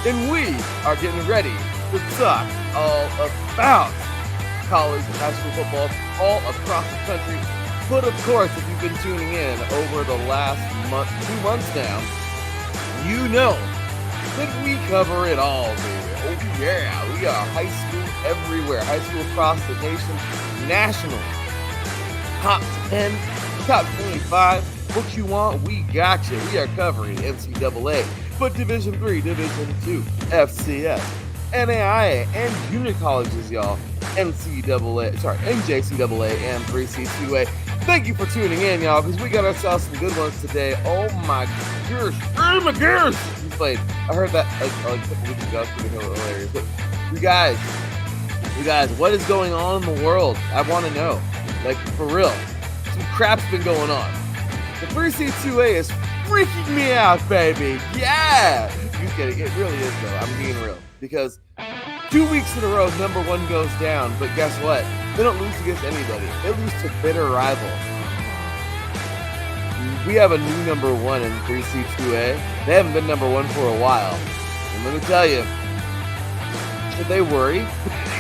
and we are getting ready to talk all about college and high school football all across the country. But of course, if you've been tuning in over the last 2 months now, you know that we cover it all, baby. Oh yeah, we are high school everywhere. High school across the nation, nationally. Top 10, top 25, what you want, we got you. We are covering NCAA, but Division III, Division II, FCS, NAIA, and junior colleges, y'all. NJCAA, and 3C2A. Thank you for tuning in, y'all, because we got ourselves some good ones today. Oh my gosh. Oh my gosh. He played. I heard that like a couple weeks ago. It's pretty hilarious. But you guys, what is going on in the world? I want to know. Like, for real. Some crap's been going on. The 3C2A is freaking me out, baby. Yeah. You kidding? It really is, though. I'm being real. Because 2 weeks in a row, number one goes down. But guess what? They don't lose against anybody. They lose to bitter rivals. We have a new number one in 3C2A. They haven't been number one for a while. And let me tell you, should they worry?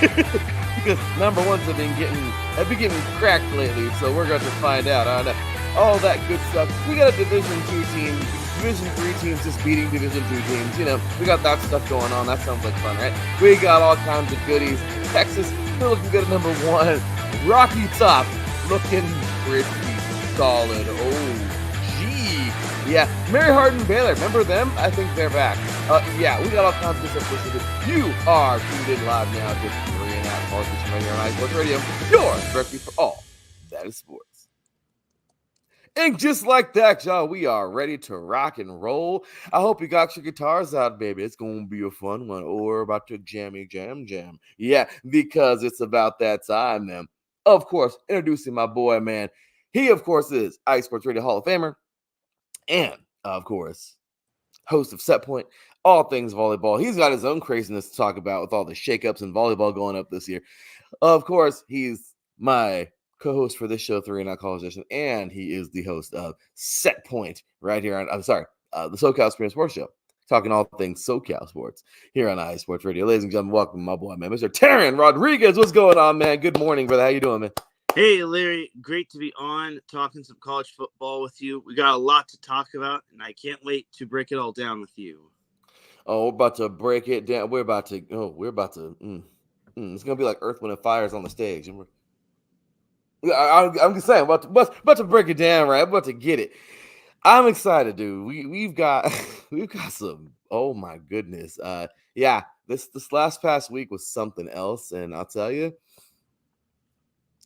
Because number ones have been getting cracked lately. So we're going to find out. I don't know. All that good stuff. We got a Division 2 team. Division 3 teams just beating Division 2 teams. You know, we got that stuff going on. That sounds like fun, right? We got all kinds of goodies. Texas, they're looking good at number one. Rocky Top, looking pretty solid. Oh, gee. Yeah, Mary Hardin Baylor, remember them? I think they're back. Yeah, we got all kinds of stuff listening to. You are tuned in live now to 3.5 College right here on iSports Radio. Your directory for all that is sports. And just like that, y'all, we are ready to rock and roll. I hope you got your guitars out, baby. It's going to be a fun one. Or we're about to jam. Yeah, because it's about that time, man. Of course, introducing my boy, man. He, of course, is iSports Radio Hall of Famer. And, of course, host of Set Point, all things volleyball. He's got his own craziness to talk about with all the shakeups in volleyball going up this year. Of course, he's my co-host for this show, 3.5 College Edition, and he is the host of Set Point right here on, the SoCal Spring Sports Show, talking all things SoCal sports here on iSports Radio. Ladies and gentlemen, welcome my boy, man, Mr. Teran Rodriguez. What's going on, man? Good morning, brother. How you doing, man? Hey, Larry. Great to be on, talking some college football with you. We got a lot to talk about, and I can't wait to break it all down with you. Oh, we're about to break it down. It's going to be like Earth, Wind, and Fire is on the stage, and I'm just saying, about to break it down, right? I'm about to get it. I'm excited, dude. We've got some. Oh my goodness. Yeah. This past week was something else, and I'll tell you,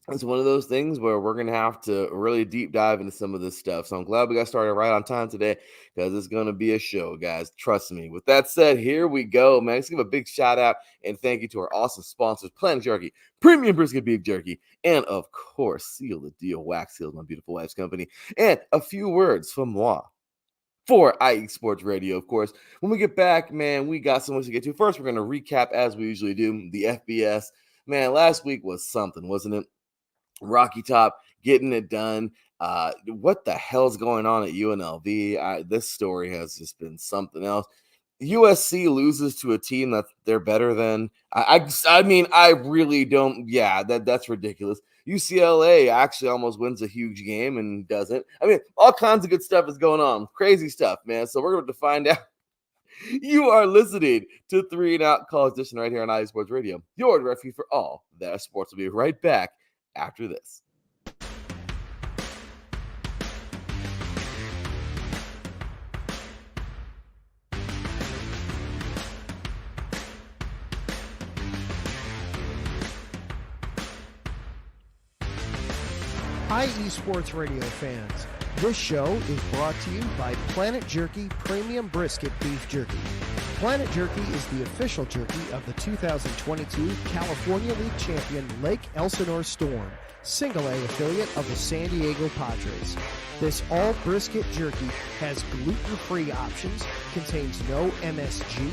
it's one of those things where we're gonna have to really deep dive into some of this stuff. So I'm glad we got started right on time today, because it's gonna be a show, guys. Trust me. With that said, here we go, man. Let's give a big shout out and thank you to our awesome sponsors, Planet Jerky, Premium Brisket Beef Jerky, and of course, Seal the Deal Wax Seals, my beautiful wife's company. And a few words from moi for IE Sports Radio, of course. When we get back, man, we got so much to get to. First, we're gonna recap, as we usually do, the FBS. Man, last week was something, wasn't it? Rocky Top getting it done. What the hell's going on at UNLV? This story has just been something else. USC loses to a team that they're better than. I mean, I really don't. Yeah, that's ridiculous. UCLA actually almost wins a huge game and doesn't. I mean, all kinds of good stuff is going on. Crazy stuff, man. So we're going to find out. You are listening to 3.5 College Edition right here on iSports Radio. Your directory for all that sports. Will be right back after this. Hi, eSports Radio fans. This show is brought to you by Planet Jerky Premium Brisket Beef Jerky. Planet Jerky is the official jerky of the 2022 California League champion Lake Elsinore Storm, single-A affiliate of the San Diego Padres. This all-brisket jerky has gluten-free options, contains no MSG,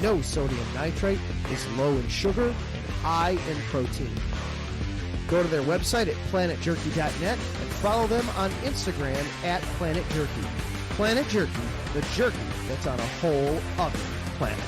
no sodium nitrate, is low in sugar, and high in protein. Go to their website at planetjerky.net and follow them on Instagram at planetjerky. Planet Jerky, the jerky that's on a whole other planet.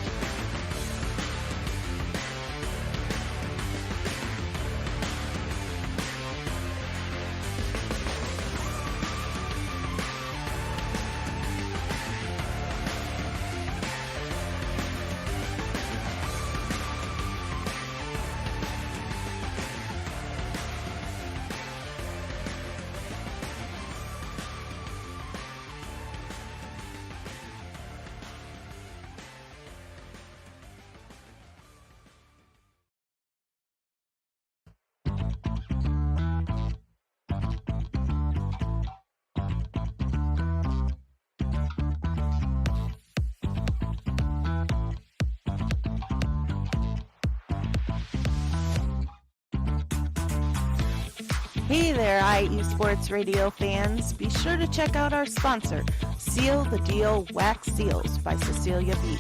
Hey there, IE Sports Radio fans. Be sure to check out our sponsor, Seal the Deal Wax Seals by Cecilia B.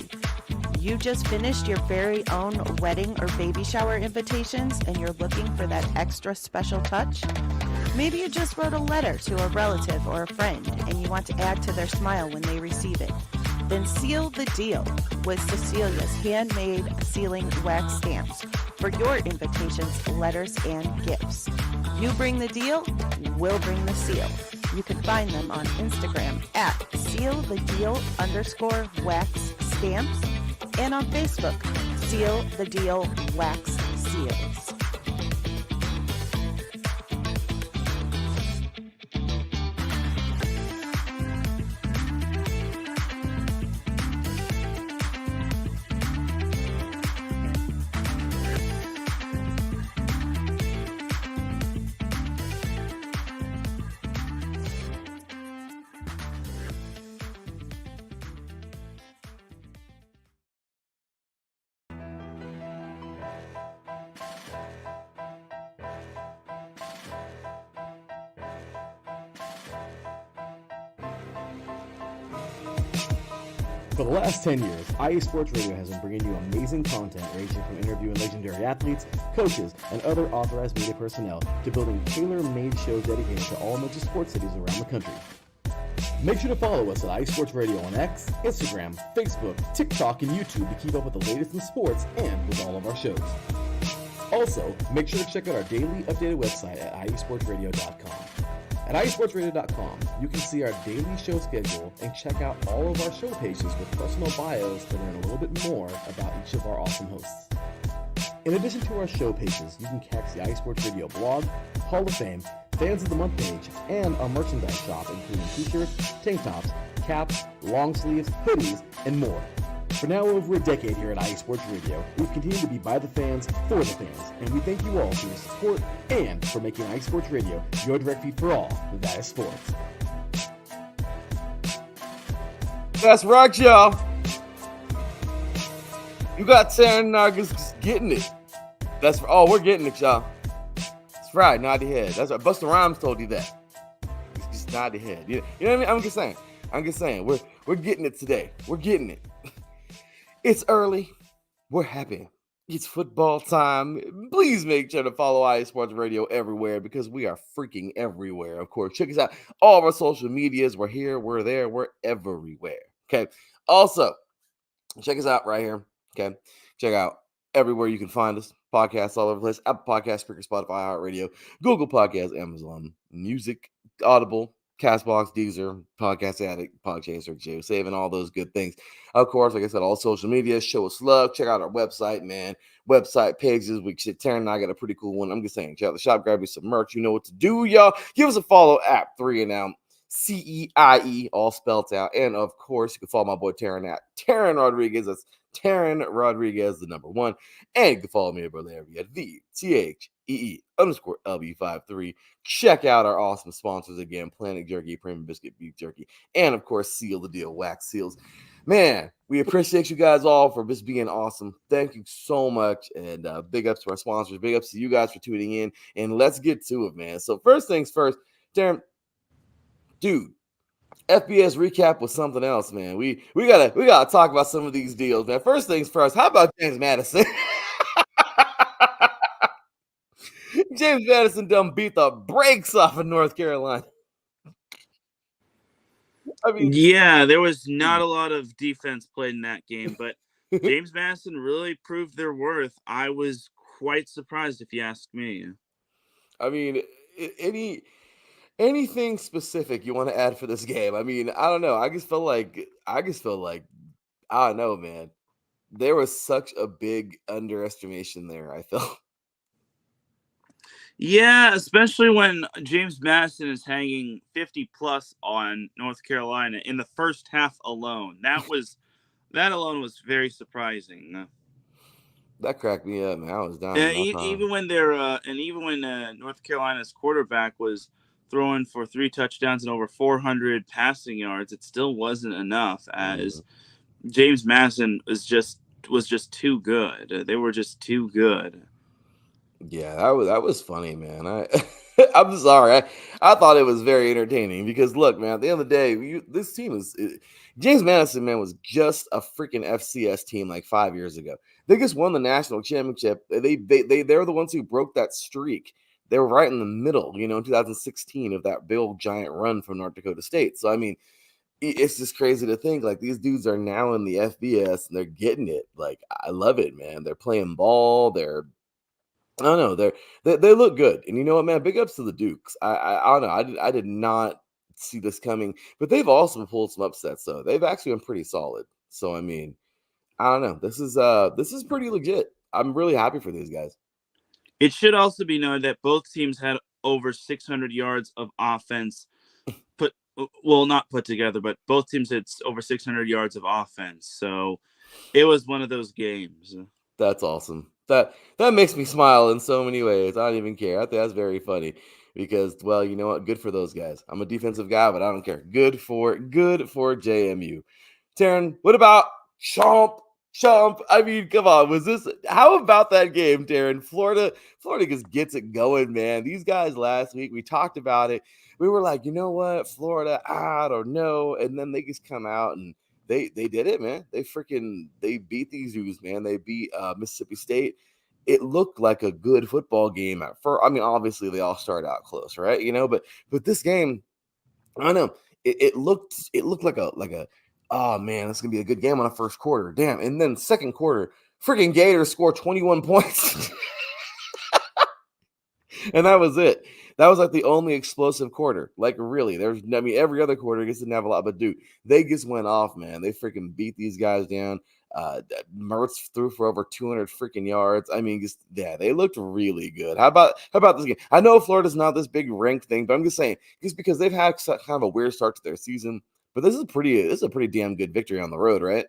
You just finished your very own wedding or baby shower invitations and you're looking for that extra special touch? Maybe you just wrote a letter to a relative or a friend and you want to add to their smile when they receive it. Then seal the deal with Cecilia's handmade sealing wax stamps for your invitations, letters, and gifts. You bring the deal, we'll bring the seal. You can find them on Instagram at sealthedeal_wax stamps and on Facebook, Seal the Deal Wax Seals. For the last 10 years, IE Sports Radio has been bringing you amazing content ranging from interviewing legendary athletes, coaches, and other authorized media personnel to building tailor-made shows dedicated to all major sports cities around the country. Make sure to follow us at IE Sports Radio on X, Instagram, Facebook, TikTok, and YouTube to keep up with the latest in sports and with all of our shows. Also, make sure to check out our daily updated website at iesportsradio.com. At iesportsradio.com, you can see our daily show schedule and check out all of our show pages with personal bios to learn a little bit more about each of our awesome hosts. In addition to our show pages, you can catch the IE Sports Radio blog, Hall of Fame, Fans of the Month page, and our merchandise shop, including t-shirts, tank tops, caps, long sleeves, hoodies, and more. For now over a decade here at IE Sports Radio, we've continued to be by the fans, for the fans, and we thank you all for your support and for making IE Sports Radio your direct feed for all that is sports. That's right, y'all. You got Teran Rodriguez getting it. We're getting it, y'all. That's right, nod your head. That's right. Busta Rhymes told you that. Just nod your head. You know what I mean? I'm just saying. We're getting it today. We're getting it. It's early. We're happy. It's football time. Please make sure to follow IE Sports Radio everywhere because we are freaking everywhere. Of course, check us out. All of our social medias. We're here. We're there. We're everywhere. Okay. Also, check us out right here. Okay. Check out everywhere you can find us. Podcasts all over the place. Apple Podcasts, Spreaker, Spotify, iHeartRadio, Google Podcasts, Amazon Music, Audible, Castbox, Deezer, Podcast Addict, Podchaser, JioSave, and all those good things. Of course, like I said, all social media, show us love. Check out our website, man. Website pages. Teran and I got a pretty cool one. I'm just saying, check out the shop, grab you some merch. You know what to do, y'all. Give us a follow at 3 and out. CEIE, all spelled out. And of course, you can follow my boy Teran at Teran Rodriguez. That's Teran Rodriguez, the number 1. And you can follow me at the THEE_LB53. Check out our awesome sponsors again: Planet Jerky, Premium Biscuit Beef Jerky, and of course, Seal the Deal Wax Seals. Man, we appreciate you guys all for just being awesome. Thank you so much. And big ups to our sponsors. Big ups to you guys for tuning in. And let's get to it, man. So first things first, Teran, dude, FBS recap was something else, man. We gotta talk about some of these deals, man. First things first, how about James Madison? James Madison done beat the brakes off of North Carolina. I mean, yeah, there was not a lot of defense played in that game, but James Madison really proved their worth. I was quite surprised, if you ask me. I mean, anything specific you want to add for this game? I mean, I don't know. I just feel like I don't know, man. There was such a big underestimation there, I felt. Yeah, especially when James Madison is hanging 50 plus on North Carolina in the first half alone. That alone was very surprising. That cracked me up, man. I was down. Even when North Carolina's quarterback was throwing for 3 touchdowns and over 400 passing yards, it still wasn't enough, as James Madison was just too good. They were just too good. Yeah, that was funny, man. I'm sorry. I thought it was very entertaining because look, man, at the end of the day, this team is James Madison, man, was just a freaking FCS team like 5 years ago. They just won the national championship. They're the ones who broke that streak. They were right in the middle, in 2016 of that big old giant run from North Dakota State. So I mean, it's just crazy to think like these dudes are now in the FBS and they're getting it. Like I love it, man. They're playing ball. I don't know. They look good, and you know what, man? Big ups to the Dukes. I don't know. I did not see this coming, but they've also pulled some upsets. So they've actually been pretty solid. So I mean, I don't know. This is pretty legit. I'm really happy for these guys. It should also be noted that both teams had over 600 yards of offense not put together, but both teams had over 600 yards of offense. So it was one of those games. That's awesome. That makes me smile in so many ways. I don't even care. I think that's very funny because, well, you know what? Good for those guys. I'm a defensive guy, but I don't care. Good for JMU. Teran, what about Chomp? Chomp. I mean, come on. How about that game, Teran? Florida just gets it going, man. These guys last week, we talked about it. We were like, you know what? Florida, I don't know. And then they just come out and they did it, man. They beat these dudes, man. They beat Mississippi State. It looked like a good football game at first. I mean, obviously they all start out close, right? But this game, I don't know. It looked like a oh man, this is gonna be a good game on the first quarter. Damn. And then second quarter, freaking Gators score 21 points. And that was it. That was like the only explosive quarter. Like really, every other quarter just didn't have a lot, but dude, they just went off, man. They freaking beat these guys down. Mertz threw for over 200 freaking yards. I mean, they looked really good. How about this game? I know Florida's not this big ranked thing, but I'm just saying, just because they've had kind of a weird start to their season, but this is a pretty damn good victory on the road, right?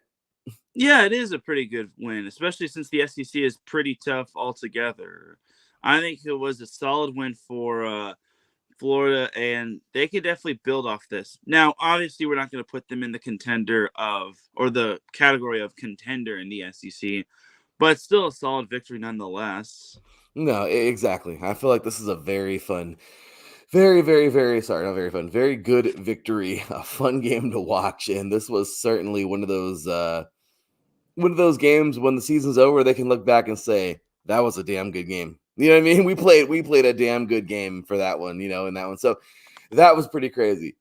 Yeah, it is a pretty good win, especially since the SEC is pretty tough altogether. I think it was a solid win for Florida, and they could definitely build off this. Now, obviously, we're not going to put them in the the category of contender in the SEC, but still a solid victory nonetheless. No, exactly. I feel like this is a very fun, very, very, very sorry, not very fun, very good victory, a fun game to watch, and this was certainly one of those games when the season's over, they can look back and say that was a damn good game. You know what I mean? We played a damn good game for that one, in that one. So that was pretty crazy.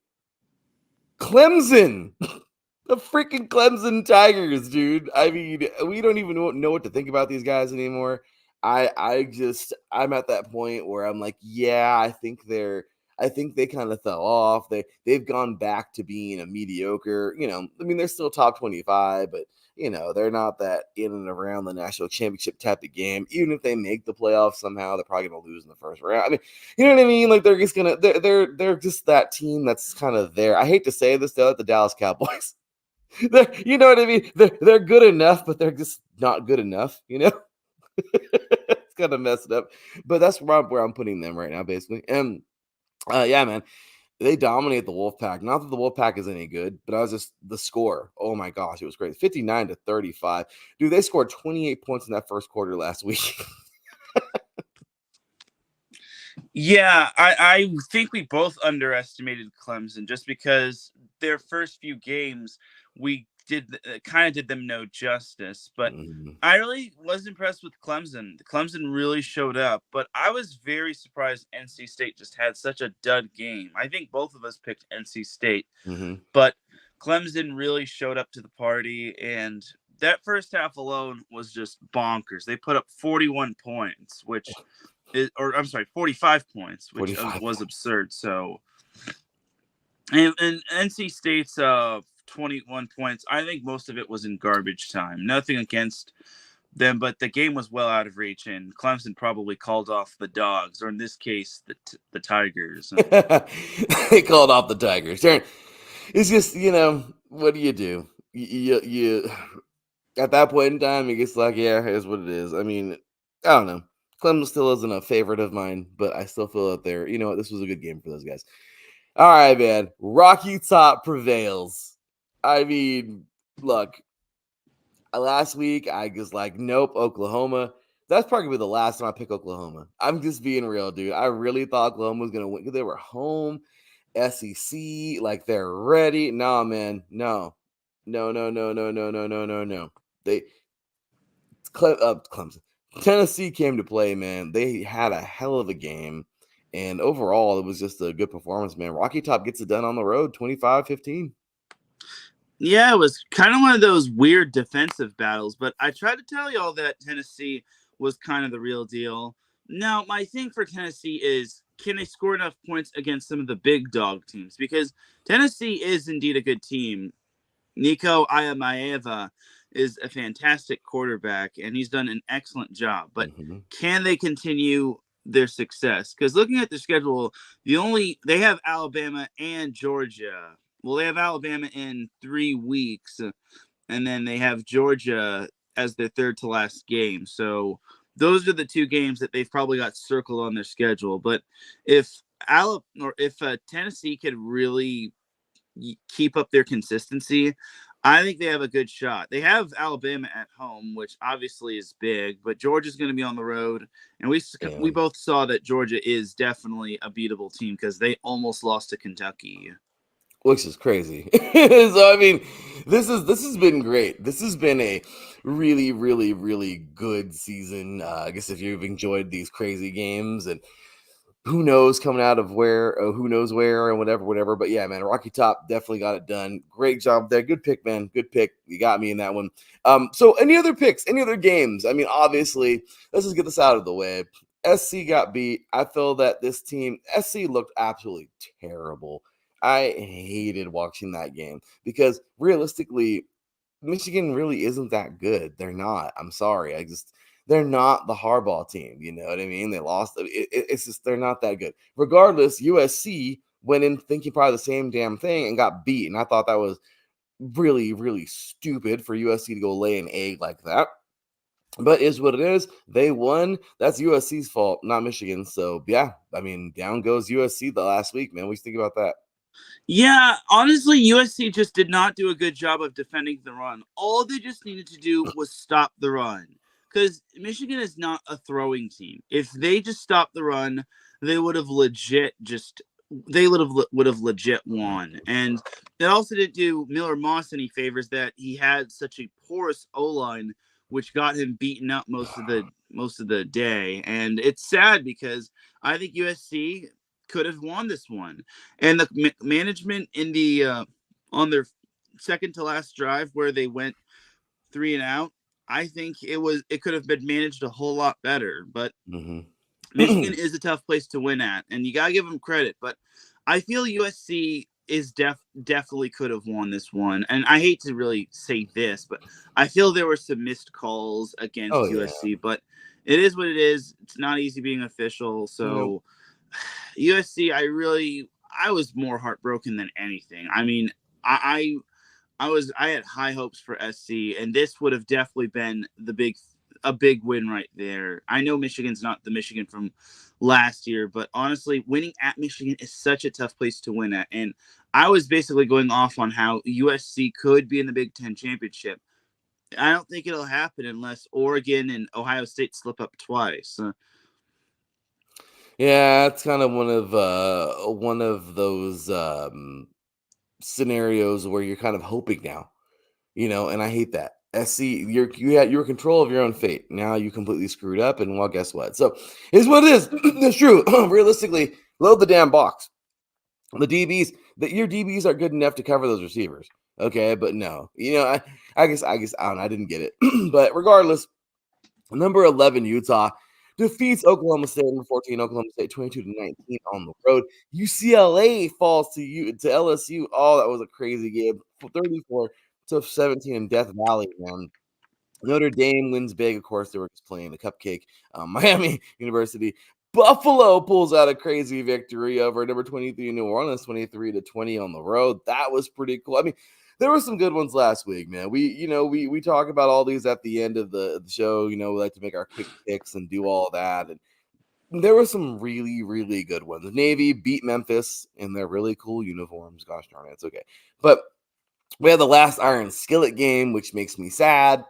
Clemson, the freaking Clemson Tigers, dude. I mean, we don't even know what to think about these guys anymore. I'm at that point where I'm like, yeah, I think they kind of fell off. They've gone back to being a mediocre, I mean, they're still top 25, but they're not that in and around the national championship type of game. Even if they make the playoffs somehow, they're probably gonna lose in the first round. I mean, you know what I mean? Like they're just that team that's kind of there. I hate to say this, they're like the Dallas Cowboys. You know what I mean? They're good enough, but they're just not good enough, It's kind of messed up. But that's where I'm putting them right now, basically. And yeah, man. They dominate the Wolfpack. Not that the Wolfpack is any good, but I was just the score. Oh my gosh, it was great. 59-35. Dude, they scored 28 points in that first quarter last week. Yeah, I think we both underestimated Clemson just because their first few games we kind of did them no justice. But I really was impressed with Clemson. Clemson really showed up, but I was very surprised NC State just had such a dud game. I think both of us picked NC State, but Clemson really showed up to the party, and that first half alone was just bonkers. They put up 41 points, 45 points, which was absurd. So, and NC State's 21 points, I think most of it was in garbage time. Nothing against them, but the game was well out of reach, and Clemson probably called off the Dogs, or in this case, the Tigers. They called off the Tigers. It's just, what do you do? You at that point in time, it gets like, yeah, here's what it is. I mean, I don't know. Clemson still isn't a favorite of mine, but I still feel that this was a good game for those guys. All right, man. Rocky Top prevails. I mean, look, last week I was like, nope, Oklahoma. That's probably gonna be the last time I pick Oklahoma. I'm just being real, dude. I really thought Oklahoma was gonna win because they were home, SEC, like they're ready. Nah, man, no. They Clemson, Tennessee came to play, man. They had a hell of a game, and overall, it was just a good performance, man. Rocky Top gets it done on the road, 25-15. Yeah, it was kind of one of those weird defensive battles, but I tried to tell y'all that Tennessee was kind of the real deal. Now, my thing for Tennessee is, can they score enough points against some of the big dog teams? Because Tennessee is indeed a good team. Nico Iamaleava is a fantastic quarterback, and he's done an excellent job. But can they continue their success? Because looking at the schedule, they have Alabama and Georgia. Well, they have Alabama in 3 weeks, and then they have Georgia as their third to last game. So those are the 2 games that they've probably got circled on their schedule. But if Tennessee could really keep up their consistency, I think they have a good shot. They have Alabama at home, which obviously is big, but Georgia's going to be on the road, and we both saw that Georgia is definitely a beatable team because they almost lost to Kentucky, which is crazy. So I mean, this has been great. This has been a really, really, really good season. I guess if you've enjoyed these crazy games, and who knows coming out of where, who knows where, and whatever. But yeah, man, Rocky Top definitely got it done. Great job there. Good pick, man. Good pick. You got me in that one. So any other picks, any other games? I mean, obviously, let's just get this out of the way. SC got beat. I feel that this team, SC looked absolutely terrible. I hated watching that game because realistically, Michigan really isn't that good. They're not. I'm sorry. They're not the Harbaugh team. You know what I mean? They lost. It's just they're not that good. Regardless, USC went in thinking probably the same damn thing and got beat. And I thought that was really, really stupid for USC to go lay an egg like that. But is what it is. They won. That's USC's fault, not Michigan. So yeah, I mean, down goes USC the last week, man. What do you think about that? Yeah, honestly, USC just did not do a good job of defending the run. All they just needed to do was stop the run. Because Michigan is not a throwing team. If they just stopped the run, they would have legit won. And it also didn't do Miller Moss any favors that he had such a porous O-line, which got him beaten up most of the day. And it's sad because I think USC could have won this one. And the management in the on their second to last drive where they went 3 and out, I think it could have been managed a whole lot better. But Michigan is a tough place to win at, and you gotta give them credit. But I feel USC is definitely could have won this one. And I hate to really say this, but I feel there were some missed calls against USC. But it is what it is. It's not easy being official. So USC, I was more heartbroken than anything. I mean, I had high hopes for SC, and this would have definitely been a big win right there. I know Michigan's not the Michigan from last year, but honestly, winning at Michigan is such a tough place to win at. And I was basically going off on how USC could be in the Big Ten championship. I don't think it'll happen unless Oregon and Ohio State slip up twice. Yeah, it's kind of one of those scenarios where you're kind of hoping now, and I hate that. SC, you're in control of your own fate. Now you completely screwed up, and well, guess what? So here's what it is. It's true. Realistically, load the damn box. The DBs, your DBs are good enough to cover those receivers. Okay, but no, I guess I don't know. I didn't get it. But regardless, number 11 Utah defeats Oklahoma State, number 14 Oklahoma State 22-19 on the road. UCLA falls to LSU. Oh, that was a crazy game. 34-17 in Death Valley, man. Notre Dame wins big. Of course, they were just playing the cupcake. Miami University. Buffalo pulls out a crazy victory over number 23 New Orleans, 23-20 on the road. That was pretty cool. I mean, there were some good ones last week, man. We talk about all these at the end of the show. We like to make our quick picks and do all that. And there were some really, really good ones. Navy beat Memphis in their really cool uniforms. Gosh darn it, it's okay. But we had the last Iron Skillet game, which makes me sad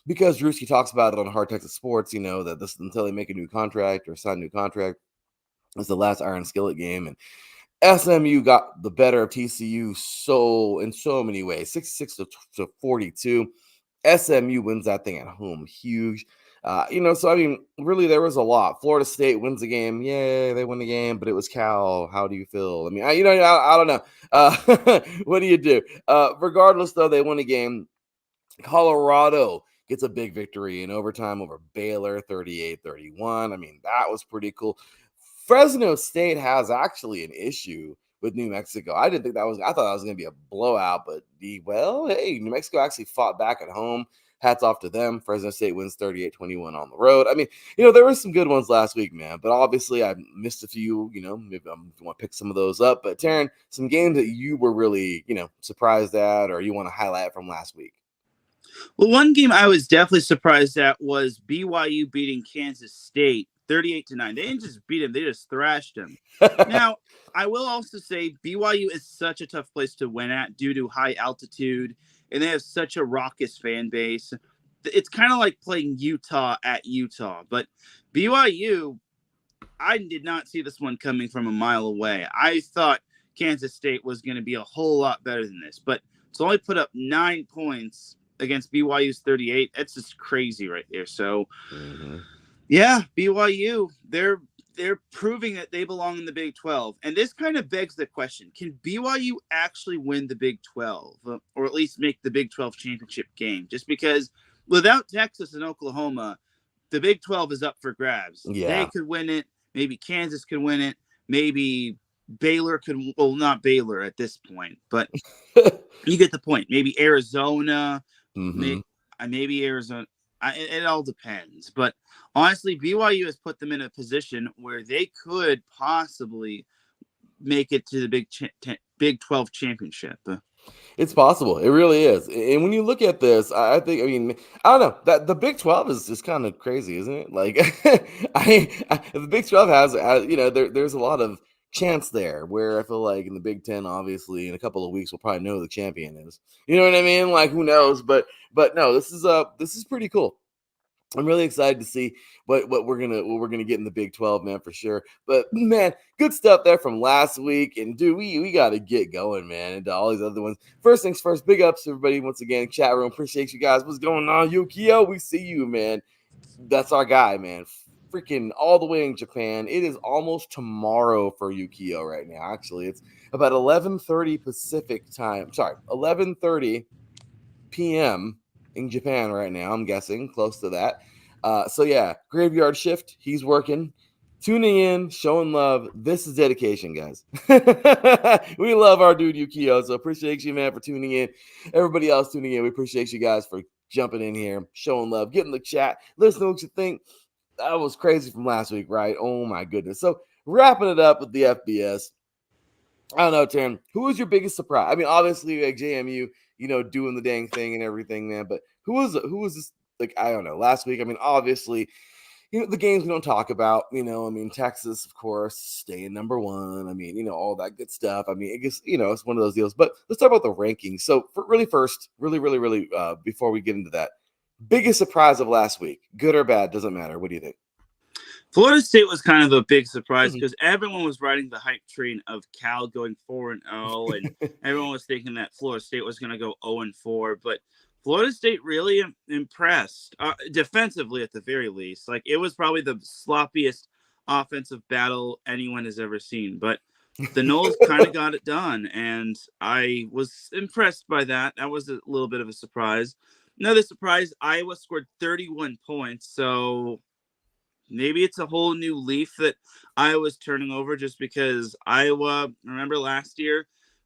because Drewski talks about it on Hard Texas Sports, that this until they make a new contract or sign a new contract, it's the last Iron Skillet game. And SMU got the better of TCU in so many ways, 66 to 42. SMU wins that thing at home, huge. So I mean, really, there was a lot. Florida State wins the game, yeah, they win the game, but it was Cal. How do you feel? I mean, I don't know. What do you do? Regardless, though, they win the game. Colorado gets a big victory in overtime over Baylor, 38-31. I mean, that was pretty cool. Fresno State has actually an issue with New Mexico. I thought that was going to be a blowout, but hey, New Mexico actually fought back at home. Hats off to them. Fresno State wins 38-21 on the road. I mean, there were some good ones last week, man, but obviously I missed a few, maybe I want to pick some of those up. But Teran, some games that you were really, surprised at or you want to highlight from last week? Well, one game I was definitely surprised at was BYU beating Kansas State 38-9. They didn't just beat him, they just thrashed him. Now, I will also say BYU is such a tough place to win at due to high altitude, and they have such a raucous fan base. It's kind of like playing Utah at Utah, but BYU, I did not see this one coming from a mile away. I thought Kansas State was going to be a whole lot better than this, but to only put up 9 points against BYU's 38, that's just crazy right there. So, yeah, BYU, they're proving that they belong in the Big 12. And this kind of begs the question, can BYU actually win the Big 12 or at least make the Big 12 championship game? Just because without Texas and Oklahoma, the Big 12 is up for grabs. Yeah. They could win it. Maybe Kansas could win it. Maybe Baylor could, well, not Baylor at this point, but you get the point. Maybe Arizona, maybe Arizona. It all depends. But honestly, BYU has put them in a position where they could possibly make it to the Big 12 championship. It's possible. It really is. And when you look at this, I don't know, that the Big 12 is just kind of crazy, isn't it? Like, the Big 12 has, there's a lot of chance there where I feel like in the Big 10, obviously, in a couple of weeks, we'll probably know who the champion is. You know what I mean? Like, who knows? But no, this is pretty cool. I'm really excited to see what we're gonna get in the Big 12, man, for sure. But man, good stuff there from last week. And dude, we gotta get going, man, into all these other ones. First things first, big ups to everybody once again. Chat room, appreciate you guys. What's going on, Yukio? We see you, man. That's our guy, man. Freaking all the way in Japan. It is almost tomorrow for Yukio right now. Actually, it's about 11:30 Pacific time. Sorry, 11:30 p.m. in Japan right now, I'm guessing, close to that. So yeah, graveyard shift. He's working, tuning in, showing love. This is dedication, guys. We love our dude Yukio, so appreciate you, man, for tuning in. Everybody else tuning in, we appreciate you guys for jumping in here, showing love, getting the chat. Listen to what you think. That was crazy from last week, right? Oh my goodness. So wrapping it up with the FBS. I don't know, Teran, who was your biggest surprise? I mean, obviously, like JMU, doing the dang thing and everything, man. But who was this? Like, I don't know. Last week, I mean, obviously, the games we don't talk about. I mean, Texas, of course, staying number one. I mean, all that good stuff. I mean, I guess it's one of those deals. But let's talk about the rankings. So, first, really, before we get into that, biggest surprise of last week, good or bad, doesn't matter. What do you think? Florida State was kind of a big surprise because everyone was riding the hype train of Cal going 4-0, and everyone was thinking that Florida State was going to go 0-4. But Florida State really impressed defensively, at the very least. Like, it was probably the sloppiest offensive battle anyone has ever seen. But the Noles kind of got it done, and I was impressed by that. That was a little bit of a surprise. Another surprise: Iowa scored 31 points, so maybe it's a whole new leaf that Iowa's turning over, just because Iowa, remember last year,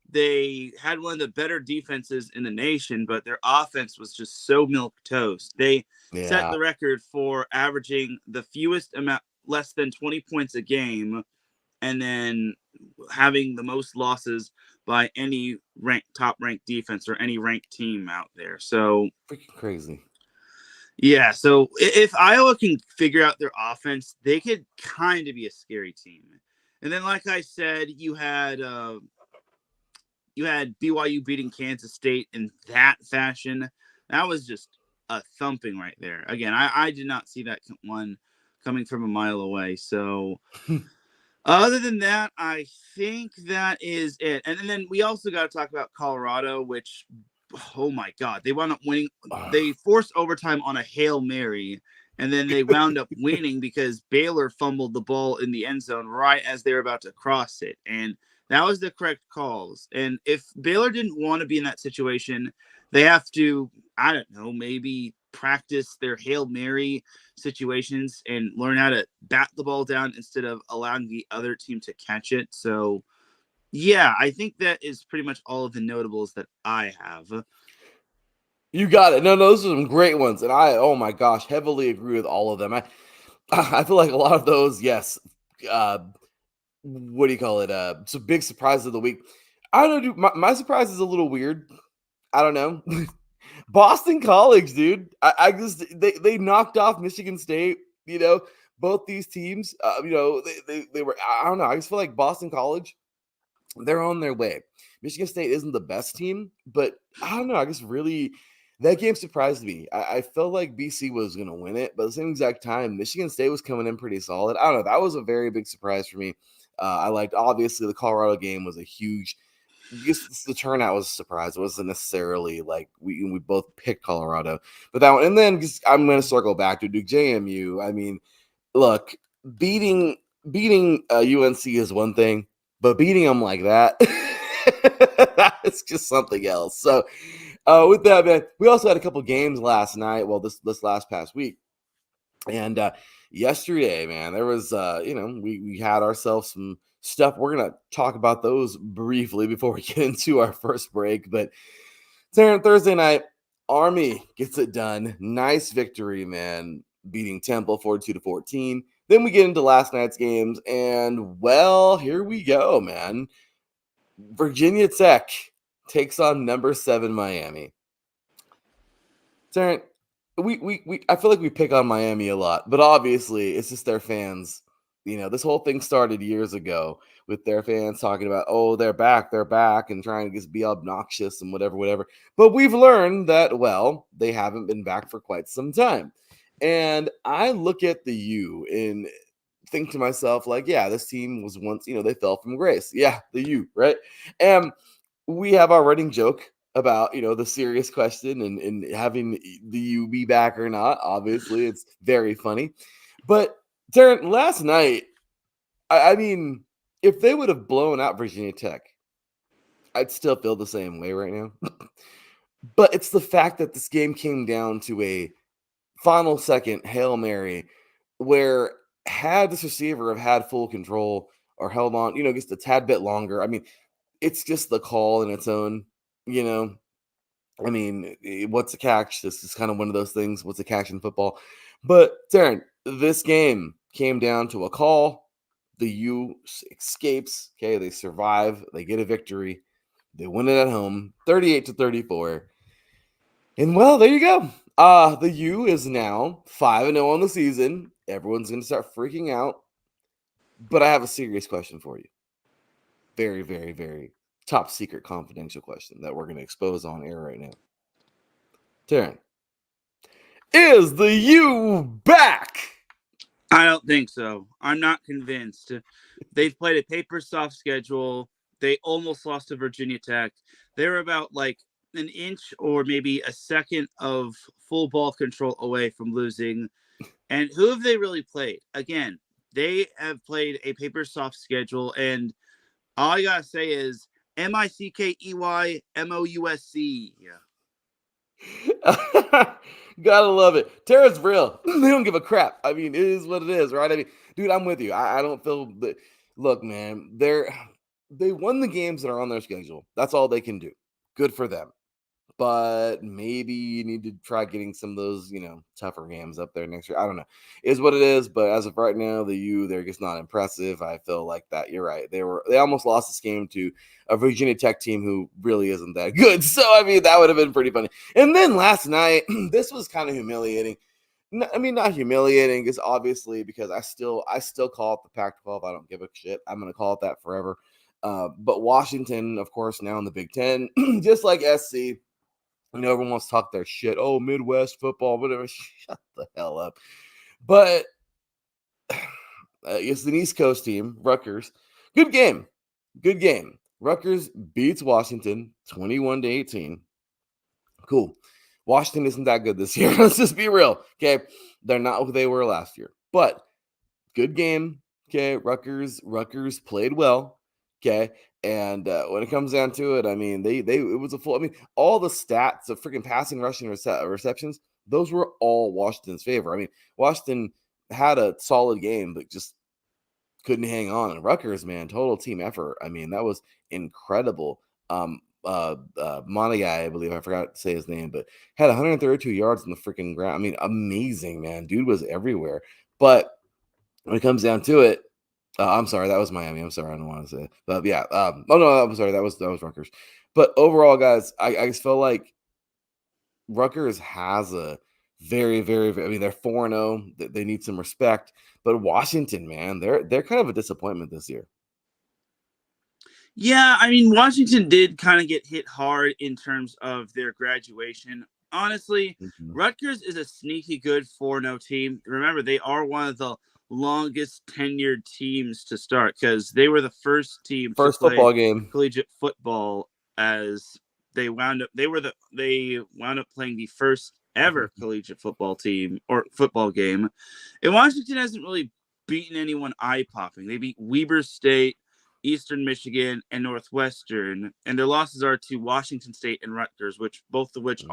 they had one of the better defenses in the nation, but their offense was just so milquetoast. They set the record for averaging the fewest amount, less than 20 points a game, and then having the most losses by any top-ranked defense or any ranked team out there. So freaking crazy. Yeah, so if Iowa can figure out their offense, they could kind of be a scary team. And then, like I said, you had BYU beating Kansas State in that fashion. That was just a thumping right there. Again, I did not see that one coming from a mile away. So other than that, I think that is it. And then we also got to talk about Colorado, which, oh my God, they wound up winning. They forced overtime on a Hail Mary, and then they wound up winning because Baylor fumbled the ball in the end zone right as they were about to cross it. And that was the correct calls. And if Baylor didn't want to be in that situation, they have to, I don't know, maybe practice their Hail Mary situations and learn how to bat the ball down instead of allowing the other team to catch it. So, yeah, I think that is pretty much all of the notables that I have. You got it. No, those are some great ones. And oh my gosh, heavily agree with all of them. I feel like a lot of those, yes. What do you call it? Some big surprises of the week. I don't know, dude. My surprise is a little weird. I don't know. Boston College, dude. I just they knocked off Michigan State. Both these teams. They were. I don't know. I just feel like Boston College, they're on their way. Michigan State isn't the best team, but I don't know. I guess really that game surprised me. I felt like BC was going to win it, but at the same exact time, Michigan State was coming in pretty solid. I don't know. That was a very big surprise for me. I liked, obviously, the Colorado game was a huge. Just the turnout was a surprise. It wasn't necessarily like we both picked Colorado, but that one. And then I'm going to circle back to Duke JMU. I mean, look, beating UNC is one thing, but beating them like that, that's just something else. So, with that, man, we also had a couple games last night. Well, this last past week, and yesterday, man, there was we had ourselves some stuff. We're gonna talk about those briefly before we get into our first break. But Thursday night, Army gets it done. Nice victory, man, beating Temple 42-14. Then we get into last night's games, and well, here we go, man. Virginia Tech takes on number 7 Miami. Taryn, I feel like we pick on Miami a lot, but obviously it's just their fans. This whole thing started years ago with their fans talking about, oh, they're back, and trying to just be obnoxious and whatever. But we've learned that, well, they haven't been back for quite some time. And I look at the U and think to myself, like, yeah, this team was once, they fell from grace. Yeah, the U, right? And we have our running joke about, the serious question and having the U be back or not. Obviously, it's very funny. But, Darren, last night, I mean, if they would have blown out Virginia Tech, I'd still feel the same way right now. But it's the fact that this game came down to a final second Hail Mary where had this receiver have had full control or held on, just a tad bit longer. I mean, it's just the call in its own, I mean, what's a catch? This is kind of one of those things. What's a catch in football? But, Darren, this game came down to a call. The U escapes. Okay, they survive. They get a victory. They win it at home, 38-34. And, well, there you go. The U is now 5-0 on the season. Everyone's going to start freaking out. But I have a serious question for you. Very, very, very top secret confidential question that we're going to expose on air right now. Taryn, is the U back? I don't think so. I'm not convinced. They've played a paper soft schedule. They almost lost to Virginia Tech. They're about like an inch or maybe a second of full ball control away from losing. And who have they really played? Again, they have played a paper soft schedule, and all I gotta say is MICKEYMOUSC. Gotta love it. Tara's real. They don't give a crap. I mean, it is what it is, right? I mean, dude, I'm with you. I don't feel that. Look, man, they won the games that are on their schedule. That's all they can do. Good for them. But maybe you need to try getting some of those, tougher games up there next year. I don't know. It is what it is. But as of right now, they're just not impressive. I feel like that. You're right. They almost lost this game to a Virginia Tech team who really isn't that good. So, I mean, that would have been pretty funny. And then last night, this was kind of humiliating. I mean, not humiliating. It's obviously because I still call it the Pac-12. I don't give a shit. I'm going to call it that forever. But Washington, of course, now in the Big Ten, just like SC. everyone wants to talk their shit. Oh, Midwest football, whatever. Shut the hell up. But it's an East Coast team, Rutgers. Good game. Rutgers beats Washington 21-18. Cool. Washington isn't that good this year. Let's just be real. Okay. They're not who they were last year. But good game. Okay. Rutgers played well. Okay. And when it comes down to it, I mean, it was a full, I mean, all the stats of freaking passing, rushing, receptions, those were all Washington's favor. I mean, Washington had a solid game, but just couldn't hang on. And Rutgers, man, total team effort. I mean, that was incredible. Monagai, I believe, I forgot to say his name, but had 132 yards on the freaking ground. I mean, amazing, man. Dude was everywhere. But when it comes down to it, I'm sorry, that was Miami. I'm sorry, I don't want to say, but yeah. Oh no, I'm sorry, that was Rutgers. But overall, guys, I just felt like Rutgers has a very, very, very, I mean, they're 4-0. They need some respect. But Washington, man, they're kind of a disappointment this year. Yeah, I mean, Washington did kind of get hit hard in terms of their graduation. Honestly, Rutgers is a sneaky good 4-0 team. Remember, they are one of the longest tenured teams to start because they were the first team to play football game, collegiate football, as they wound up playing the first ever collegiate football team or football game. And Washington hasn't really beaten anyone eye-popping. They beat Weber State, Eastern Michigan, and Northwestern, and their losses are to Washington State and Rutgers, both of which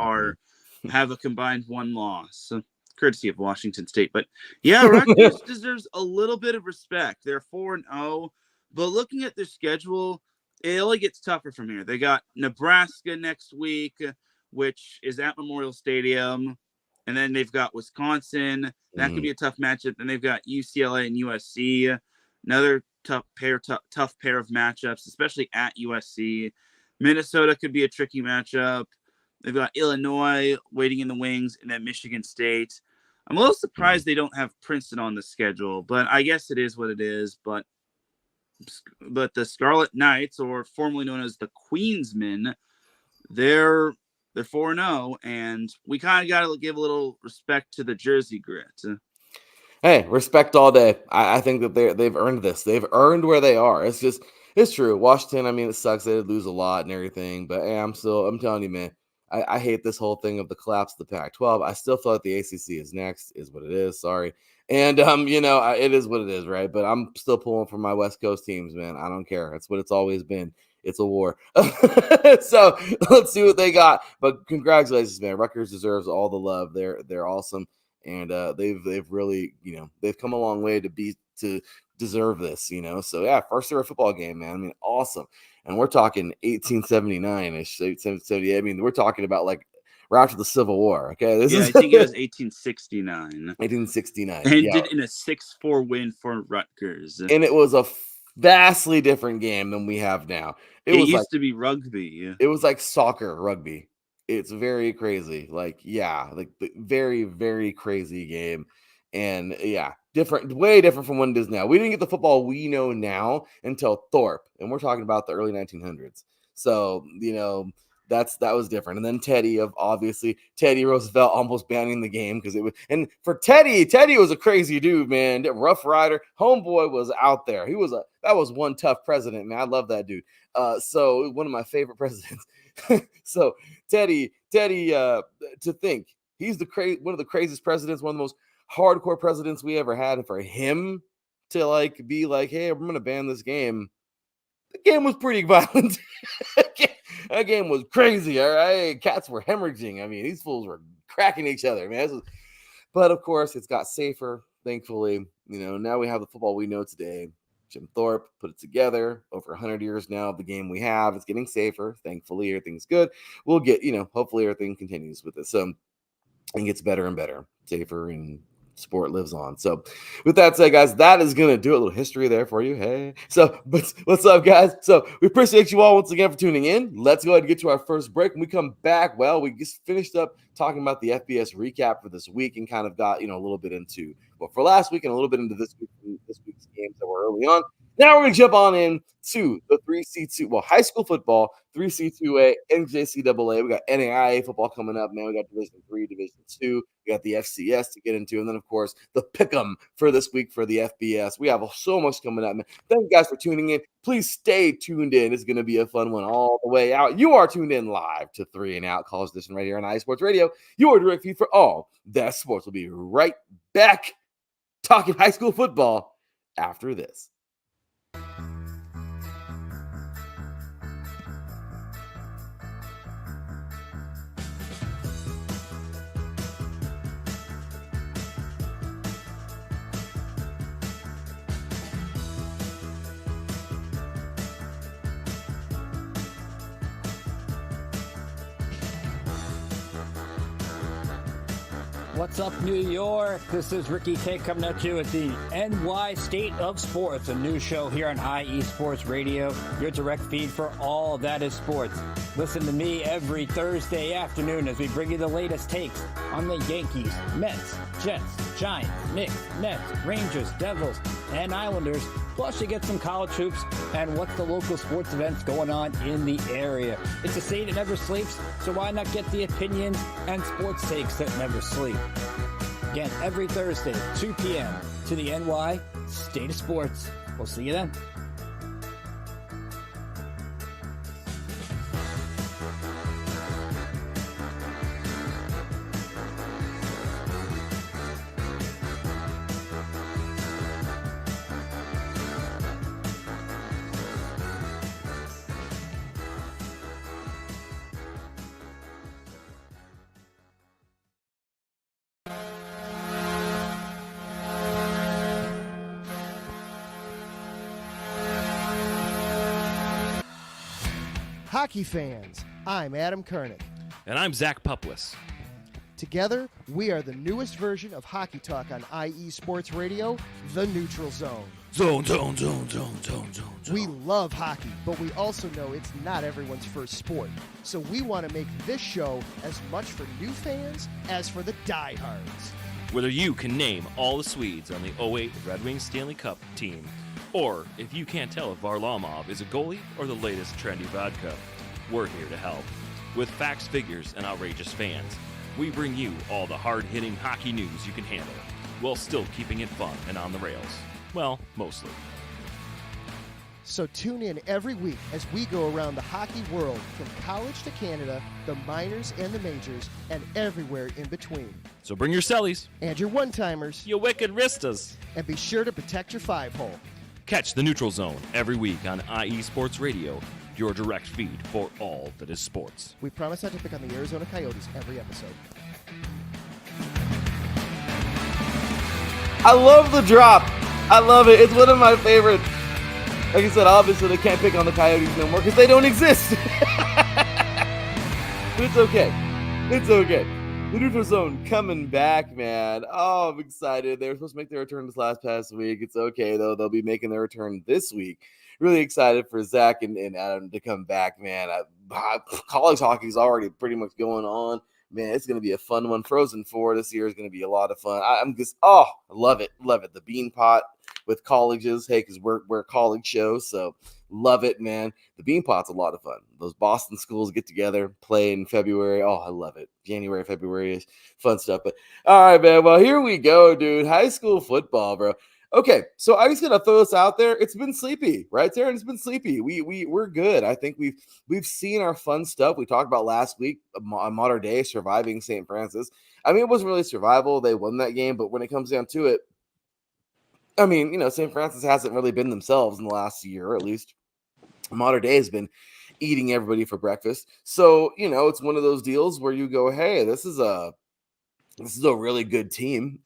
have a combined one loss, courtesy of Washington State. But yeah, Rutgers deserves a little bit of respect. They're 4-0, but looking at their schedule, it only gets tougher from here. They got Nebraska next week, which is at Memorial Stadium, and then they've got Wisconsin. That could be a tough matchup. Then they've got UCLA and USC, another tough pair of matchups, especially at USC. Minnesota could be a tricky matchup. They've got Illinois waiting in the wings, and then Michigan State. I'm a little surprised they don't have Princeton on the schedule, but I guess it is what it is. But the Scarlet Knights, or formerly known as the Queensmen, they're 4-0, and we kind of got to give a little respect to the Jersey Grit. Hey, respect all day. I think that they've earned this. They've earned where they are. It's true. Washington, I mean, it sucks. They lose a lot and everything, but hey, I'm telling you, man, I hate this whole thing of the collapse of the Pac-12. I still feel like the ACC is next, is what it is. Sorry. And, it is what it is, right? But I'm still pulling for my West Coast teams, man. I don't care. That's what it's always been. It's a war. So let's see what they got. But congratulations, man. Rutgers deserves all the love. They're awesome. And they've really, they've come a long way to deserve this, So yeah, first ever football game, man. I mean, awesome. And we're talking 1879-ish, 1878. I mean, we're talking about like right after the Civil War. Okay, I think it was 1869. 1869, and did in a 6-4 win for Rutgers. And it was a vastly different game than we have now. It used to be rugby. It was like soccer rugby. It's very crazy. Like very, very crazy game. And yeah, way different from what it is now. We didn't get the football we know now until Thorpe, and we're talking about the early 1900s. So, that was different. And then Teddy Roosevelt almost banning the game because it was, and for Teddy was a crazy dude, man. Rough Rider, homeboy was out there. That was one tough president, man. I love that dude. So one of my favorite presidents. So Teddy, to think he's one of the craziest presidents, one of the most hardcore presidents we ever had, and for him to be like, hey, I'm gonna ban this game. The game was pretty violent. That game was crazy. All right, cats were hemorrhaging. I mean, these fools were cracking each other, man. But of course, it's got safer. Thankfully, now we have the football we know today. Jim Thorpe put it together over 100 years now. The game we have, it's getting safer. Thankfully, everything's good. We'll get, hopefully everything continues with this. And gets better and better, safer, and sport lives on. So with that said, guys, that is going to do a little history there for you. Hey, so but what's up, guys? So we appreciate you all once again for tuning in. Let's go ahead and get to our first break. When we come back, well, we just finished up talking about the FBS recap for this week and kind of got, a little bit into for last week and a little bit into this week's games that were early on. Now we're going to jump on in to the 3C2, high school football, 3C2A, NJCAA. We got NAIA football coming up, man. We got Division 3, Division 2. We got the FCS to get into. And then, of course, the pick'em for this week for the FBS. We have so much coming up, man. Thank you guys for tuning in. Please stay tuned in. It's going to be a fun one all the way out. You are tuned in live to 3 and Out College Edition right here on iSports Radio. Your direct feed for all that sports. Will be right back talking high school football after this. What's up, New York? This is Ricky K coming at you at the NY State of Sports, a new show here on IE Sports Radio, your direct feed for all that is sports. Listen to me every Thursday afternoon as we bring you the latest takes on the Yankees, Mets, Jets, Giants, Knicks, Nets, Rangers, Devils, and Islanders. Plus, you get some college hoops and what's the local sports events going on in the area. It's a state that never sleeps, so why not get the opinions and sports takes that never sleep? Again, every Thursday, 2 p.m. to the NY State of Sports. We'll see you then. Hockey fans, I'm Adam Kernick. And I'm Zach Puplis. Together, we are the newest version of Hockey Talk on IE Sports Radio, The Neutral Zone. Zone. We love hockey, but we also know it's not everyone's first sport. So we want to make this show as much for new fans as for the diehards. Whether you can name all the Swedes on the 08 Red Wings Stanley Cup team, or if you can't tell if Varlamov is a goalie or the latest trendy vodka, we're here to help. With facts, figures, and outrageous fans, we bring you all the hard-hitting hockey news you can handle, while still keeping it fun and on the rails. Well, mostly. So tune in every week as we go around the hockey world from college to Canada, the minors and the majors, and everywhere in between. So bring your cellies, And your one-timers, you wicked wristas. and be sure to protect your five-hole. Catch the Neutral Zone every week on IE Sports Radio, your direct feed for all that is sports. We promise not to pick on the Arizona Coyotes every episode. I love the drop. I love it. It's one of my favorites. Like I said, obviously they can't pick on the Coyotes no more because they don't exist. But it's okay. It's okay. The Neutral Zone coming back, man. Oh, I'm excited. They were supposed to make their return this past week. It's okay, though. They'll be making their return this week. Really excited for Zach and Adam to come back, man. College hockey is already pretty much going on. Man, it's going to be a fun one. Frozen 4 this year is going to be a lot of fun. I love it. Love it. The Bean Pot with colleges. Hey, because we're a college show, so love it, man. The Bean Pot's a lot of fun. Those Boston schools get together, play in February. Oh, I love it. January, February is fun stuff. But all right, man. Well, here we go, dude. High school football, bro. Okay, so I'm just gonna throw this out there. It's been sleepy, right, Teran? It's been sleepy. We're good. I think we've seen our fun stuff. We talked about last week, Modern Day surviving St. Francis. I mean, it wasn't really survival. They won that game, but when it comes down to it, I mean, St. Francis hasn't really been themselves in the last year, at least. Modern Day has been eating everybody for breakfast. So, it's one of those deals where you go, hey, this is a really good team.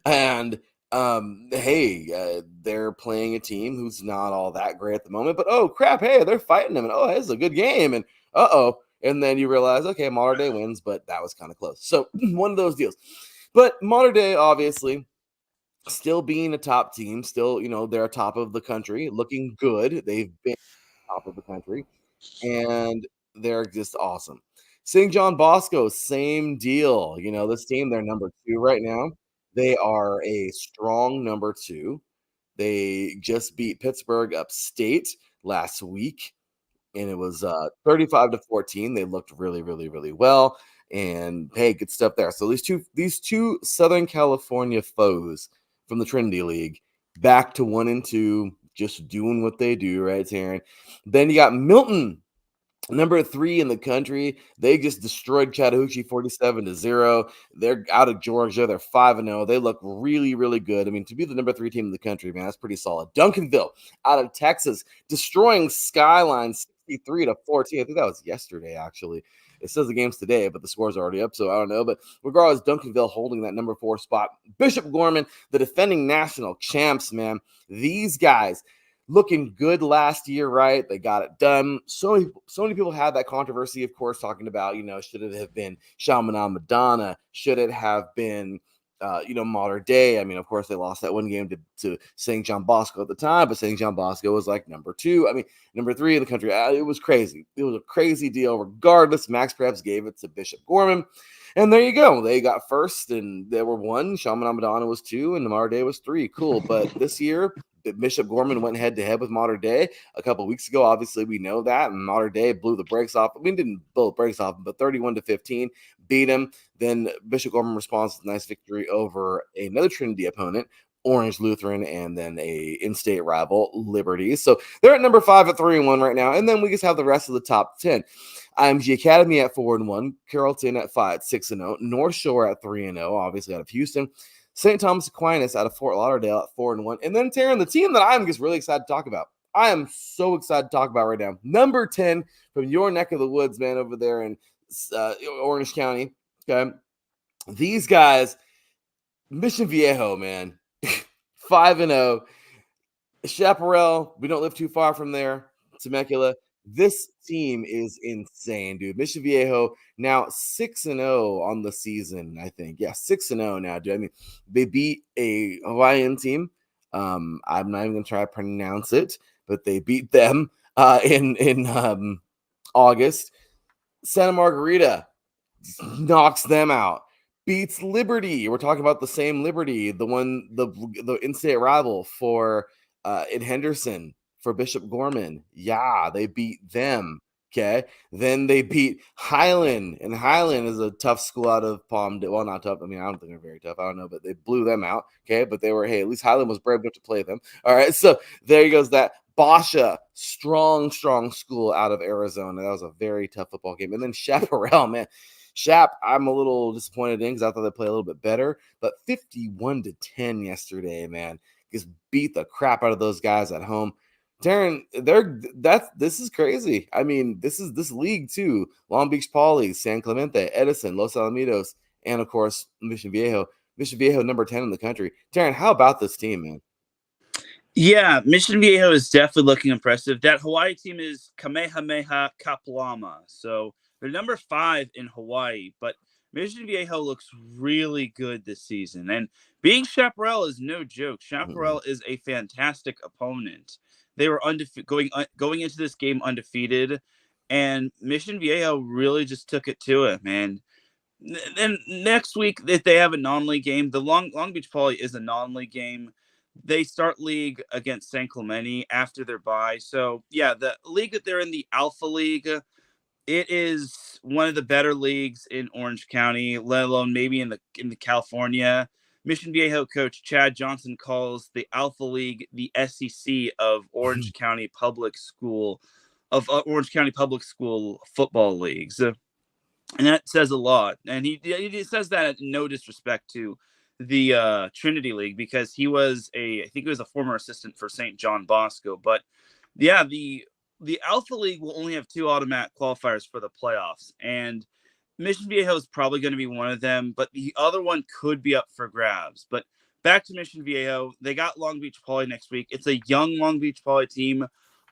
And they're playing a team who's not all that great at the moment, but oh crap, hey, they're fighting them, and oh, this is a good game, and and then you realize, okay, Modern Day wins, but that was kind of close. So one of those deals. But Modern Day, obviously, still being a top team, still, they're top of the country, looking good. They've been top of the country, and they're just awesome. St. John Bosco, same deal. This team, they're number 2 right now. They are a strong number 2. They just beat Pittsburgh upstate last week, and it was 35-14. They looked really, really, really well. And hey, good stuff there. So these two Southern California foes from the Trinity League back to 1-2, just doing what they do, right, Teran? Then you got Milton, number 3 in the country. They just destroyed Chattahoochee 47-0. They're out of Georgia. They're 5-0. They look really, really good. I mean, to be the number 3 team in the country, man, that's pretty solid. Duncanville out of Texas, destroying Skyline 63-14. I think that was yesterday, actually. It says the game's today, but the score's already up, so I don't know. But regardless, Duncanville holding that number 4 spot. Bishop Gorman, the defending national champs, man. These guys looking good last year, right? They got it done. So many people had that controversy, of course, talking about, should it have been Chaminade Madonna? Should it have been, Modern Day? I mean, of course, they lost that one game to St. John Bosco at the time, but St. John Bosco was like number 2. I mean, number 3 in the country. It was crazy. It was a crazy deal. Regardless, Max Preps gave it to Bishop Gorman. And there you go. They got first, and they were 1. Chaminade Madonna was 2, and Modern Day was 3. Cool. But this year, Bishop Gorman went head-to-head with Modern Day a couple weeks ago. Obviously, we know that. And Modern Day blew the brakes off. We didn't blow the brakes off, but 31-15 beat him. Then Bishop Gorman responds with a nice victory over another Trinity opponent, Orange Lutheran, and then a in-state rival, Liberty. So they're at number 5 at 3-1 right now. And then we just have the rest of the top 10. IMG Academy at 4-1, Carrollton at 6-0, North Shore at 3-0, obviously out of Houston, St. Thomas Aquinas out of Fort Lauderdale at 4-1, and then Teran, the team that I'm just really excited to talk about. I am so excited to talk about right now. Number 10 from your neck of the woods, man, over there in Orange County. Okay, these guys, Mission Viejo, man, 5-0. Chaparral, we don't live too far from there. Temecula. This team is insane, dude. Mission Viejo now 6-0 on the season, I think. Yeah, 6-0 now, dude. I mean, they beat a Hawaiian team. I'm not even gonna try to pronounce it, but they beat them in August. Santa Margarita knocks them out. Beats Liberty. We're talking about the same Liberty, the in-state rival for in Henderson. For Bishop Gorman. Yeah, they beat them. Okay. Then they beat Highland. And Highland is a tough school out of Palmdale. Well, not tough. I mean, I don't think they're very tough. I don't know, but they blew them out. Okay. But at least Highland was brave enough to play them. All right. So there goes that. Basha, strong school out of Arizona. That was a very tough football game. And then Chaparral, man. Shap, I'm a little disappointed in because I thought they played a little bit better. But 51-10 yesterday, man. Just beat the crap out of those guys at home. Teran, this is crazy. I mean, this league too. Long Beach Poly, San Clemente, Edison, Los Alamitos, and of course Mission Viejo. Mission Viejo, number 10 in the country. Teran, how about this team, man? Yeah, Mission Viejo is definitely looking impressive. That Hawaii team is Kamehameha Kapalama. So they're number 5 in Hawaii, but Mission Viejo looks really good this season. And being Chaparral is no joke. Chaparral is a fantastic opponent. They were going into this game undefeated, and Mission Viejo really just took it to it, man. Then next week, if they have a non-league game, the Long Beach Poly is a non-league game. They start league against San Clemente after their bye. So, yeah, the league that they're in, the Alpha League, it is one of the better leagues in Orange County, let alone maybe in the California. Mission Viejo coach Chad Johnson calls the Alpha League the SEC of Orange County Public School football leagues, and that says a lot. And he says that no disrespect to the Trinity League, because I think he was a former assistant for St. John Bosco. But yeah, the Alpha League will only have 2 automatic qualifiers for the playoffs, and Mission Viejo is probably going to be one of them, but the other one could be up for grabs. But back to Mission Viejo, they got Long Beach Poly next week. It's a young Long Beach Poly team.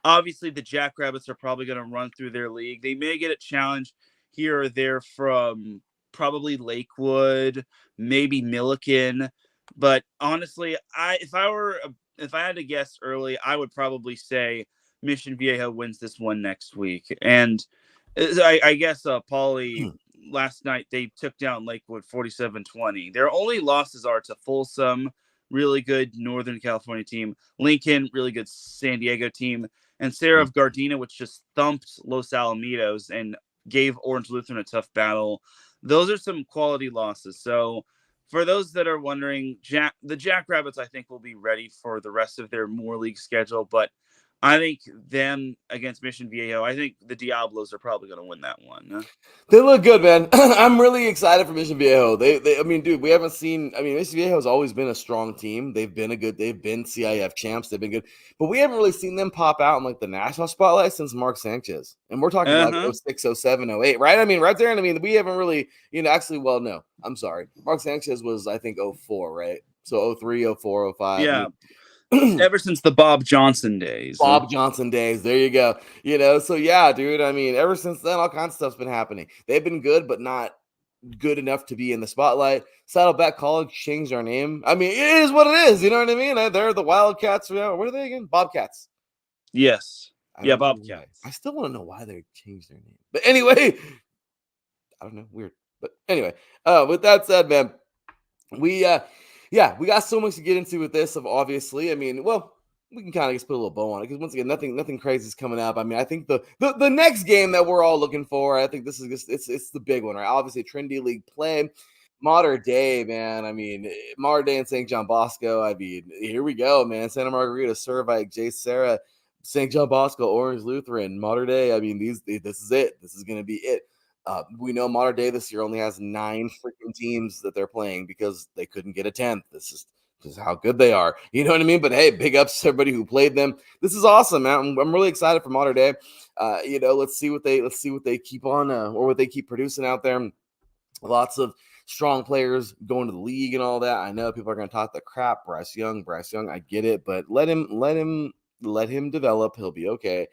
Obviously, the Jackrabbits are probably going to run through their league. They may get a challenge here or there from probably Lakewood, maybe Milliken. But honestly, if I had to guess early, I would probably say Mission Viejo wins this one next week. And I guess Poly last night, they took down Lakewood 47-20. Their only losses are to Folsom, really good Northern California team. Lincoln, really good San Diego team. And Sarah of Gardena, which just thumped Los Alamitos and gave Orange Lutheran a tough battle. Those are some quality losses. So for those that are wondering, the Jackrabbits, I think, will be ready for the rest of their Moore League schedule. But I think them against Mission Viejo, I think the Diablos are probably going to win that one. They look good, man. I'm really excited for Mission Viejo. I mean, dude, we haven't seen. I mean, Mission Viejo has always been a strong team. They've been CIF champs. They've been good, but we haven't really seen them pop out in like the national spotlight since Mark Sanchez. And we're talking like 06, 07, 08, right? I mean, right there. And I mean, we haven't really, actually, well, no, I'm sorry. Mark Sanchez was, I think, 04, right? So 03, 04, 05. Yeah. Ever since the Bob Johnson days. Bob Johnson days. There you go. So yeah, dude. I mean, ever since then, all kinds of stuff's been happening. They've been good, but not good enough to be in the spotlight. Saddleback College changed our name. I mean, it is what it is. You know what I mean? They're the Wildcats. What are they again? Bobcats. Yes. Yeah, Bobcats. I still want to know why they changed their name. But anyway, I don't know. Weird. But anyway, with that said, man, we got so much to get into with this. Obviously, I mean, well, we can kind of just put a little bow on it because once again, nothing crazy is coming up. I mean, I think the next game that we're all looking for, I think this is just it's the big one, right? Obviously, Trinity League play, modern day, man. I mean, modern day in St. John Bosco. I mean, here we go, man. Santa Margarita, Servite, J. Sarah, St. John Bosco, Orange Lutheran, modern day. I mean, this is it. This is gonna be it. We know modern day this year only has 9 freaking teams that they're playing because they couldn't get a 10th. This is how good they are. You know what I mean? But hey, big ups to everybody who played them. This is awesome, man. I'm really excited for modern day. Let's see what they keep on or what they keep producing out there. Lots of strong players going to the league and all that. I know people are going to talk the crap. Bryce Young, I get it, but let him develop. He'll be okay.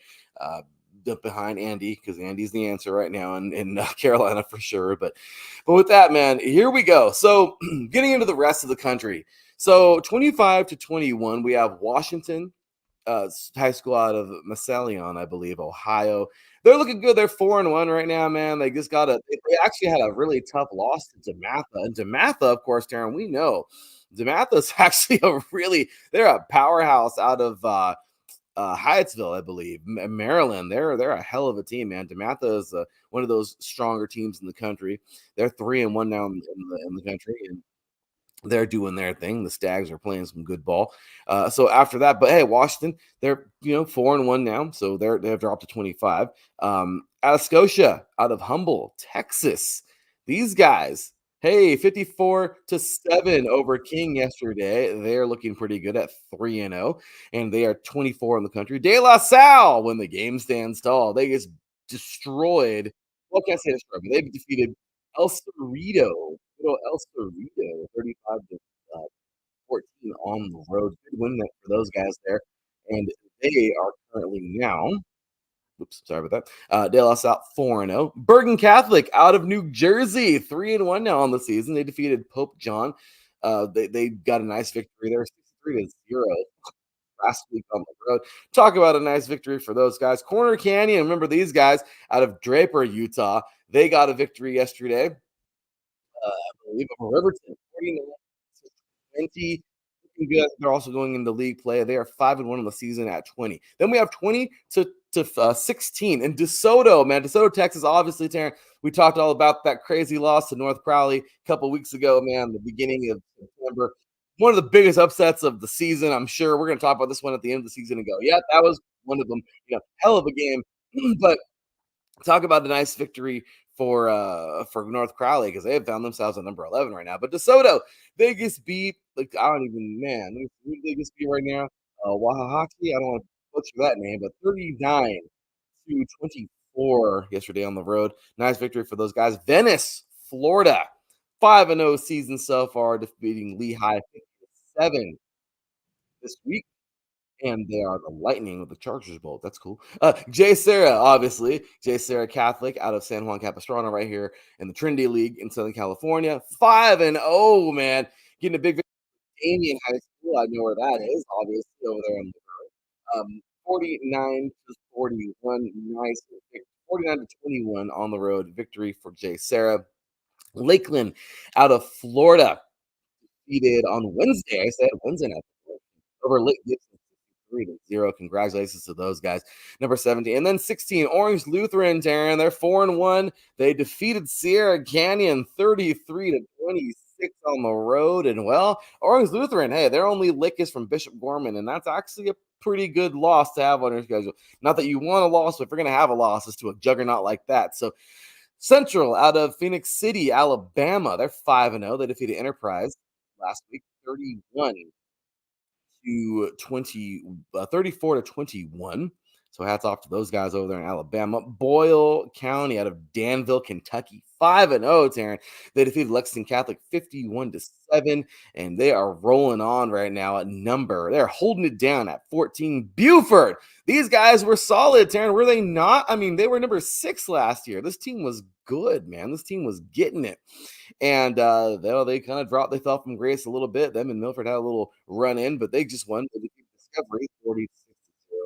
Behind Andy, because Andy's the answer right now in Carolina for sure. But with that, man, here we go. So getting into the rest of the country. So 25-21, we have Washington high school out of Massillon, I believe, Ohio. They're looking good. They're 4-1 right now, man. They just they actually had a really tough loss to DeMatha. And DeMatha, of course, Teran, we know DeMatha's actually they're a powerhouse out of Hyattsville, I believe, Maryland. They're a hell of a team, man. DeMatha is one of those stronger teams in the country. They're 3-1 now in the country, and they're doing their thing. The Stags are playing some good ball. So after that, but hey, Washington, they're 4-1 now, so they've dropped to 25. Out of Scotia, out of Humble, Texas, these guys. Hey, 54-7 over King yesterday. They're looking pretty good at 3-0, and they are 24 in the country. De La Salle, when the game stands tall, they just destroyed. Well, I can't say destroyed, but they defeated El Cerrito. El Cerrito, 35-14 on the road. Good win for those guys there, and they are currently now. Oops, sorry about that. De La Salle 4-0. Bergen Catholic out of New Jersey, 3-1 now on the season. They defeated Pope John. They got a nice victory there, 63-0 last week on the road. Talk about a nice victory for those guys. Corner Canyon, remember these guys out of Draper, Utah. They got a victory yesterday. I believe over Riverton, 49-20. They're also going into league play. They are 5-1 on the season at 20. Then we have 20-16 in DeSoto, man. DeSoto, Texas, obviously, Teran. We talked all about that crazy loss to North Crowley a couple weeks ago, man, the beginning of September. One of the biggest upsets of the season, I'm sure. We're going to talk about this one at the end of the season and go, yeah, that was one of them. Hell of a game. But talk about the nice victory for North Crowley because they have found themselves at number 11 right now. But DeSoto, they just beat, like, I don't even, man, they just beat right now. Wahahaki, I don't want to butcher that name, but 39-24 yesterday on the road. Nice victory for those guys. Venice, Florida, 5-0 season so far, defeating Lehigh 57 this week. And they are the Lightning with the Chargers Bowl. That's cool. J. Sarah, obviously. J. Sarah Catholic out of San Juan Capistrano right here in the Trinity League in Southern California. 5-0, man. Getting a big victory. Damien High School. I know where that is, obviously, over there on the road. 49-41. Nice. 49-21 on the road. Victory for J. Sarah. Lakeland out of Florida. defeated on Wednesday. I said Wednesday night over Lake Gibson 3-0. Congratulations to those guys. Number 17. And then 16, Orange Lutheran, Teran. They're 4-1. They defeated Sierra Canyon 33-26 on the road. And well, Orange Lutheran, hey, their only lick is from Bishop Gorman, and that's actually a pretty good loss to have on your schedule. Not that you want a loss, but if you're going to have a loss, it's to a juggernaut like that. So Central out of Phoenix City, Alabama, they're 5-0. They defeated Enterprise last week 34-21. So hats off to those guys over there in Alabama. Boyle County out of Danville, Kentucky, 5-0, Teran. They defeated Lexington Catholic 51-7, and they are rolling on right now at number. They're holding it down at 14. Buford. These guys were solid, Teran. Were they not? I mean, they were number 6 last year. This team was good, man. This team was getting it. And they kind of dropped. They fell from grace a little bit. Them and Milford had a little run in, but they just won. They defeated Discovery 40-0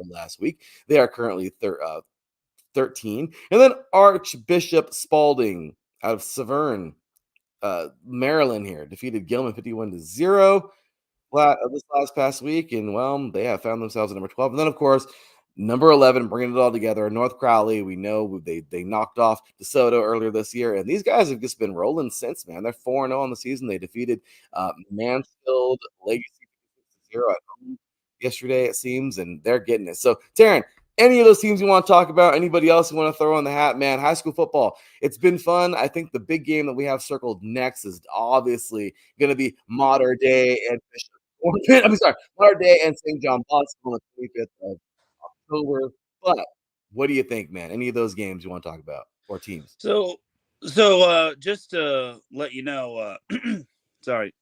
last week. They are currently 13. And then Archbishop Spalding out of Severn, Maryland here defeated Gilman 51-0 this past week. And well, they have found themselves at number 12. And then, of course, number 11, bringing it all together, North Crowley. We know they knocked off DeSoto earlier this year, and these guys have just been rolling since, man. They're 4-0 on the season. They defeated Mansfield Legacy 0 at home yesterday, it seems, and they're getting it. So, Teran, any of those teams you want to talk about? Anybody else you want to throw in the hat, man? High school football, it's been fun. I think the big game that we have circled next is obviously going to be Mater Day and Bishop. Mater Day and St. John Bosco on the 25th of October. But what do you think, man? Any of those games you want to talk about or teams? So just to let you know, sorry,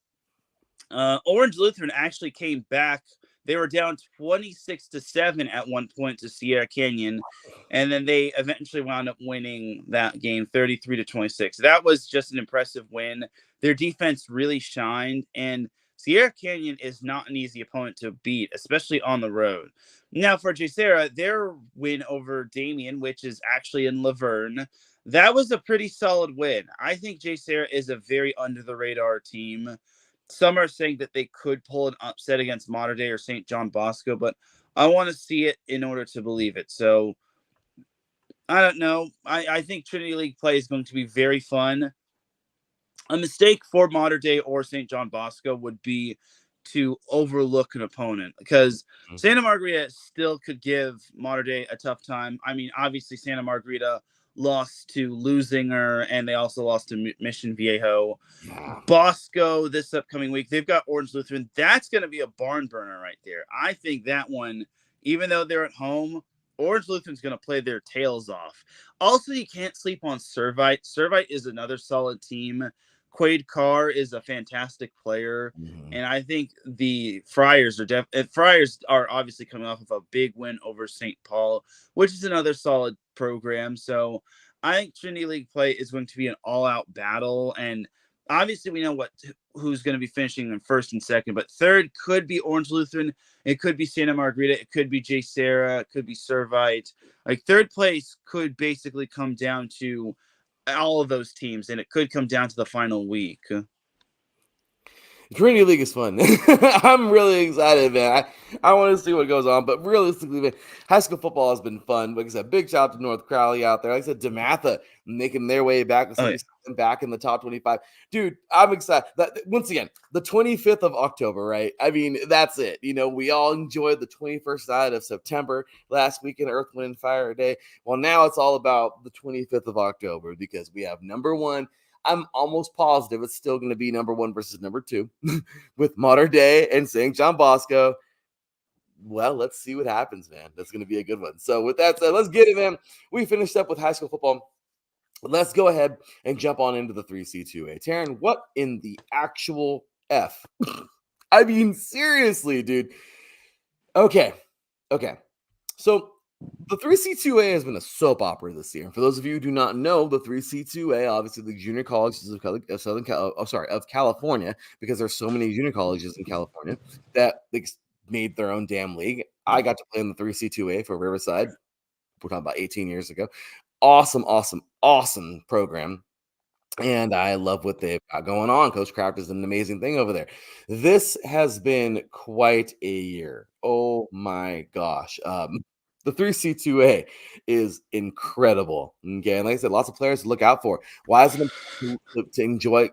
Orange Lutheran actually came back. They were down 26-7 at one point to Sierra Canyon, and then they eventually wound up winning that game 33-26. That was just an impressive win. Their defense really shined, and Sierra Canyon is not an easy opponent to beat, especially on the road. Now, for JSerra, their win over Damien, which is actually in Laverne, that was a pretty solid win. I think JSerra is a very under-the-radar team. Some are saying that they could pull an upset against Mater Day or St. John Bosco, but I want to see it in order to believe it. So, I don't know. I think Trinity League play is going to be very fun. A mistake for Mater Day or St. John Bosco would be to overlook an opponent, because Santa Margarita still could give Mater Day a tough time. I mean, obviously Santa Margarita lost to Lusinger, and they also lost to Mission Viejo. Bosco this upcoming week, they've got Orange Lutheran. That's going to be a barn burner right there. I think that one, even though they're at home, Orange Lutheran's going to play their tails off. Also, you can't sleep on Servite. Servite is another solid team. Quaid Carr is a fantastic player, and I think the Friars are obviously coming off of a big win over St. Paul, which is another solid program. So I think Trinity League play is going to be an all-out battle, and obviously we know who's going to be finishing in first and second, but third could be Orange Lutheran, it could be Santa Margarita, it could be JSerra, it could be Servite. Like, third place could basically come down to all of those teams, and it could come down to the final week. Trinity League is fun. I'm really excited, man. I want to see what goes on, but realistically, man, high school football has been fun. Like I said, big shout out to North Crowley out there. Like I said, DeMatha making their way back, back in the top 25. Dude, I'm excited. Once again, the 25th of October, right? I mean, that's it. You know, we all enjoyed the 21st night of September last weekend, Earth, Wind, and Fire Day. Well, now it's all about the 25th of October, because we have number 1. I'm almost positive it's still going to be number 1 versus number 2 with Mater Day and St. John Bosco. Well, let's see what happens, man. That's going to be a good one. So with that said, let's get it, man. We finished up with high school football. Let's go ahead and jump on into the 3C2A. Teran, what in the actual F? I mean, seriously, dude. Okay. So the 3C2A has been a soap opera this year. For those of you who do not know, the 3C2A, obviously the junior colleges of California, because there's so many junior colleges in California that they made their own damn league. I got to play in the 3C2A for Riverside. We're talking about 18 years ago. Awesome program. And I love what they've got going on. Coach Kraft is an amazing thing over there. This has been quite a year. Oh my gosh. The 3C2A is incredible. Okay. And like I said, lots of players to look out for. Why is it important to enjoy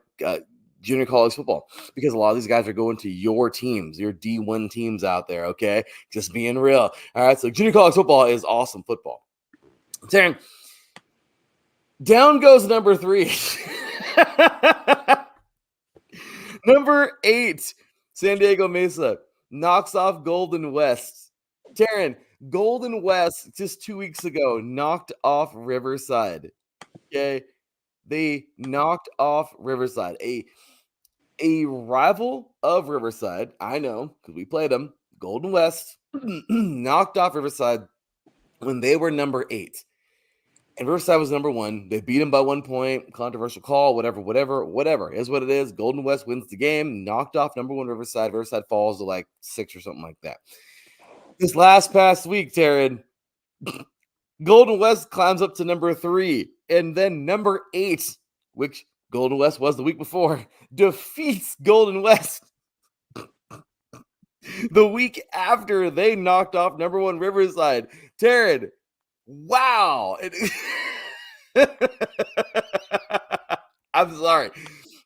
junior college football? Because a lot of these guys are going to your teams, your D1 teams out there. Okay. Just being real. All right. So junior college football is awesome football. Teran, down goes number 3. Number 8, San Diego Mesa knocks off Golden West. Teran, Golden West just 2 weeks ago knocked off Riverside. Okay, they knocked off Riverside, a rival of Riverside. I know because we played them. Golden West knocked off Riverside when they were number 8. And Riverside was number 1. They beat him by 1 point. Controversial call, whatever. Is what it is. Golden West wins the game. Knocked off number 1 Riverside. Riverside falls to like 6 or something like that. This past week, Teran, Golden West climbs up to number 3. And then number 8, which Golden West was the week before, defeats Golden West the week after they knocked off number 1 Riverside. Teran, wow. I'm sorry.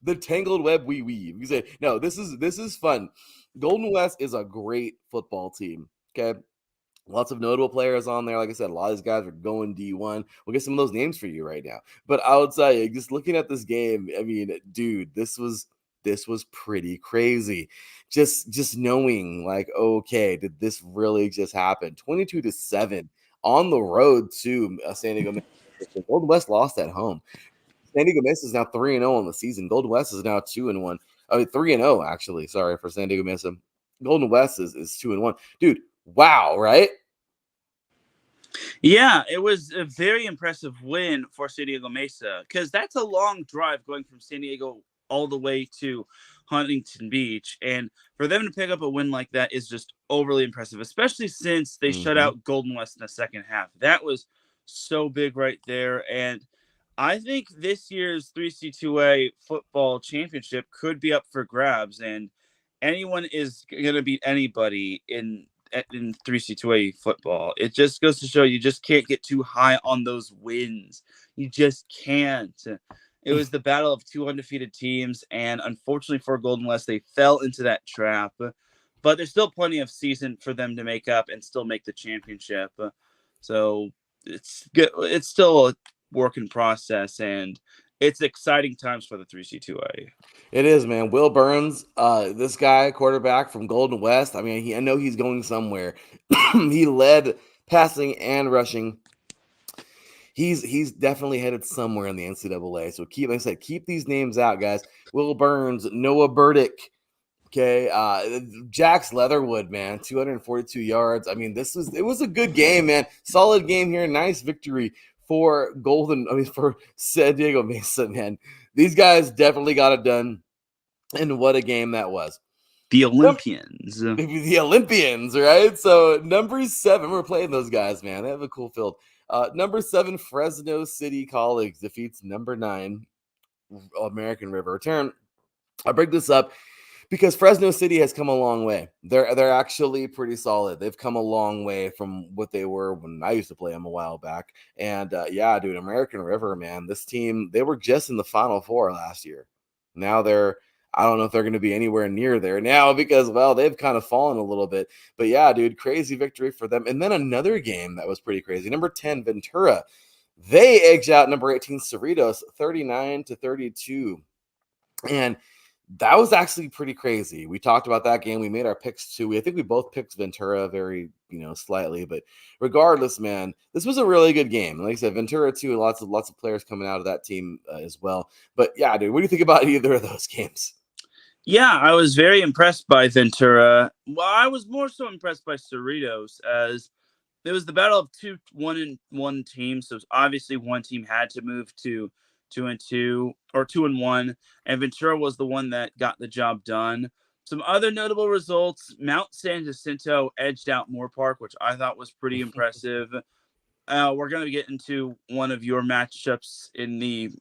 The tangled web we weave. You say, no, this is fun. Golden West is a great football team. Okay. Lots of notable players on there. Like I said, a lot of these guys are going D1. We'll get some of those names for you right now. But I will tell you, just looking at this game, I mean, dude, this was pretty crazy. Just knowing, like, okay, did this really just happen? 22-7 on the road to San Diego Mesa. Golden West lost at home. San Diego Mesa is now 3-0 on the season. Golden West is now 2-1. I mean, 3-0 actually. Sorry for San Diego Mesa. Golden West is 2-1. Dude, wow, right? Yeah, it was a very impressive win for San Diego Mesa because that's a long drive going from San Diego all the way to Huntington Beach. And for them to pick up a win like that is just overly impressive, especially since they shut out Golden West in the second half. That was so big right there. And I think this year's 3C2A football championship could be up for grabs. And anyone is going to beat anybody in 3C2A football. It just goes to show you just can't get too high on those wins. You just can't. It was the battle of 2 undefeated teams, and unfortunately for Golden West, they fell into that trap. But there's still plenty of season for them to make up and still make the championship. So it's good. It's still a work in process, and it's exciting times for the 3C2A. It is, man. Will Burns, this guy, quarterback from Golden West. I mean, I know he's going somewhere. He led passing and rushing. He's definitely headed somewhere in the NCAA. So like I said, keep these names out, guys. Will Burns, Noah Burdick, okay, Jax Leatherwood, man, 242 yards. I mean, it was a good game, man. Solid game here. Nice victory for for San Diego Mesa, man. These guys definitely got it done. And what a game that was. The Olympians. The Olympians, right? So number 7, we're playing those guys, man. They have a cool field. Number 7, Fresno City College defeats number 9, American River. I'll break this up because Fresno City has come a long way. They're actually pretty solid. They've come a long way from what they were when I used to play them a while back. And yeah, dude, American River, man, this team, they were just in the Final Four last year. Now I don't know if they're going to be anywhere near there now because, well, they've kind of fallen a little bit. But yeah, dude, crazy victory for them. And then another game that was pretty crazy. Number 10, Ventura. They edged out number 18, Cerritos, 39-32. And that was actually pretty crazy. We talked about that game. We made our picks too. I think we both picked Ventura very, slightly. But regardless, man, this was a really good game. Like I said, Ventura too. Lots of players coming out of that team as well. But yeah, dude, what do you think about either of those games? Yeah, I was very impressed by Ventura. Well, I was more so impressed by Cerritos as it was the battle of 2 1-1 teams. So obviously one team had to move to 2-2 or 2-1, and Ventura was the one that got the job done. Some other notable results: Mount San Jacinto edged out Moore Park, which I thought was pretty impressive. We're going to get into one of your matchups in the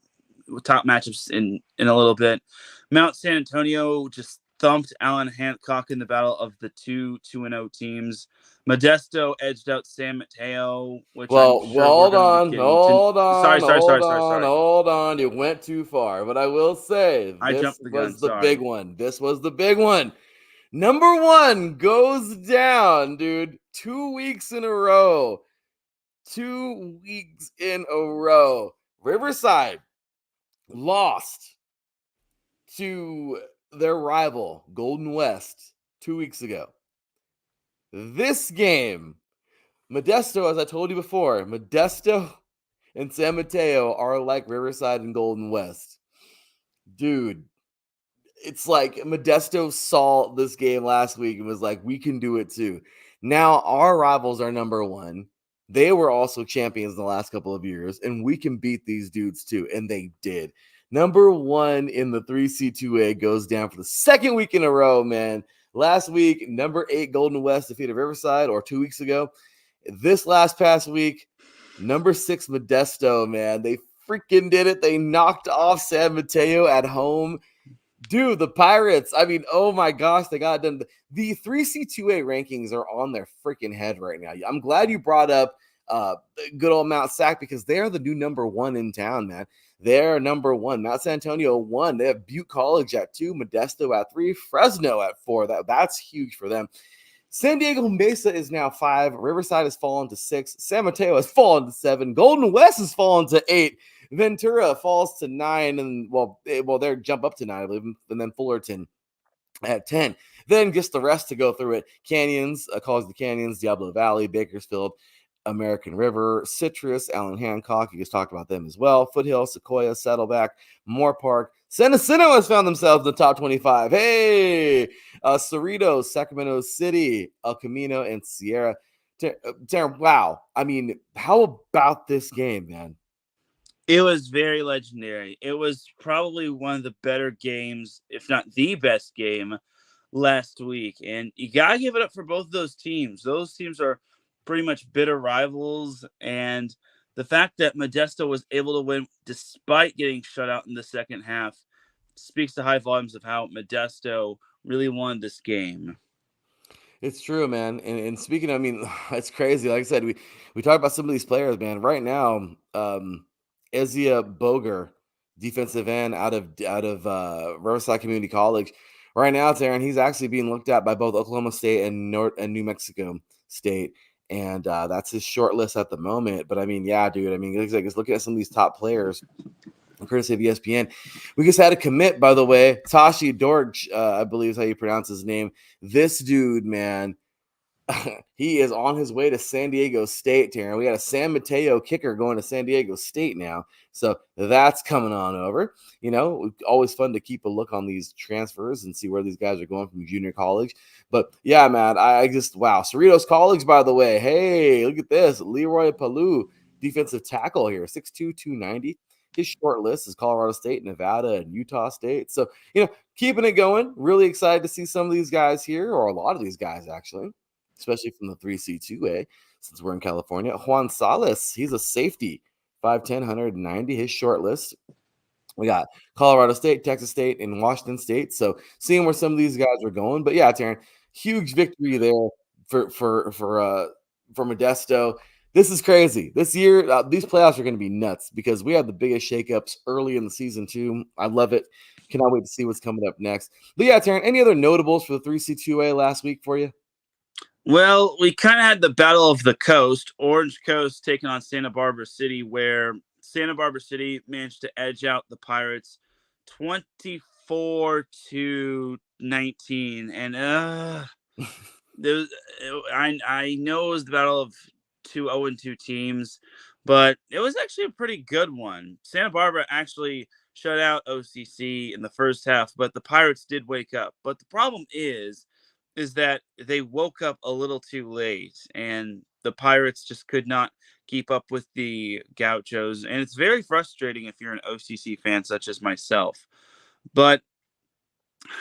top matchups in a little bit. Mount San Antonio just thumped Allen Hancock in the battle of the 2-0 teams. Modesto edged out San Mateo, which I'm sure hold we're going to be on, getting to. hold on. You went too far. But I will say, I this jumped the gun. was the Sorry. big one. This was the big one. Number 1 goes down, dude. 2 weeks in a row. 2 weeks in a row. Riverside lost to their rival, Golden West, 2 weeks ago. This game, Modesto, as I told you before, Modesto and San Mateo are like Riverside and Golden West. Dude, it's like Modesto saw this game last week and was like, we can do it too. Now our rivals are number 1. They were also champions in the last couple of years, and we can beat these dudes too. And they did. Number 1 in the 3C2A goes down for the second week in a row, man. Last week, number 8 Golden West defeated Riverside, or 2 weeks ago. This past week, number 6 Modesto, man. They freaking did it. They knocked off San Mateo at home. Dude, the Pirates, I mean, oh my gosh, they got done. The 3C2A rankings are on their freaking head right now. I'm glad you brought up good old Mount Sac, because they're the new number 1 in town, man. They're number 1. Mount San Antonio 1. They have Butte College at 2, Modesto at 3, Fresno at 4. That's huge for them. San Diego Mesa is now 5. Riverside has fallen to 6. San Mateo has fallen to 7. Golden West has fallen to 8. Ventura falls to 9, and they're jump up to 9, I believe, and then Fullerton at 10. Then just the rest to go through it. Canyons, calls the Canyons, Diablo Valley, Bakersfield, American River, Citrus, Allen Hancock. You just talked about them as well. Foothill, Sequoia, Saddleback, Moore Park. San Jacinto has found themselves in the top 25. Hey, Cerritos, Sacramento City, El Camino, and Sierra. Wow. I mean, how about this game, man? It was very legendary. It was probably one of the better games, if not the best game, last week. And you got to give it up for both of those teams. Those teams are pretty much bitter rivals. And the fact that Modesto was able to win despite getting shut out in the second half speaks to high volumes of how Modesto really won this game. It's true, man. And speaking of, I mean, it's crazy. Like I said, we talk about some of these players, man. Right now, Ezia Boger, defensive end out of Riverside Community College. Right now, Teran, he's actually being looked at by both Oklahoma State and New Mexico State, and that's his short list at the moment. But I mean, yeah, dude. I mean, just looking at some of these top players, courtesy of ESPN. We just had a commit, by the way. Tashi Dorj, I believe is how you pronounce his name. This dude, man, he is on his way to San Diego State, Teran. We got a San Mateo kicker going to San Diego State now. So that's coming on over. You know, always fun to keep a look on these transfers and see where these guys are going from junior college. But yeah, man, I just, wow. Cerritos College, by the way. Hey, look at this. Leroy Palou, defensive tackle here, 6'2", 290. His short list is Colorado State, Nevada, and Utah State. So, you know, keeping it going. Really excited to see some of these guys here, or a lot of these guys, actually, especially from the 3C2A, since we're in California. Juan Salas, he's a safety, 5'10", 190, his short list. We got Colorado State, Texas State, and Washington State. So seeing where some of these guys are going. But yeah, Teran, huge victory there for Modesto. This is crazy. This year, these playoffs are going to be nuts because we have the biggest shakeups early in the season too. I love it. Cannot wait to see what's coming up next. But yeah, Teran, any other notables for the 3C2A last week for you? Well, we kind of had the battle of the coast, Orange Coast taking on Santa Barbara City, where Santa Barbara City managed to edge out the Pirates 24-19. And I know it was the battle of two 0-2 teams, but it was actually a pretty good one. Santa Barbara actually shut out OCC in the first half, but the Pirates did wake up. But the problem is that they woke up a little too late, and the Pirates just could not keep up with the Gauchos. And it's very frustrating if you're an OCC fan such as myself. But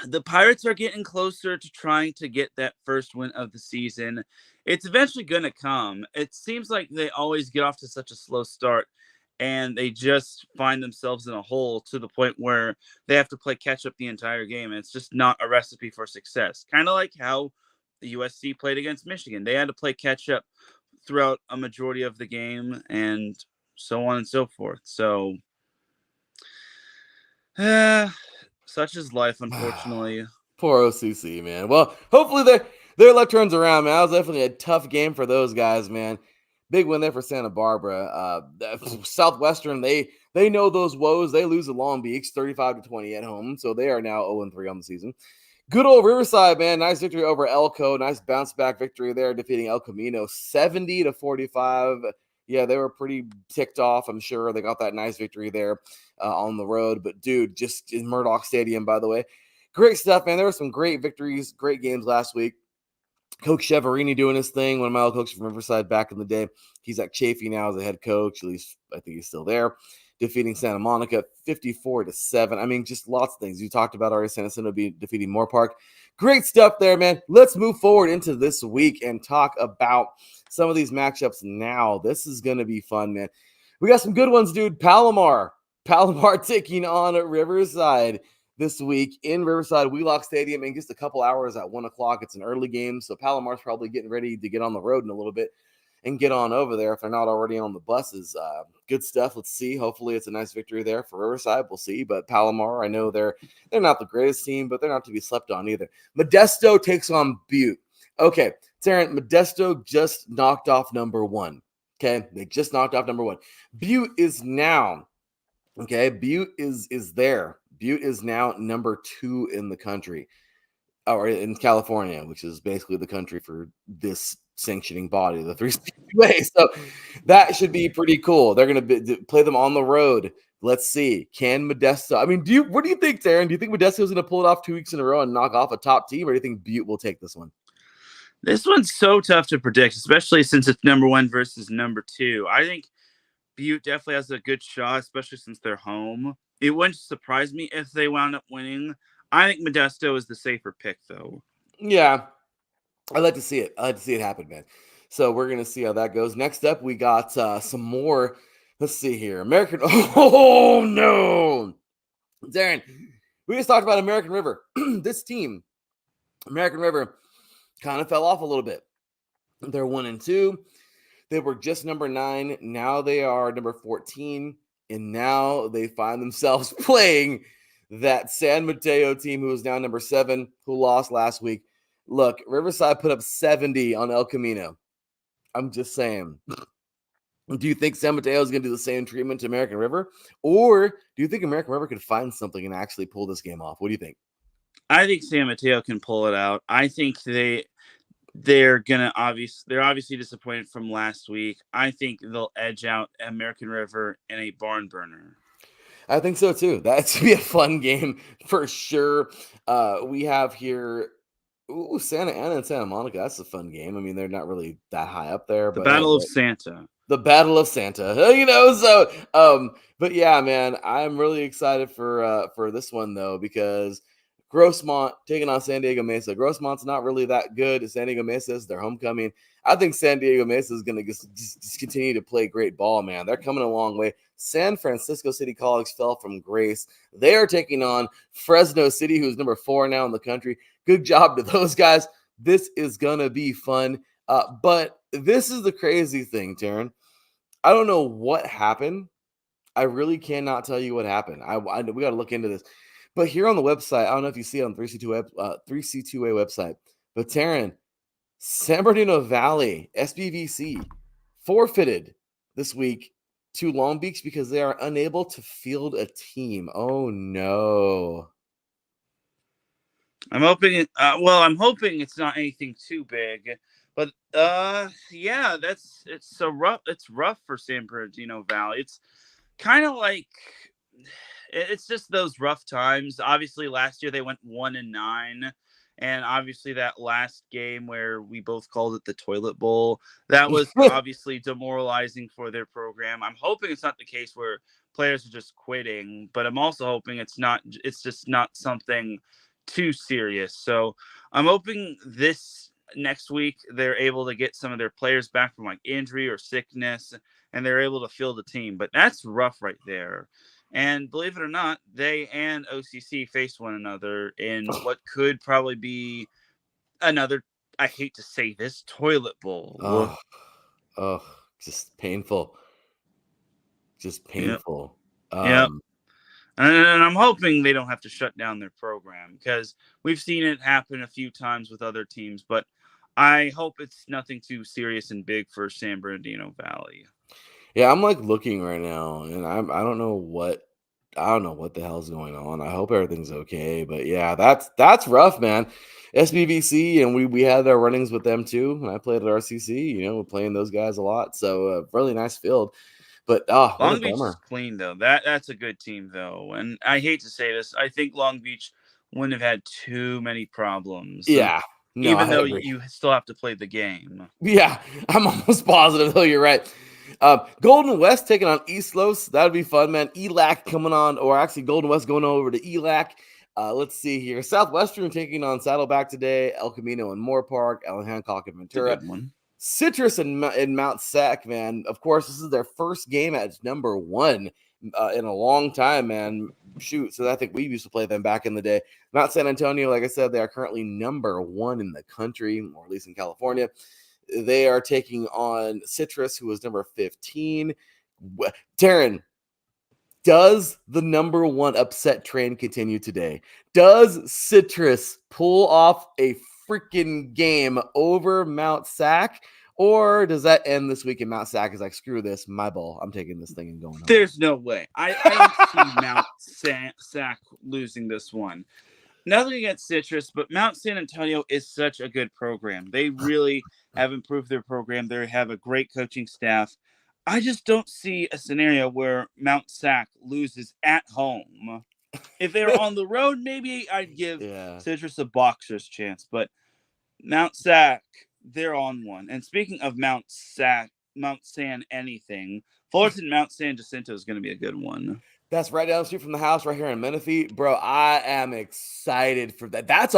the Pirates are getting closer to trying to get that first win of the season. It's eventually going to come. It seems like they always get off to such a slow start. and they just find themselves in a hole to the point where they have to play catch up the entire game. And it's just not a recipe for success. Kind of like how the USC played against Michigan. They had to play catch up throughout a majority of the game and so on and so forth. So, such is life, unfortunately. Poor OCC, man. Well, hopefully their luck turns around, man. That was definitely a tough game for those guys, man. Big win there for Santa Barbara. Southwestern, they know those woes. They lose to Long Beach 35-20 at home, so they are now 0-3 on the season. Good old Riverside, man. Nice victory over Elko. Nice bounce back victory there, defeating El Camino 70-45. Yeah, they were pretty ticked off. I'm sure they got that nice victory there on the road. But dude, just in Murdoch Stadium, by the way, great stuff, man. There were some great victories, great games last week. Coach Cheverini doing his thing, one of my old coaches from Riverside back in the day. He's at Chafee now as a head coach. At least I think he's still there. Defeating Santa Monica 54-7. I mean, just lots of things. You talked about already. San Jacinto defeating Moore Park. Great stuff there, man. Let's move forward into this week and talk about some of these matchups now. This is going to be fun, man. We got some good ones, dude. Palomar taking on Riverside this week in Riverside Wheelock Stadium in just a couple hours at 1 o'clock. It's an early game, so Palomar's probably getting ready to get on the road in a little bit and get on over there if they're not already on the buses. Good stuff. Let's see. Hopefully it's a nice victory there for Riverside. We'll see. But Palomar, I know they're not the greatest team, but they're not to be slept on either. Modesto takes on Butte. Okay, Teran, Modesto just knocked off number 1. Okay, they just knocked off number 1. Butte is now, Butte is there. Butte is now number 2 in the country, or in California, which is basically the country for this sanctioning body, the 3CUA. So that should be pretty cool. They're going to play them on the road. Let's see. Can Modesto? I mean, what do you think, Teran? Do you think Modesto is going to pull it off 2 weeks in a row and knock off a top team, or do you think Butte will take this one? This one's so tough to predict, especially since it's number 1 versus number 2. I think Butte definitely has a good shot, especially since they're home. It wouldn't surprise me if they wound up winning. I think Modesto is the safer pick, though. Yeah, I'd like to see it. I'd like to see it happen, man. So we're going to see how that goes. Next up, we got some more. Let's see here. American. Oh, no. Darren, we just talked about American River. This team, American River, kind of fell off a little bit. They're 1-2. They were just number 9. Now they are number 14. And now they find themselves playing that San Mateo team, who is now number 7, who lost last week. Look, Riverside put up 70 on El Camino. I'm just saying. Do you think San Mateo is going to do the same treatment to American River? Or do you think American River could find something and actually pull this game off? What do you think? I think San Mateo can pull it out. I think they're obviously disappointed from last week. I think they'll edge out American River in a barn burner. I think so too. That's be a fun game for sure. We have here Santa Ana and Santa Monica. That's a fun game. I mean, they're not really that high up there. The Battle of Santa. The Battle of Santa. But yeah, man, I'm really excited for this one though, because Grossmont taking on San Diego Mesa. Grossmont's not really that good. San Diego Mesa is their homecoming. I think San Diego Mesa is going to just continue to play great ball, man. They're coming a long way. San Francisco City College fell from grace. They are taking on Fresno City, who's number 4 now in the country. Good job to those guys. This is going to be fun. But this is the crazy thing, Teran. I don't know what happened. I really cannot tell you what happened. We got to look into this. But here on the website, I don't know if you see it on 3C2A website, but Teran, San Bernardino Valley, SBVC, forfeited this week to Long Beach because they are unable to field a team. Oh, no. I'm hoping it's not anything too big. But, yeah, it's rough for San Bernardino Valley. It's kind of like... It's just those rough times. Obviously, last year they went 1-9, and obviously that last game where we both called it the Toilet Bowl, that was obviously demoralizing for their program. I'm hoping it's not the case where players are just quitting, but I'm also hoping it's just not something too serious. So I'm hoping this next week they're able to get some of their players back from like injury or sickness, and they're able to field the team. But that's rough right there. And believe it or not, they and OCC face one another in what could probably be another, I hate to say this, toilet bowl. Just painful. Just painful. Yep. And I'm hoping they don't have to shut down their program, because we've seen it happen a few times with other teams, but I hope it's nothing too serious and big for San Bernardino Valley. Yeah, I'm like looking right now, and I don't know what the hell's going on. I hope everything's okay, but yeah, that's rough, man. SBVC, and we had our runnings with them too. And I played at RCC. We're playing those guys a lot, so really nice field. But what Long a Beach bummer. is clean though. That's a good team though, and I hate to say this, I think Long Beach wouldn't have had too many problems. Yeah, no, even I though agree. you still have to play the game. Yeah, I'm almost positive though. You're right. Golden West taking on East Los. That'd be fun, man. ELAC coming on, or actually Golden West going over to ELAC. Let's see here. Southwestern taking on Saddleback today. El Camino and Moore Park. Allen Hancock and Ventura. Good one. Citrus and Mount Sac, man. Of course, this is their first game at number 1 in a long time, man. Shoot, so I think we used to play them back in the day. Mount San Antonio, like I said, they are currently number 1 in the country, or at least in California. They are taking on Citrus, who is number 15. Teran, does the number 1 upset train continue today? Does Citrus pull off a freaking game over Mount Sac? Or does that end this week and Mount Sac is like, screw this, my ball. I'm taking this thing and going home. There's no way. I don't see Mount Sac losing this one. Nothing against Citrus, but Mount San Antonio is such a good program. They really have improved their program. They have a great coaching staff. I just don't see a scenario where Mount Sac loses at home. If they were on the road, maybe I'd give Citrus a boxer's chance. But Mount Sac, they're on one. And speaking of Mount San anything, Fullerton Mount San Jacinto is going to be a good one. That's right down the street from the house, right here in Menifee, bro. I am excited for that. That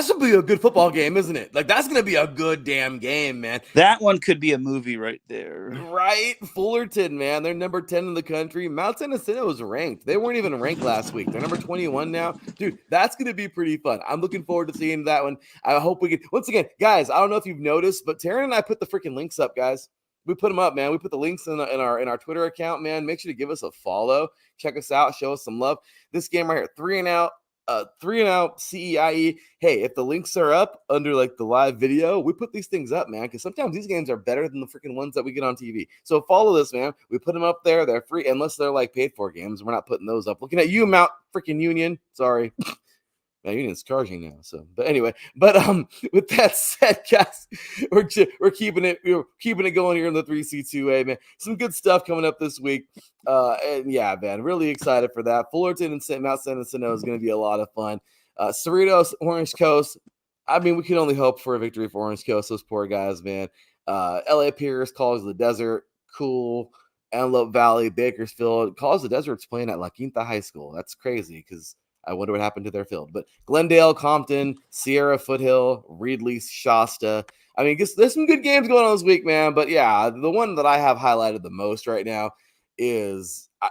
should be a good football game, isn't it? Like, that's gonna be a good damn game, man. That one could be a movie right there, right? Fullerton, man, they're number 10 in the country. Mount San Jacinto is ranked. They weren't even ranked last week. They're number 21 now, dude. That's gonna be pretty fun. I'm looking forward to seeing that one. I hope we can. Once again, guys, I don't know if you've noticed, but Teran and I put the freaking links up, guys. We put them up, man. We put the links in our Twitter account, man. Make sure to give us a follow. Check us out. Show us some love. This game right here, 3-and-out CEIE. Hey, if the links are up under like the live video, we put these things up, man, because sometimes these games are better than the freaking ones that we get on TV. So follow this, man. We put them up there. They're free unless they're like paid for games. We're not putting those up. Looking at you, Mount freaking Union. Sorry. Now Union's charging now, so but anyway. But with that said, guys, we're keeping it going here in the 3C2A, man. Some good stuff coming up this week, and yeah, man, really excited for that. Fullerton and Mount San Jacinto is going to be a lot of fun. Cerritos, Orange Coast. I mean, we can only hope for a victory for Orange Coast. Those poor guys, man. LA Pierce, College of the Desert, cool. Antelope Valley, Bakersfield, College of the Desert's playing at La Quinta High School. That's crazy because I wonder what happened to their field. But Glendale, Compton, Sierra Foothill, Reedley, Shasta. I mean, there's some good games going on this week, man. But yeah, the one that I have highlighted the most right now is I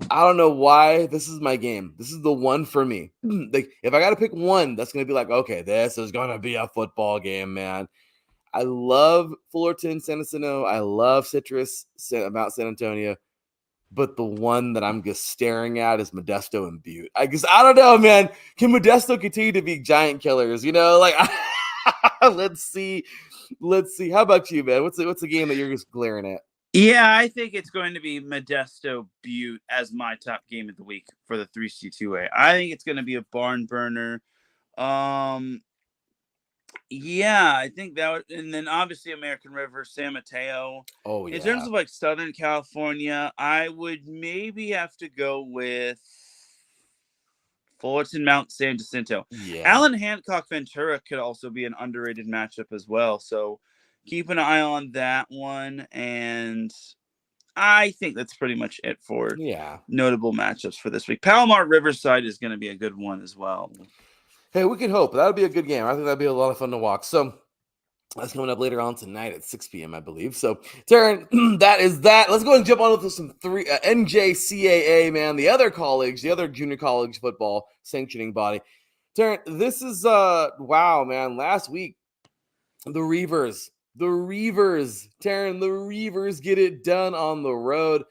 don't know why this is my game. This is the one for me. Like, if I got to pick one, that's going to be like, okay, this is going to be a football game, man. I love Fullerton, San Jacinto. I love Citrus, Mount San Antonio. But the one that I'm just staring at is Modesto and Butte. I don't know, man. Can Modesto continue to be giant killers? Like let's see. How about you, man? What's the game that you're just glaring at? Yeah, I think it's going to be Modesto Butte as my top game of the week for the 3C2A. I think it's going to be a barn burner. Yeah, I think that, and then obviously American River, San Mateo. Oh, yeah. In terms of like Southern California, I would maybe have to go with Fullerton, Mount San Jacinto. Yeah. Allen Hancock Ventura could also be an underrated matchup as well. So keep an eye on that one. And I think that's pretty much it for notable matchups for this week. Palomar Riverside is going to be a good one as well. Hey, we can hope. That'll be a good game. I think that'll be a lot of fun to watch. So That's coming up later on tonight at 6 p.m., I believe. So, Teran, that is that. Let's go ahead and jump on with some NJCAA, man, the other college, the other junior college football sanctioning body. Teran, this is, wow, man, last week, the Reavers, Teran, the Reavers get it done on the road.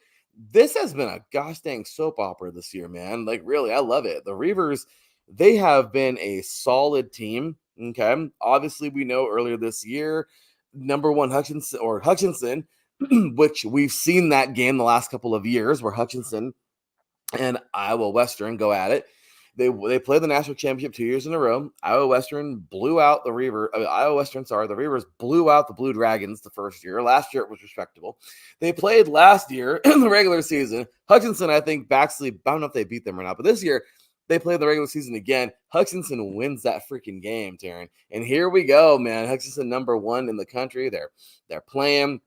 This has been a gosh dang soap opera this year, man. Like, really, I love it. The Reavers, they have been a solid team. Okay. Obviously, we know earlier this year, number one Hutchinson, which we've seen that game the last couple of years where Hutchinson and Iowa Western go at it. They played the national championship 2 years in a row. Iowa Western blew out the Reavers. The Reavers blew out the Blue Dragons the first year. Last year it was respectable. They played last year in the regular season. Hutchinson, I think, Baxley, I don't know if they beat them or not, but this year they played the regular season again. Hutchinson wins that freaking game, Teran. And here we go, man. Hutchinson number one in the country. They're playing.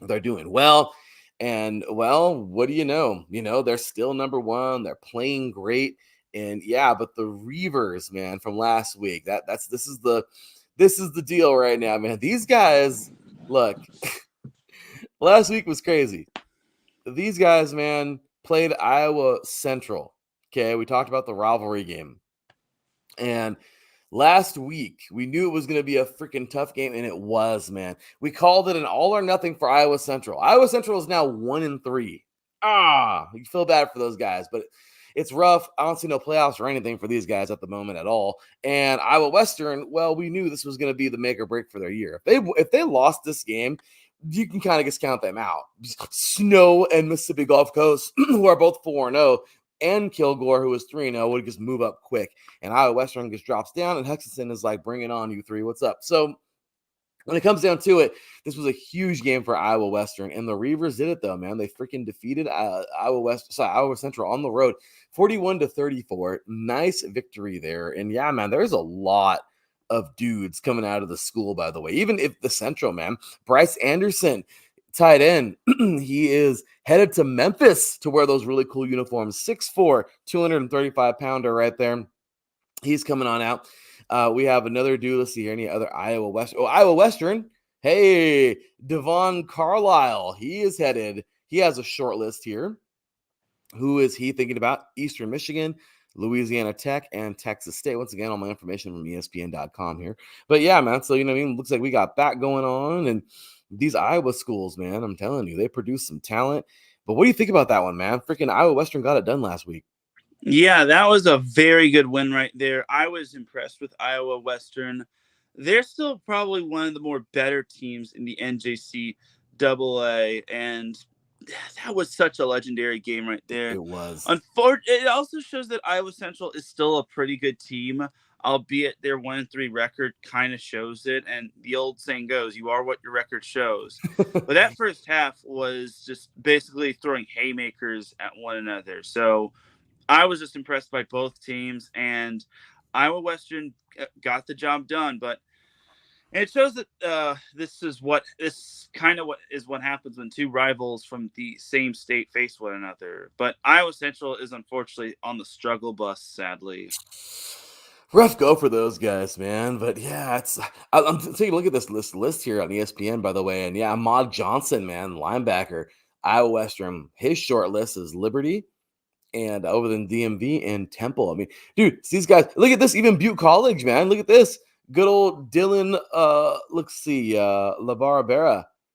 They're doing well. And, well, what do you know? They're still number one. They're playing great. And yeah, but the Reavers, man, from last week, this is the deal right now, man. These guys, look, last week was crazy. These guys, man, played Iowa Central. Okay, we talked about the rivalry game. And last week, we knew it was going to be a freaking tough game, and it was, man. We called it an all or nothing for Iowa Central. Iowa Central is now 1-3. You feel bad for those guys, but it's rough. I don't see no playoffs or anything for these guys at the moment at all. And Iowa Western, well, we knew this was going to be the make or break for their year. If they lost this game, you can kind of just count them out. Snow and Mississippi Gulf Coast, who are both 4-0, and Kilgore, who is 3-0, would just move up quick. And Iowa Western just drops down, and Hutchinson is like, bring it on, you three. What's up? So when it comes down to it, this was a huge game for Iowa Western, and the Reavers did it though, man. They freaking defeated Iowa Central on the road, 41-34. Nice victory there, and yeah, man, there's a lot of dudes coming out of the school. By the way, even if the Central, man, Bryce Anderson, tight end, he is headed to Memphis to wear those really cool uniforms. 6'4", 235-pounder right there. He's coming on out. We have another dude. Let's see here. Any other Iowa Western? Oh, Iowa Western. Hey, Devon Carlisle. He is headed. He has a short list here. Who is he thinking about? Eastern Michigan, Louisiana Tech, and Texas State. Once again, all my information from ESPN.com here. But yeah, man. So, looks like we got that going on. And these Iowa schools, man, I'm telling you, they produce some talent. But what do you think about that one, man? Freaking Iowa Western got it done last week. Yeah, that was a very good win right there. I was impressed with Iowa Western. They're still probably one of the more better teams in the NJCAA, and that was such a legendary game right there. It was. It also shows that Iowa Central is still a pretty good team, albeit their 1-3 record kind of shows it. And the old saying goes, you are what your record shows. But that first half was just basically throwing haymakers at one another. So I was just impressed by both teams, and Iowa Western got the job done. But it shows that this is what happens when two rivals from the same state face one another. But Iowa Central is unfortunately on the struggle bus, sadly. Rough go for those guys, man. But yeah, I'm taking a look at this list here on ESPN, by the way. And yeah, Ahmad Johnson, man, linebacker, Iowa Western. His short list is Liberty, and over than DMV and Temple. I mean, dude, these guys, look at this. Even Butte College, man. Look at this. Good old Dylan, LaBarbera.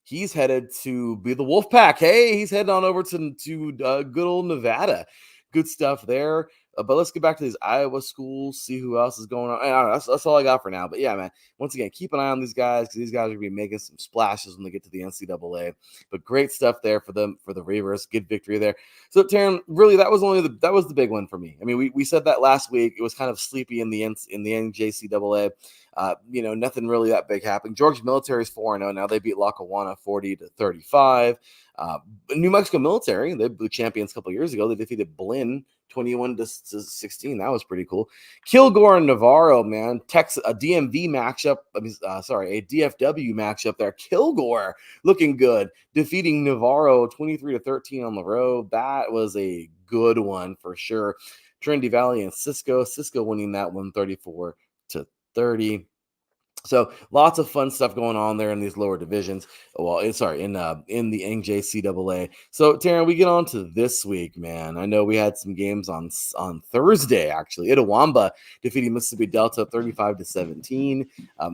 He's headed to be the Wolfpack. Hey, he's heading on over to good old Nevada. Good stuff there. But let's get back to these Iowa schools, see who else is going on. I don't know, that's all I got for now. But yeah, man, once again, keep an eye on these guys because these guys are going to be making some splashes when they get to the NCAA. But great stuff there for them, for the Reavers. Good victory there. So, Teran, really, that was the big one for me. I mean, we said that last week. It was kind of sleepy in the NJCAA. Nothing really that big happened. Georgia Military is 4-0 now. They beat Lackawanna 40-35. New Mexico Military, they were champions a couple years ago. They defeated Blinn 21-16. That was pretty cool. Kilgore and Navarro, man. Texas, a DMV matchup. A DFW matchup there. Kilgore looking good, defeating Navarro 23-13 on the road. That was a good one for sure. Trinity Valley and Cisco winning that one 34-30. So lots of fun stuff going on there in these lower divisions. Well, in the NJCAA. So Teran, we get on to this week, man. I know we had some games on Thursday actually. Itawamba defeating Mississippi Delta 35-17.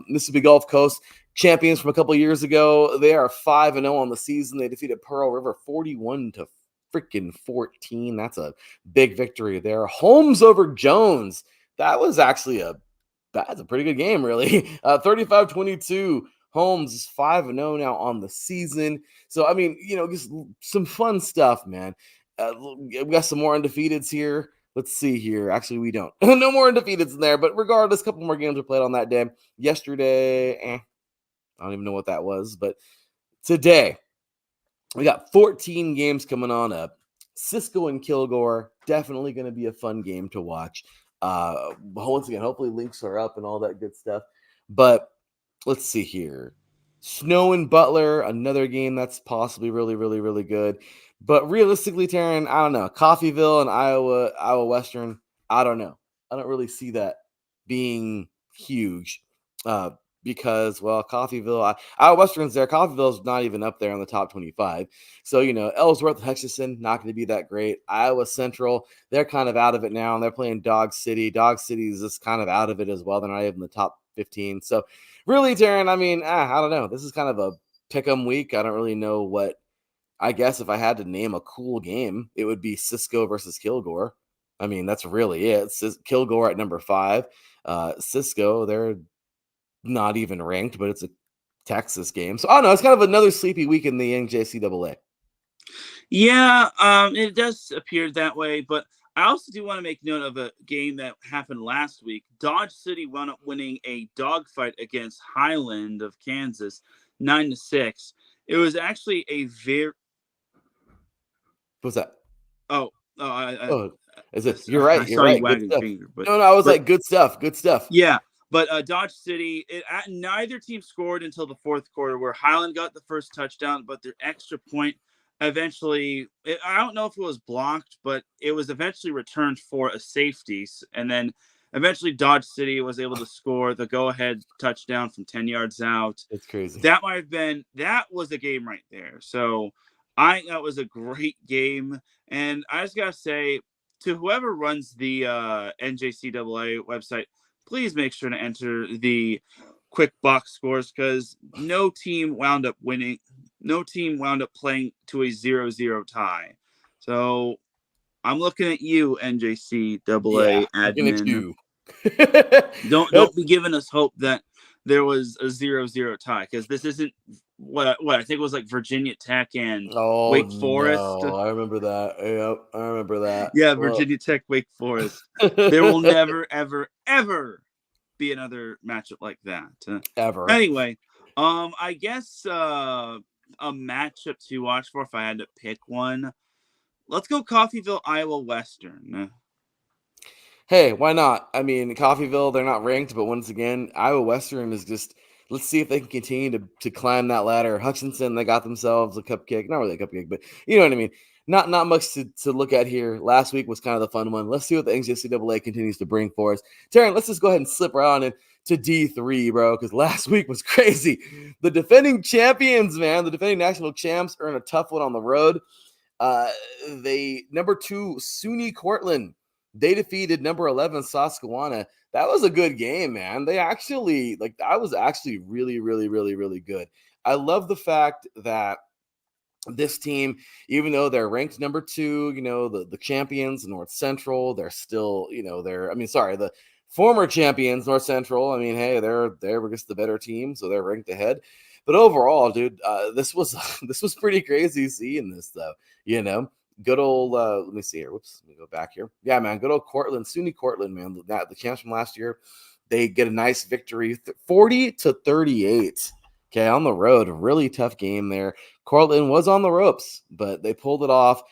Mississippi Gulf Coast champions from a couple years ago. They are 5-0 on the season. They defeated Pearl River 41-14. That's a big victory there. Holmes over Jones. That was actually that's a pretty good game, really. 35-22. Holmes is 5-0 now on the season. So, I mean, just some fun stuff, man. We got some more undefeateds here. Let's see here. Actually, we don't. No more undefeateds in there. But regardless, a couple more games were played on that day. Yesterday, I don't even know what that was. But today, we got 14 games coming on up. Cisco and Kilgore, definitely going to be a fun game to watch. Once again, hopefully links are up and all that good stuff. But let's see here. Snow and Butler, another game that's possibly really, really, really good. But realistically, Teran, I don't know. Coffeyville and Iowa Western, I don't know. I don't really see that being huge. Because, well, Coffeyville, Iowa Western's there. Coffeyville's not even up there on the top 25. So, Ellsworth, Hutchinson, not going to be that great. Iowa Central, they're kind of out of it now, and they're playing Dog City. Dog City is just kind of out of it as well. They're not even in the top 15. So, really, Teran, I mean, I don't know. This is kind of a pick-em week. I don't really know what. I guess if I had to name a cool game, it would be Cisco versus Kilgore. I mean, that's really it. Kilgore at number 5. Cisco, they're not even ranked, but it's a Texas game. So I don't know. It's kind of another sleepy week in the NJCAA. Yeah, it does appear that way, but I also do want to make note of a game that happened last week. Dodge City wound up winning a dogfight against Highland of Kansas, 9-6. It was actually a very. What's that? Is it? You're right. You're right. Good stuff. Finger, no, I was like, good stuff. Good stuff. Yeah. But Dodge City, neither team scored until the fourth quarter, where Highland got the first touchdown, but their extra point eventually, I don't know if it was blocked, but it was eventually returned for a safety. And then eventually Dodge City was able to score the go-ahead touchdown from 10 yards out. It's crazy. That was a game right there. So I think that was a great game. And I just got to say, to whoever runs the NJCAA website, please make sure to enter the quick box scores, because no team wound up winning. No team wound up playing to a 0-0 tie. So I'm looking at you, NJCAA admin. Don't be giving us hope that there was a 0-0 tie, because this isn't what I think it was like Virginia Tech and Wake Forest. No, I remember that. Yep, I remember that. Yeah, Virginia Tech, Wake Forest. There will never, ever, ever be another matchup like that. Ever. Anyway, I guess a matchup to watch for, if I had to pick one, let's go Coffeyville, Iowa Western. Hey, why not? I mean, Coffeyville, they're not ranked, but once again, Iowa Western is just, let's see if they can continue to climb that ladder. Hutchinson, they got themselves a cupcake. Not really a cupcake, but you know what I mean. Not much to look at here. Last week was kind of the fun one. Let's see what the NJCAA continues to bring for us. Teran, let's just go ahead and slip right on into D3, bro, because last week was crazy. The defending champions, man, the defending national champs are in a tough one on the road. Number 2, SUNY Cortland. They defeated number 11, Susquehanna. That was a good game, man. That was actually really, really, really, really good. I love the fact that this team, even though they're ranked number 2, the champions, North Central, they're still, the former champions, North Central. I mean, hey, they were just the better team, so they're ranked ahead. But overall, dude, this was pretty crazy seeing this, though. Good old, let me see here. Whoops, let me go back here. Yeah, man, good old Cortland, SUNY Cortland, man. The champs from last year, they get a nice victory, 40-38. Okay, on the road, really tough game there. Cortland was on the ropes, but they pulled it off.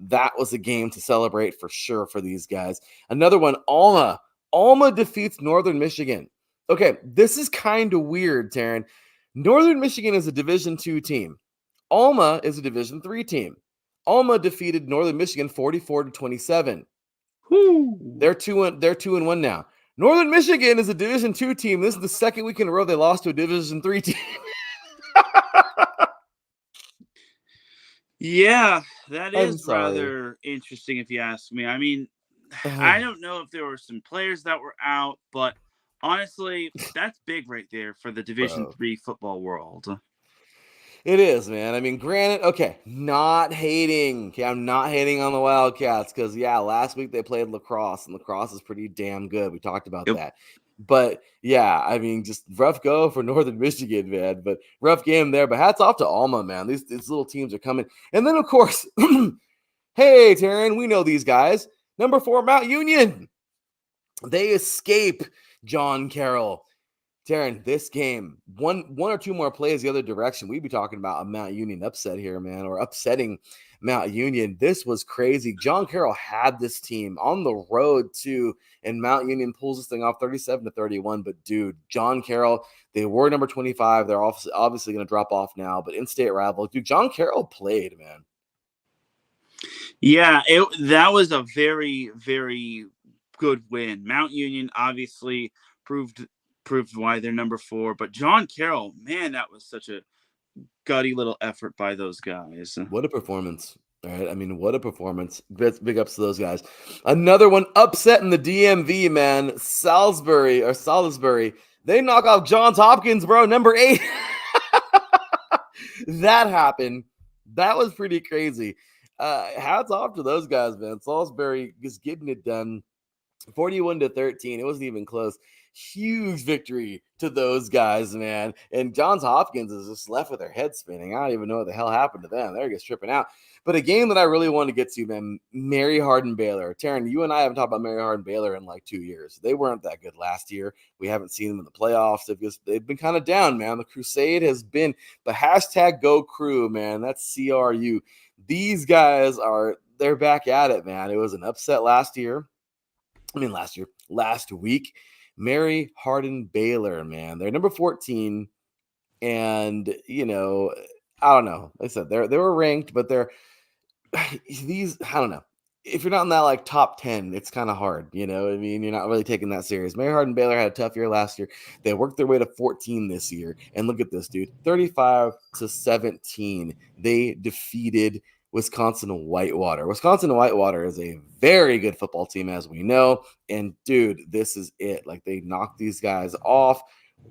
That was a game to celebrate for sure for these guys. Another one, Alma. Alma defeats Northern Michigan. Okay, this is kind of weird, Teran. Northern Michigan is a Division II team. Alma is a Division III team. Alma defeated Northern Michigan 44-27. Woo. They're 2-1 now. Northern Michigan is a Division II team. This is the second week in a row they lost to a Division III team. Yeah, that I'm is sorry. rather interesting if you ask me. I mean, I don't know if there were some players that were out, but honestly, that's big right there for the Division Bro. III football world. It is, man. I mean, granted, okay, not hating. Okay, I'm not hating on the Wildcats because, yeah, last week they played lacrosse, and lacrosse is pretty damn good. We talked about Yep. that. But, yeah, I mean, just rough go for Northern Michigan, man. But rough game there. But hats off to Alma, man. These little teams are coming. And then, of course, hey, Teran, we know these guys. Number 4, Mount Union. They escape John Carroll. Teran, this game, one or two more plays the other direction, we'd be talking about a Mount Union upset here, man, or upsetting Mount Union. This was crazy. John Carroll had this team on the road too, and Mount Union pulls this thing off 37-31. But dude, John Carroll, they were number 25. They're obviously going to drop off now, but in-state rival, dude, John Carroll played, man. Yeah, that was a very, very good win. Mount Union obviously proved why they're number 4, but John Carroll, man, that was such a gutty little effort by those guys. What a performance. All right. I mean, what a performance. Big ups to those guys. Another one upset in the DMV, man. Salisbury. They knock off Johns Hopkins, bro. Number 8. That happened. That was pretty crazy. Hats off to those guys, man. Salisbury is getting it done. 41-13. It wasn't even close. Huge victory to those guys, man. And Johns Hopkins is just left with their head spinning. I don't even know what the hell happened to them. They're just tripping out. But a game that I really want to get to, man, Mary Hardin Baylor. Teran, you and I haven't talked about Mary Hardin Baylor in like 2 years. They weren't that good last year. We haven't seen them in the playoffs. They've been kind of down, man. The crusade has been, but hashtag go crew, man. That's CRU. These guys they're back at it, man. It was an upset last week. Mary Hardin Baylor, man. They're number 14. And, I don't know. Like I said, they were ranked, but they're I don't know. If you're not in that like top 10, it's kind of hard. You know what I mean? You're not really taking that serious. Mary Hardin Baylor had a tough year last year. They worked their way to 14 this year. And look at this, dude. 35-17. They defeated Wisconsin Whitewater. Wisconsin Whitewater is a very good football team, as we know. And dude, this is it. Like, they knocked these guys off.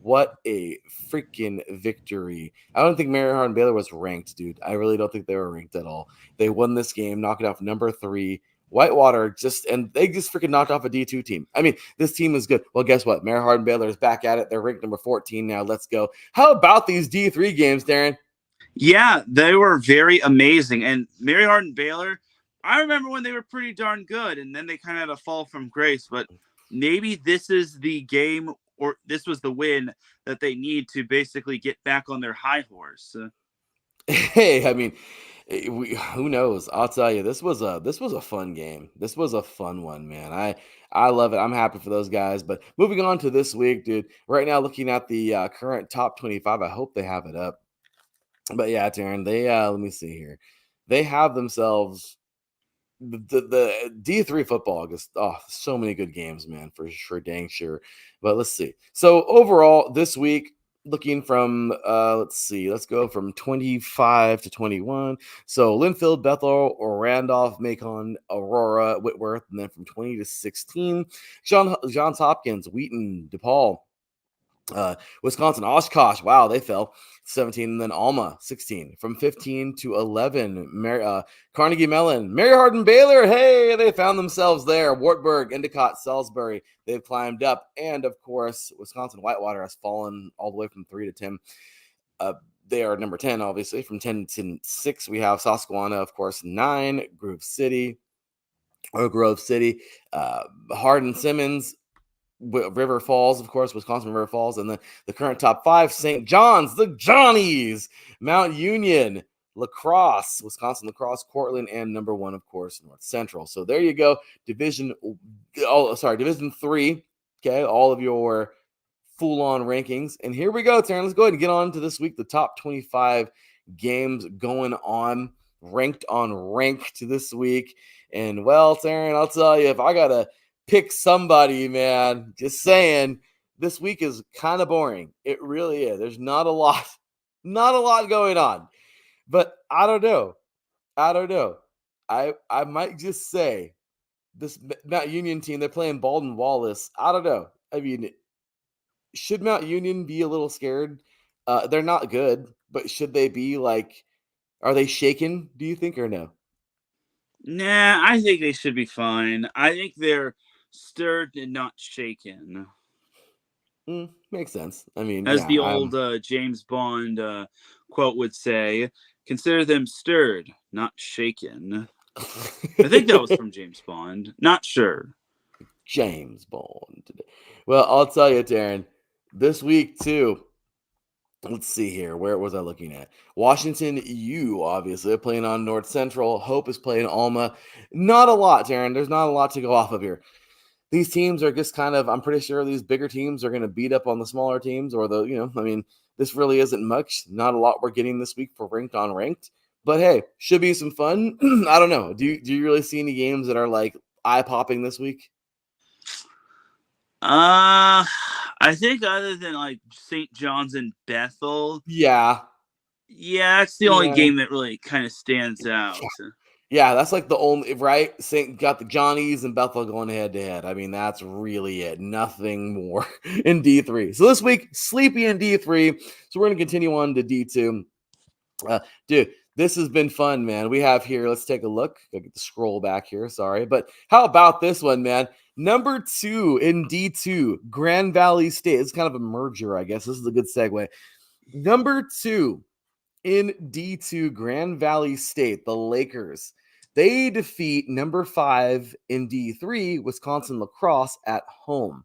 What a freaking victory. I don't think Mary Hardin Baylor was ranked, dude. I really don't think they were ranked at all. They won this game, knocking off number 3. Whitewater they just freaking knocked off a D2 team. I mean, this team is good. Well, guess what? Mary Hardin Baylor is back at it. They're ranked number 14 now. Let's go. How about these D3 games, Teran? Yeah, they were very amazing. And Mary Hardin Baylor, I remember when they were pretty darn good, and then they kind of had a fall from grace. But maybe this is the game, or this was the win that they need to basically get back on their high horse. Hey, I mean, who knows? I'll tell you, this was a fun game. This was a fun one, man. I love it. I'm happy for those guys. But moving on to this week, dude. Right now, looking at the current top 25, I hope they have it up. But yeah, Teran, they let me see here. They have themselves the D3 football. Just so many good games, man, for dang sure. But let's see. So overall, this week, looking from let's go from 25 to 21. So Linfield, Bethel, or Randolph, Macon, Aurora, Whitworth, and then from 20 to 16, Johns Hopkins, Wheaton, DePaul, Wisconsin, Oshkosh, wow, they fell 17, and then Alma 16. From 15 to 11, Carnegie Mellon, Mary Hardin Baylor, hey, they found themselves there. Wartburg, Endicott, Salisbury, they've climbed up, and of course, Wisconsin Whitewater has fallen all the way from 3 to 10. They are number 10, obviously. From 10 to 6, we have Susquehanna, of course, 9, Grove City, Hardin Simmons, River Falls, of course, Wisconsin River Falls, and then the current top 5, St. John's, the Johnnies, Mount Union, Lacrosse, Wisconsin Lacrosse, Cortland, and number 1, of course, North Central. So there you go, Division 3. Okay, all of your full-on rankings, and here we go, Teran. Let's go ahead and get on to this week. The top 25 games going on, ranked this week, and well, Teran, I'll tell you, if I gotta pick somebody, man. Just saying, this week is kind of boring. It really is. There's not a lot going on. But I don't know. I might just say this Mount Union team, they're playing Baldwin Wallace. I don't know. I mean, should Mount Union be a little scared? They're not good, but should they be like, are they shaken, do you think, or no? Nah, I think they should be fine. I think they're stirred and not shaken. Makes sense. I mean, As yeah, the old James Bond quote would say, consider them stirred, not shaken. I think that was from James Bond. Not sure. James Bond. Well, I'll tell you, Teran, this week too. Let's see here. Where was I looking at? Washington U, obviously, playing on North Central. Hope is playing Alma. Not a lot, Teran. There's not a lot to go off of here. These teams are just kind of, I'm pretty sure these bigger teams are going to beat up on the smaller teams, or this really isn't much. Not a lot we're getting this week for ranked on ranked. But hey, should be some fun. I don't know. Do you really see any games that are like eye popping this week? I think other than like St. John's and Bethel, Yeah. that's the only game that really kind of stands out. Yeah, that's like the only, right? St. got the Johnnies and Bethel going head to head. I mean, that's really it. Nothing more in D3. So this week, sleepy in D3. So we're going to continue on to D2. Dude, this has been fun, man. We have here, let's take a look. Gotta get the scroll back here. Sorry. But how about this one, man? Number 2 in D2, Grand Valley State. It's kind of a merger, I guess. This is a good segue. Number 2 in D2, Grand Valley State, the Lakers. They defeat number 5 in D3, Wisconsin Lacrosse at home.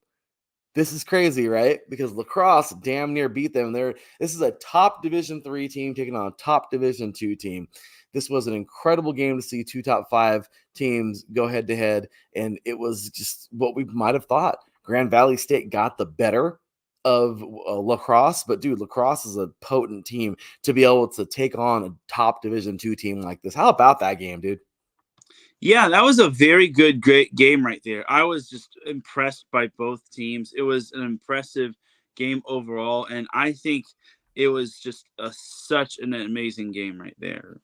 This is crazy, right? Because Lacrosse damn near beat them. This is a top Division 3 team taking on a top Division 2 team. This was an incredible game to see 2 top 5 teams go head to head, and it was just what we might have thought. Grand Valley State got the better of Lacrosse, but dude, Lacrosse is a potent team to be able to take on a top Division 2 team like this. How about that game, dude? Yeah, that was a very great game right there. I was just impressed by both teams. It was an impressive game overall, and I think it was just such an amazing game right there.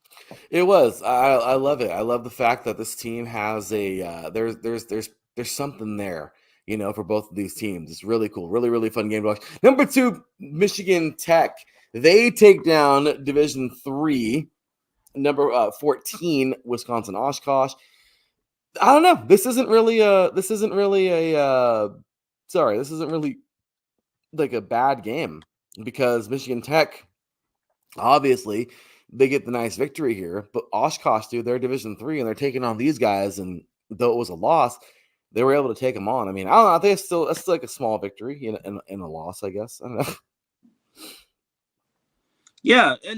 It was. I love it. I love the fact that this team has a there's something there, for both of these teams. It's really cool. Really, really fun game to watch. Number 2, Michigan Tech. They take down Division 3, number 14, Wisconsin Oshkosh. I don't know. This isn't really like a bad game, because Michigan Tech, obviously, they get the nice victory here, but Oshkosh, dude, they're Division 3 and they're taking on these guys, and though it was a loss, they were able to take them on. I mean, I don't know. I think it's like a small victory in a loss, I guess. I don't know. Yeah, a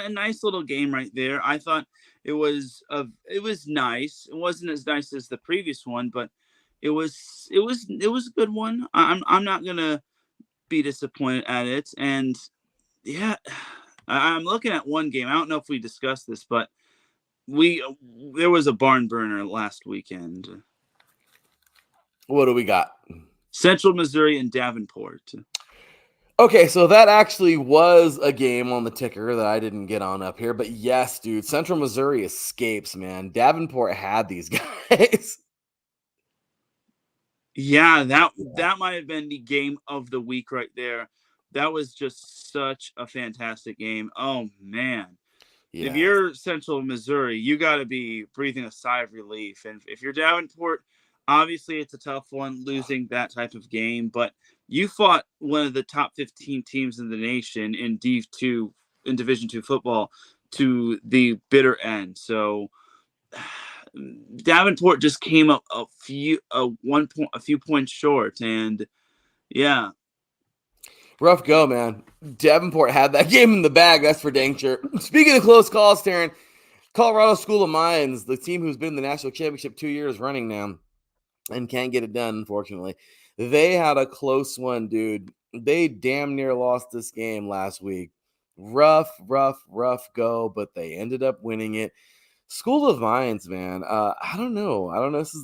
nice little game right there. I thought it was nice. It wasn't as nice as the previous one, but it was a good one. I'm not gonna be disappointed at it. And yeah, I'm looking at one game. I don't know if we discussed this, but there was a barn burner last weekend. What do we got? Central Missouri and Davenport. Okay, so that actually was a game on the ticker that I didn't get on up here. But yes, dude, Central Missouri escapes, man. Davenport had these guys. Yeah, that might have been the game of the week right there. That was just such a fantastic game. Oh, man. Yeah. If you're Central Missouri, you got to be breathing a sigh of relief. And if you're Davenport, obviously it's a tough one losing that type of game. But you fought one of the top 15 teams in the nation in D2, in Division 2 football, to the bitter end. So Davenport just came up a few points short, and yeah. Rough go, man. Davenport had that game in the bag, that's for dang sure. Speaking of close calls, Teran, Colorado School of Mines, the team who's been in the national championship 2 years running now and can't get it done, unfortunately. They had a close one, dude. They damn near lost this game last week. Rough go, but they ended up winning it. School of Mines, man. I don't know.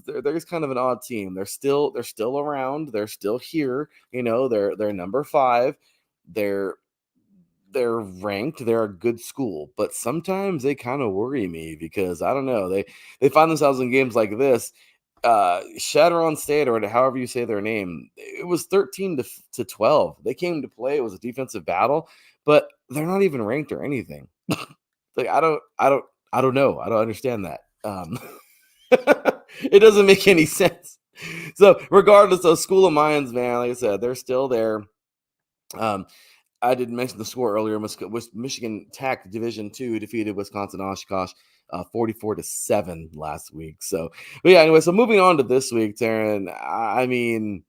They're just kind of an odd team. They're still around. They're still here. They're number 5. They're ranked. They're a good school, but sometimes they kind of worry me because I don't know. They find themselves in games like this. Shatteron State, or however you say their name, it was 13 to 12. They came to play. It was a defensive battle, but they're not even ranked or anything. Like I don't know. I don't understand that. It doesn't make any sense. So regardless of School of Mines, man, like I said, they're still there. I did mention the score earlier. Michigan Tech Division II defeated Wisconsin Oshkosh 44-7 last week. So, but yeah, anyway, so moving on to this week, Teran, I mean,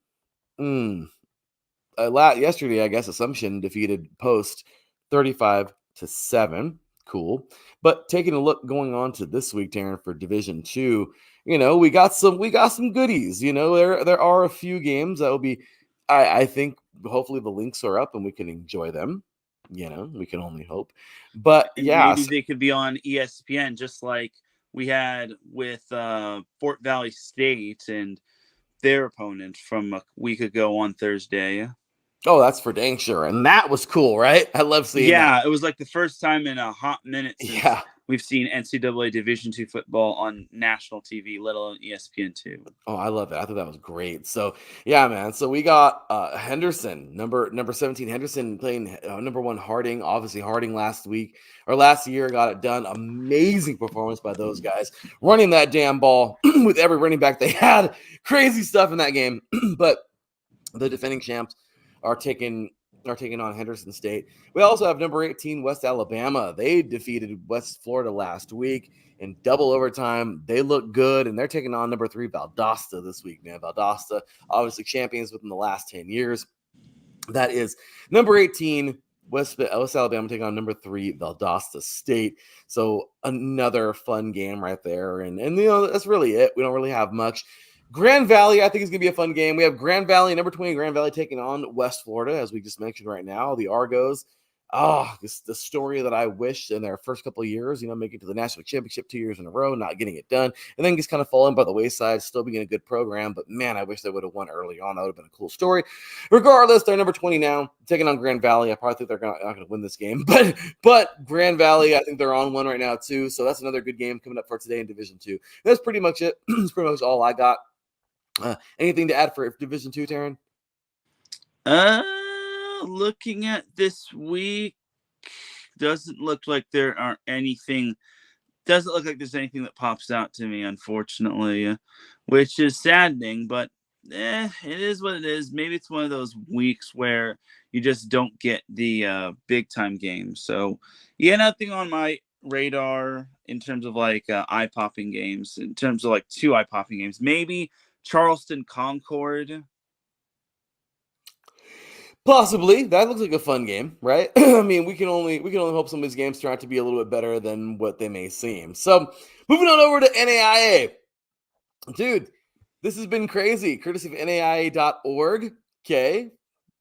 yesterday, I guess Assumption defeated Post 35-7. Cool. But taking a look going on to this week, Teran, for Division II, we got some goodies. There are a few games that will be, I think, hopefully the links are up and we can enjoy them. We can only hope. But and yeah, maybe they could be on ESPN, just like we had with Fort Valley State and their opponent from a week ago on Thursday. Oh, that's for dang sure. And that was cool, right? I love seeing that. Yeah, it was like the first time in a hot minute since we've seen NCAA Division II football on national TV, let alone ESPN2. Oh, I love it. I thought that was great. So, yeah, man. So we got Henderson, number 17, Henderson playing number 1 Harding. Obviously, Harding last year got it done. Amazing performance by those guys. Running that damn ball with every running back they had. Crazy stuff in that game. But the defending champs are taking on Henderson State. We also have number 18, West Alabama. They defeated West Florida last week in double overtime. They look good, and they're taking on number 3, Valdosta this week, man. Valdosta, obviously champions within the last 10 years. That is number 18, West Alabama taking on number 3, Valdosta State. So another fun game right there. And that's really it. We don't really have much. Grand Valley, I think, is going to be a fun game. We have Grand Valley, number 20, Grand Valley taking on West Florida, as we just mentioned right now. The Argos, the story that I wish in their first couple of years, making it to the national championship 2 years in a row, not getting it done, and then just kind of falling by the wayside, still being a good program. But, man, I wish they would have won early on. That would have been a cool story. Regardless, they're number 20 now, taking on Grand Valley. I probably think they're not going to win this game. But Grand Valley, I think they're on one right now, too. So that's another good game coming up for today in Division II. That's pretty much it. That's pretty much all I got. Anything to add for Division II, Teran? Looking at this week, doesn't look like there's anything that pops out to me, unfortunately, which is saddening, but it is what it is. Maybe it's one of those weeks where you just don't get the big time games. So yeah, nothing on my radar in terms of like eye-popping games, in terms of like 2 eye-popping games. Maybe Charleston Concord. Possibly. That looks like a fun game, right? I mean, we can only hope some of these games turn out to be a little bit better than what they may seem. So, moving on over to NAIA. Dude, this has been crazy. Courtesy of NAIA.org,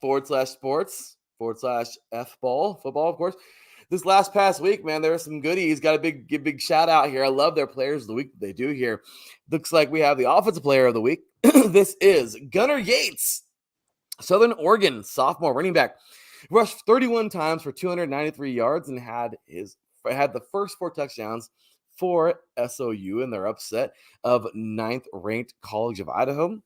/sports/F-ball, football, of course. This past week, man, there are some goodies. Got a big shout out here. I love their players of the week that they do here. Looks like we have the offensive player of the week. This is Gunnar Yates, Southern Oregon sophomore running back. Rushed 31 times for 293 yards and had the first 4 touchdowns for SOU in their upset of 9th-ranked College of Idaho.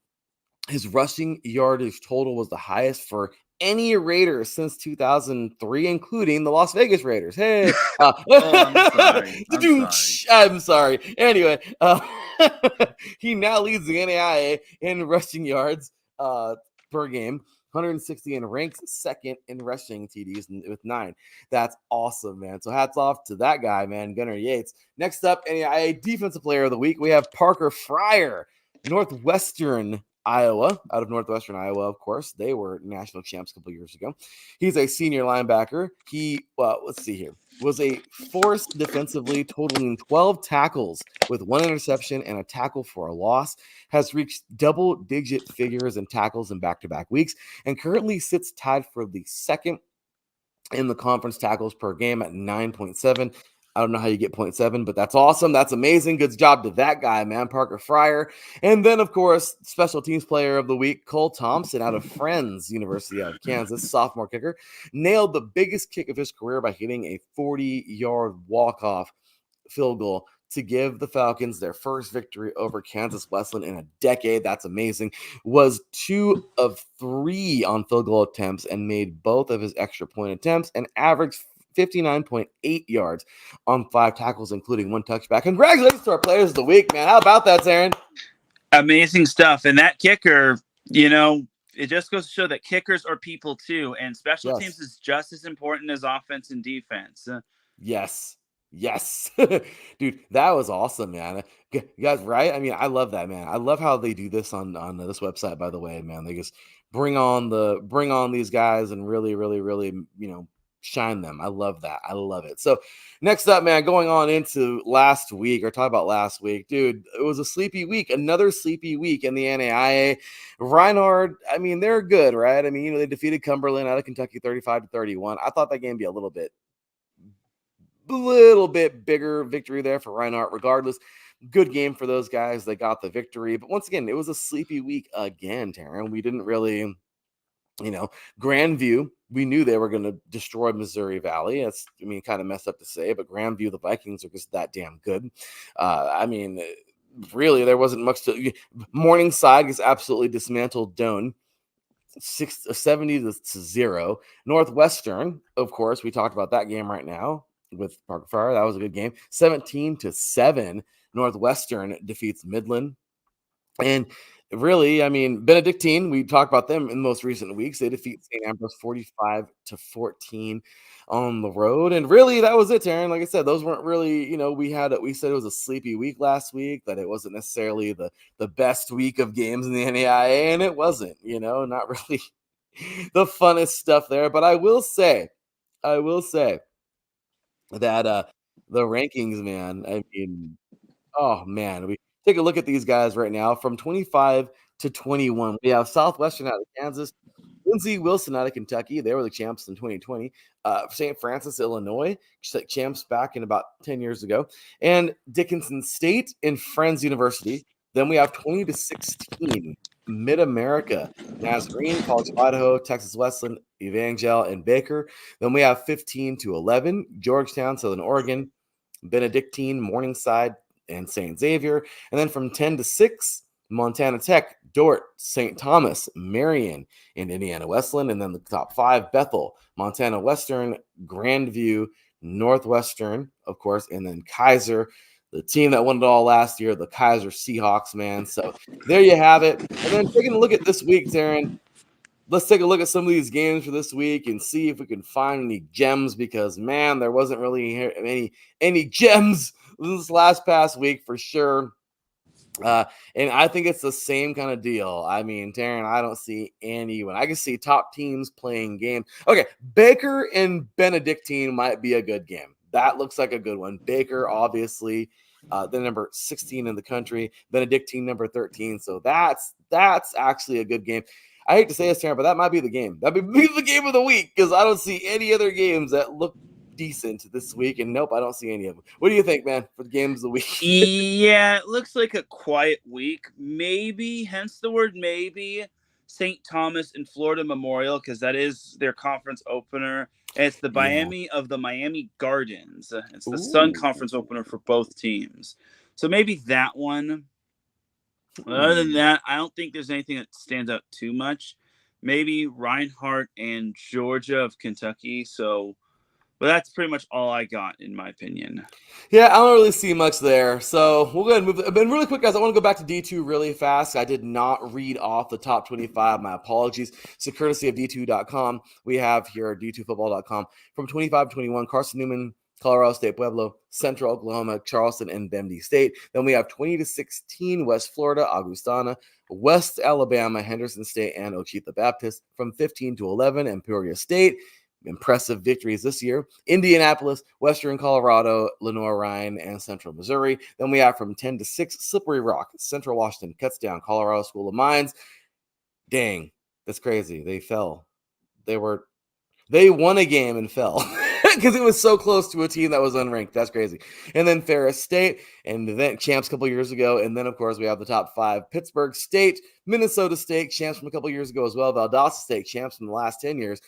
His rushing yardage total was the highest for any Raider since 2003, including the Las Vegas Raiders. Hey, I'm sorry. Anyway, he now leads the NAIA in rushing yards per game, 160, and ranks 2nd in rushing TDs with 9. That's awesome, man. So hats off to that guy, man, Gunnar Yates. Next up, NAIA Defensive Player of the Week, we have Parker Fryer, Northwestern Iowa, out of Northwestern Iowa, of course. They were national champs a couple years ago. He's a senior linebacker. Let's see here. Was a force defensively, totaling 12 tackles with 1 interception and a tackle for a loss. Has reached double-digit figures in tackles in back-to-back weeks and currently sits tied for the 2nd in the conference tackles per game at 9.7. I don't know how you get 0.7, but that's awesome. That's amazing. Good job to that guy, man, Parker Fryer. And then, of course, special teams player of the week, Cole Thompson out of Friends University out of Kansas, sophomore kicker, nailed the biggest kick of his career by hitting a 40-yard walk-off field goal to give the Falcons their first victory over Kansas Wesleyan in a decade. That's amazing. Was 2 of 3 on field goal attempts and made both of his extra point attempts and averaged 59.8 yards on 5 tackles, including 1 touchback. Congratulations to our players of the week, man. How about that, Teran? Amazing stuff. And that kicker, it just goes to show that kickers are people too. And special teams is just as important as offense and defense. Yes. Dude, that was awesome, man. You guys, right? I mean, I love that, man. I love how they do this on this website, by the way, man. They just bring on these guys and really, shine them. I love that. I love it. So next up, man, going on into last week, or talk about last week, dude, it was a sleepy week, another sleepy week in the NAIA. Reinhardt, I mean, they're good, right? I mean, they defeated Cumberland out of Kentucky 35-31. I thought that game would be a little bit bigger victory there for Reinhardt. Regardless, good game for those guys. They got the victory. But once again, it was a sleepy week again, Teran. We didn't really, Grandview, we knew they were going to destroy Missouri Valley. That's, kind of messed up to say, but Grandview, the Vikings are just that damn good. Really, there wasn't much to. Morningside is absolutely dismantled Doane. 70-0. Northwestern, of course, we talked about that game right now with Parker Fryer. That was a good game. 17-7. Northwestern defeats Midland. And really, Benedictine, we talked about them in the most recent weeks. They defeat St. Ambrose 45-14 on the road. And really, that was it, Teran. Like I said, those weren't really, we said it was a sleepy week last week, that it wasn't necessarily the best week of games in the NAIA, and it wasn't, not really the funnest stuff there. But I will say that the rankings, man, oh man, we take a look at these guys right now from 25 to 21. We have Southwestern out of Kansas, Lindsey Wilson out of Kentucky. They were the champs in 2020. St. Francis, Illinois, champs back in about 10 years ago, and Dickinson State and Friends University. Then we have 20-16. Mid-America, Nazarene, College of Idaho, Texas Wesleyan, Evangel, and Baker. Then we have 15-11, Georgetown, Southern Oregon, Benedictine, Morningside, and St. Xavier. And then from 10-6, Montana Tech, Dordt, St. Thomas, Marion, and Indiana Wesleyan. And then the top 5, Bethel, Montana Western, Grandview, Northwestern, of course, and then Kaiser, the team that won it all last year, the Kaiser Seahawks, man. So there you have it. And then taking a look at this week, Teran, let's take a look at some of these games for this week and see if we can find any gems, because, man, there wasn't really any gems this past week for sure. And I think it's the same kind of deal. Teran, I don't see anyone. I can see top teams playing games. Okay, Baker and Benedictine might be a good game. That looks like a good one. Baker, obviously, the number 16 in the country. Benedictine, number 13. So that's actually a good game. I hate to say this, Teran, but that might be the game. That would be the game of the week, because I don't see any other games that look decent this week. And nope, I don't see any of them. What do you think, man, for the games of the week? Yeah, it looks like a quiet week. Maybe, hence the word maybe, St. Thomas and Florida Memorial, because that is their conference opener. And it's the Miami of the Miami Gardens. It's the Sun Conference opener for both teams. So maybe that one. Other than that, I don't think there's anything that stands out too much. Maybe Reinhardt and Georgia of Kentucky. But that's pretty much all I got, in my opinion. Yeah, I don't really see much there. So we'll go ahead and move. And really quick, guys, I want to go back to D2 really fast. I did not read off the top 25. My apologies. So courtesy of D2.com, we have here D2football.com. From 25-21, Carson Newman, Colorado State, Pueblo, Central Oklahoma, Charleston, and Bemidji State. Then we have 20-16, West Florida, Augustana, West Alabama, Henderson State, and Ochita Baptist. From 15-11, Emporia State. Impressive victories this year. Indianapolis, Western Colorado, Lenoir-Rhyne, and Central Missouri. Then we have from 10-6, Slippery Rock, Central Washington, cuts down Colorado School of Mines. Dang, that's crazy. They fell. They won a game and fell. because it was so close to a team that was unranked. That's crazy. And then Ferris State, and then champs a couple years ago. And then, of course, we have the top 5: Pittsburgh State, Minnesota State, champs from a couple years ago as well. Valdosta State, champs from the last 10 years.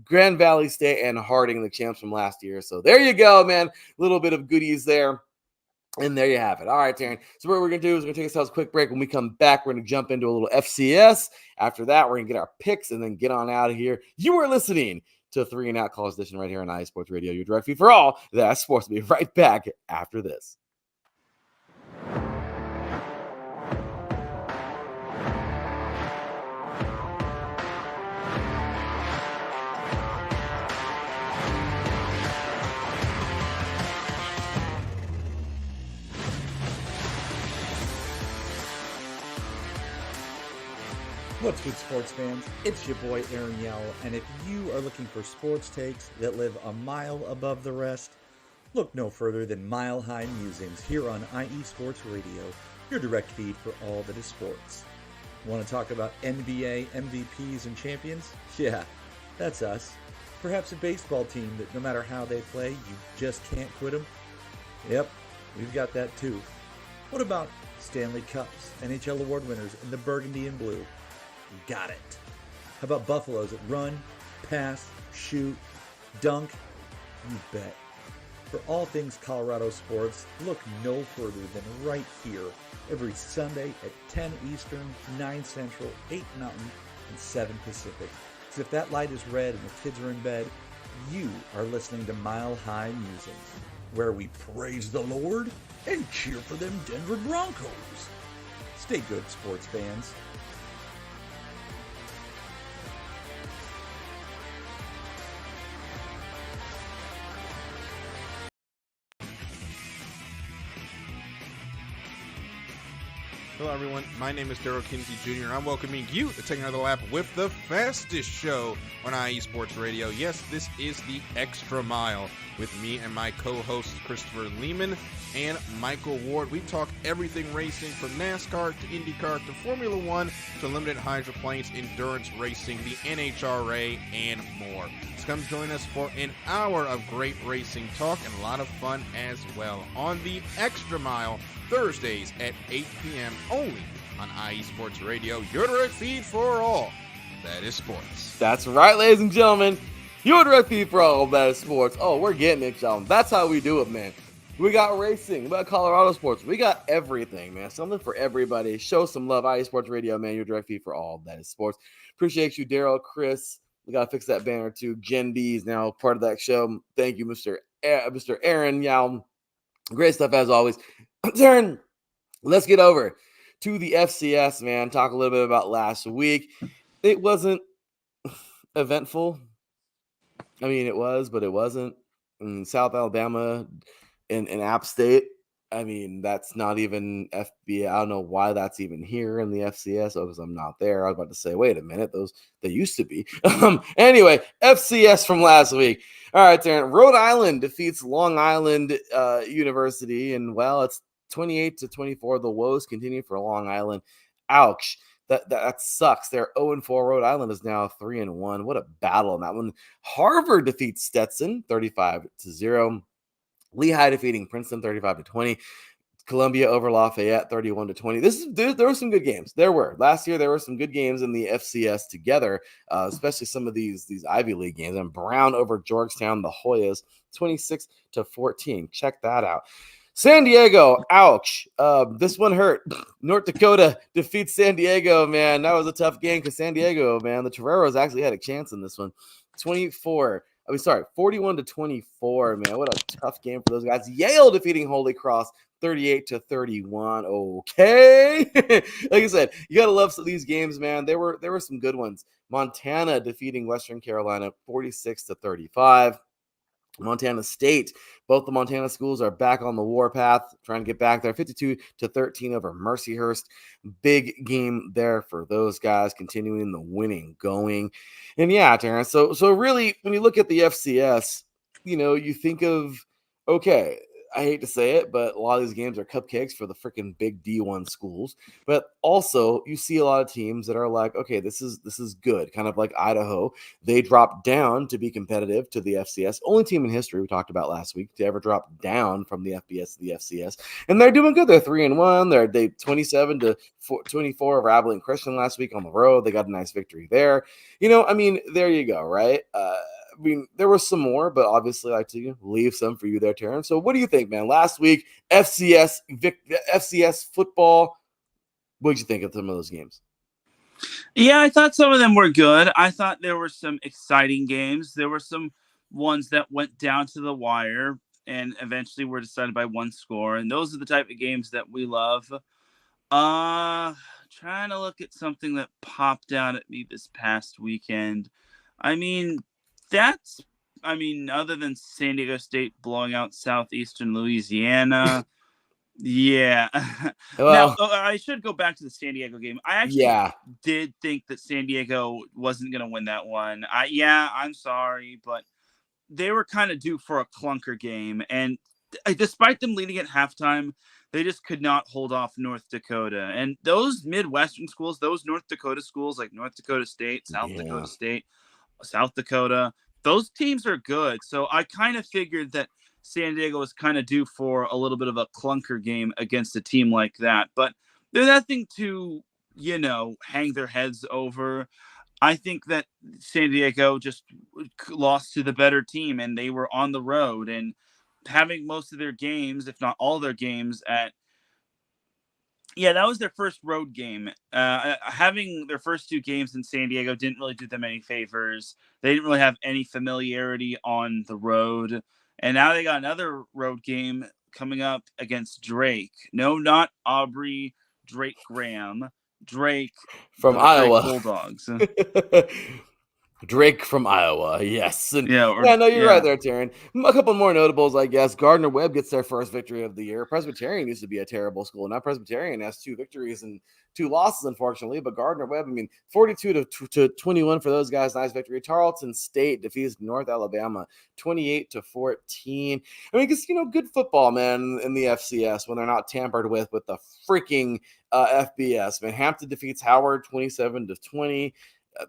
Grand Valley State and Harding, the champs from last year. So there you go, man. A little bit of goodies there. And there you have it. All right, Teran. So what we're going to do is we're going to take ourselves a quick break. When we come back, we're going to jump into a little FCS. After that, we're going to get our picks and then get on out of here. You are listening to 3 and Out College Edition right here on iSports Radio, your direct feed for all that's sports. We'll be right back after this. What's good, sports fans? It's your boy Aaron Yell, and if you are looking for sports takes that live a mile above the rest, look no further than Mile High Musings here on IE Sports Radio, your direct feed for all that is sports. Want to talk about NBA MVPs and champions? Yeah, that's us. Perhaps a baseball team that no matter how they play, you just can't quit them? Yep, we've got that too. What about Stanley Cups, NHL award winners in the burgundy and blue? Got it. How about Buffaloes that run, pass, shoot, dunk? You bet. For all things Colorado sports, look no further than right here every Sunday at 10 Eastern, 9 Central, 8 Mountain, and 7 Pacific. Because if that light is red and the kids are in bed, you are listening to Mile High Musings, where we praise the Lord and cheer for them Denver Broncos. Stay good, sports fans. Hello, everyone. My name is Daryl Kinsey Jr., and I'm welcoming you to take another lap with the fastest show on IE Sports Radio. Yes, this is the Extra Mile with me and my co-hosts Christopher Lehman and Michael Ward. We talk everything racing from NASCAR to IndyCar to Formula One to limited hydroplanes, endurance racing, the NHRA, and more. So come join us for an hour of great racing talk and a lot of fun as well on the Extra Mile, Thursdays at 8 p.m. only on IE Sports Radio, your direct feed for all that is sports. That's right, ladies and gentlemen. Your direct feed for all that is sports. Oh, we're getting it, y'all. That's how we do it, man. We got racing. We got Colorado sports. We got everything, man. Something for everybody. Show some love. IE Sports Radio, man. Your direct feed for all that is sports. Appreciate you, Daryl, Chris. We got to fix that banner, too. Gen D is now part of that show. Thank you, Mr. Aaron Yao. Great stuff, as always. Teran, let's get over to the FCS, man. Talk a little bit about last week. It wasn't eventful. I mean, it was, but it wasn't. In South Alabama and App State, I mean, that's not even FBA. I don't know why that's even here in the FCS because I'm not there. I was about to say, wait a minute, they used to be. Anyway, FCS from last week. All right, Teran. Rhode Island defeats Long Island University, and well, it's 28-24. The woes continue for Long Island. Ouch. That sucks. They're 0-4. Rhode Island is now 3-1. What a battle on that one. Harvard defeats Stetson 35-0. Lehigh defeating Princeton 35-20. Columbia over Lafayette 31-20. There were some good games. There were. Last year there were some good games in the FCS together, especially some of these Ivy League games. And Brown over Georgetown, the Hoyas 26-14. Check that out. San Diego, ouch. This one hurt. North Dakota defeats San Diego, man. That was a tough game because San Diego, man, the Toreros actually had a chance in this one. 41-24, man. What a tough game for those guys. Yale defeating Holy Cross 38-31. Okay. Like I said, you got to love these games, man. There were some good ones. Montana defeating Western Carolina 46-35. Montana State, both the Montana schools are back on the warpath, trying to get back there. 52-13 over Mercyhurst. Big game there for those guys, continuing the winning going. And yeah, Teran, so really, when you look at the FCS, you think of, okay, I hate to say it, but a lot of these games are cupcakes for the freaking big D1 schools. But also, you see a lot of teams that are like, okay, this is good. Kind of like Idaho. They dropped down to be competitive to the FCS. Only team in history we talked about last week to ever drop down from the FBS to the FCS. And they're doing good. They're 3-1. They 27-24 of Abilene Christian last week on the road. They got a nice victory there. There you go, right? There was some more, but obviously I like to leave some for you there, Teran. So what do you think, man? Last week, FCS football, what did you think of some of those games? Yeah, I thought some of them were good. I thought there were some exciting games. There were some ones that went down to the wire and eventually were decided by one score. And those are the type of games that we love. Trying to look at something that popped out at me this past weekend. Other than San Diego State blowing out Southeastern Louisiana, yeah. Well, Now, I should go back to the San Diego game. I actually did think that San Diego wasn't going to win that one. I'm sorry, but they were kind of due for a clunker game. And despite them leading at halftime, they just could not hold off North Dakota. And those Midwestern schools, those North Dakota schools like North Dakota State, South Dakota State, South Dakota, those teams are good. So I kind of figured that San Diego was kind of due for a little bit of a clunker game against a team like that. But they're nothing to, hang their heads over. I think that San Diego just lost to the better team, and they were on the road and having most of their games, if not all their games that was their first road game. Having their first two games in San Diego didn't really do them any favors. They didn't really have any familiarity on the road. And now they got another road game coming up against Drake. No, not Aubrey Drake Graham. Drake from Iowa. Drake Bulldogs. Drake from Iowa, yes. And you're right there, Teran. A couple more notables, I guess. Gardner-Webb gets their first victory of the year. Presbyterian used to be a terrible school. Now Presbyterian has 2 victories and 2 losses, unfortunately. But Gardner-Webb, 42-21 for those guys. Nice victory. Tarleton State defeats North Alabama 28-14. Because, good football, man, in the FCS when they're not tampered with the freaking FBS. Hampton defeats Howard 27-20.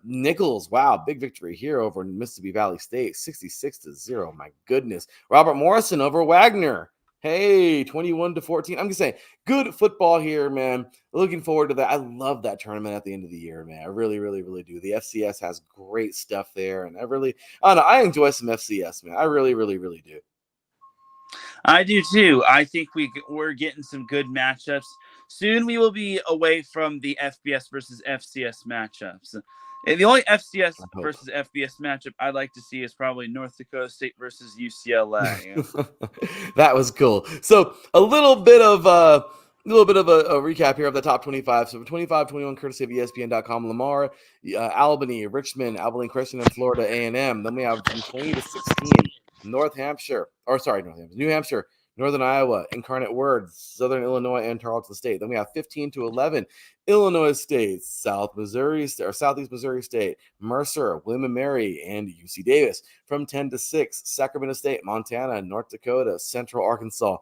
Nichols, wow, big victory here over Mississippi Valley State, 66-0. My goodness. Robert Morrison over Wagner. Hey, 21-14. I'm just saying, good football here, man. Looking forward to that. I love that tournament at the end of the year, man. I really, really, really do. The FCS has great stuff there, and I enjoy some FCS, man. I really, really, really do. I do too. I think we're getting some good matchups. Soon we will be away from the FBS versus FCS matchups. And the only FCS versus FBS matchup I'd like to see is probably North Dakota State versus UCLA. That was cool. So a little bit of a recap here of the top 25. So 25-21, courtesy of ESPN.com. Lamar, Albany, Richmond, Abilene Christian, and Florida A&M. Then we have from 20-16, New Hampshire, Northern Iowa, Incarnate Word, Southern Illinois, and Tarleton State. Then we have 15-11, Illinois State, Southeast Missouri State, Mercer, William & Mary, and UC Davis. From 10-6, Sacramento State, Montana, North Dakota, Central Arkansas,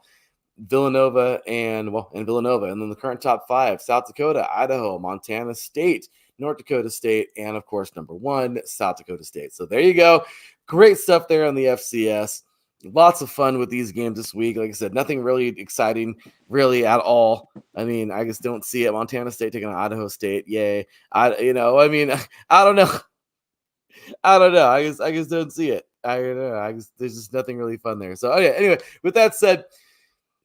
Villanova. And then the current top 5, South Dakota, Idaho, Montana State, North Dakota State, and of course, number 1, South Dakota State. So there you go. Great stuff there on the FCS. Lots of fun with these games this week. Like I said, nothing really exciting, really at all. I just don't see it. Montana State taking on Idaho State. Yay. I don't know. I don't know. I just don't see it. There's just nothing really fun there. So anyway, with that said,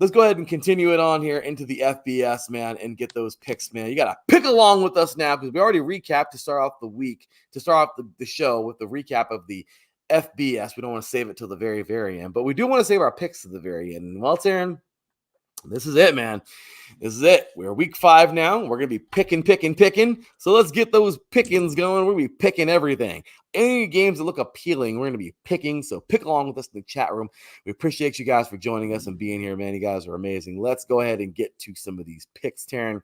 let's go ahead and continue it on here into the FBS, man, and get those picks, man. You got to pick along with us now because we already recapped to start off the show with the recap of the FBS. We don't want to save it till the very, very end, but we do want to save our picks to the very end. And well, Teran, this is it, man. This is it. We're week 5 now. We're going to be picking. So let's get those pickings going. We're going to be picking everything. Any games that look appealing, we're going to be picking. So pick along with us in the chat room. We appreciate you guys for joining us and being here, man. You guys are amazing. Let's go ahead and get to some of these picks, Teran.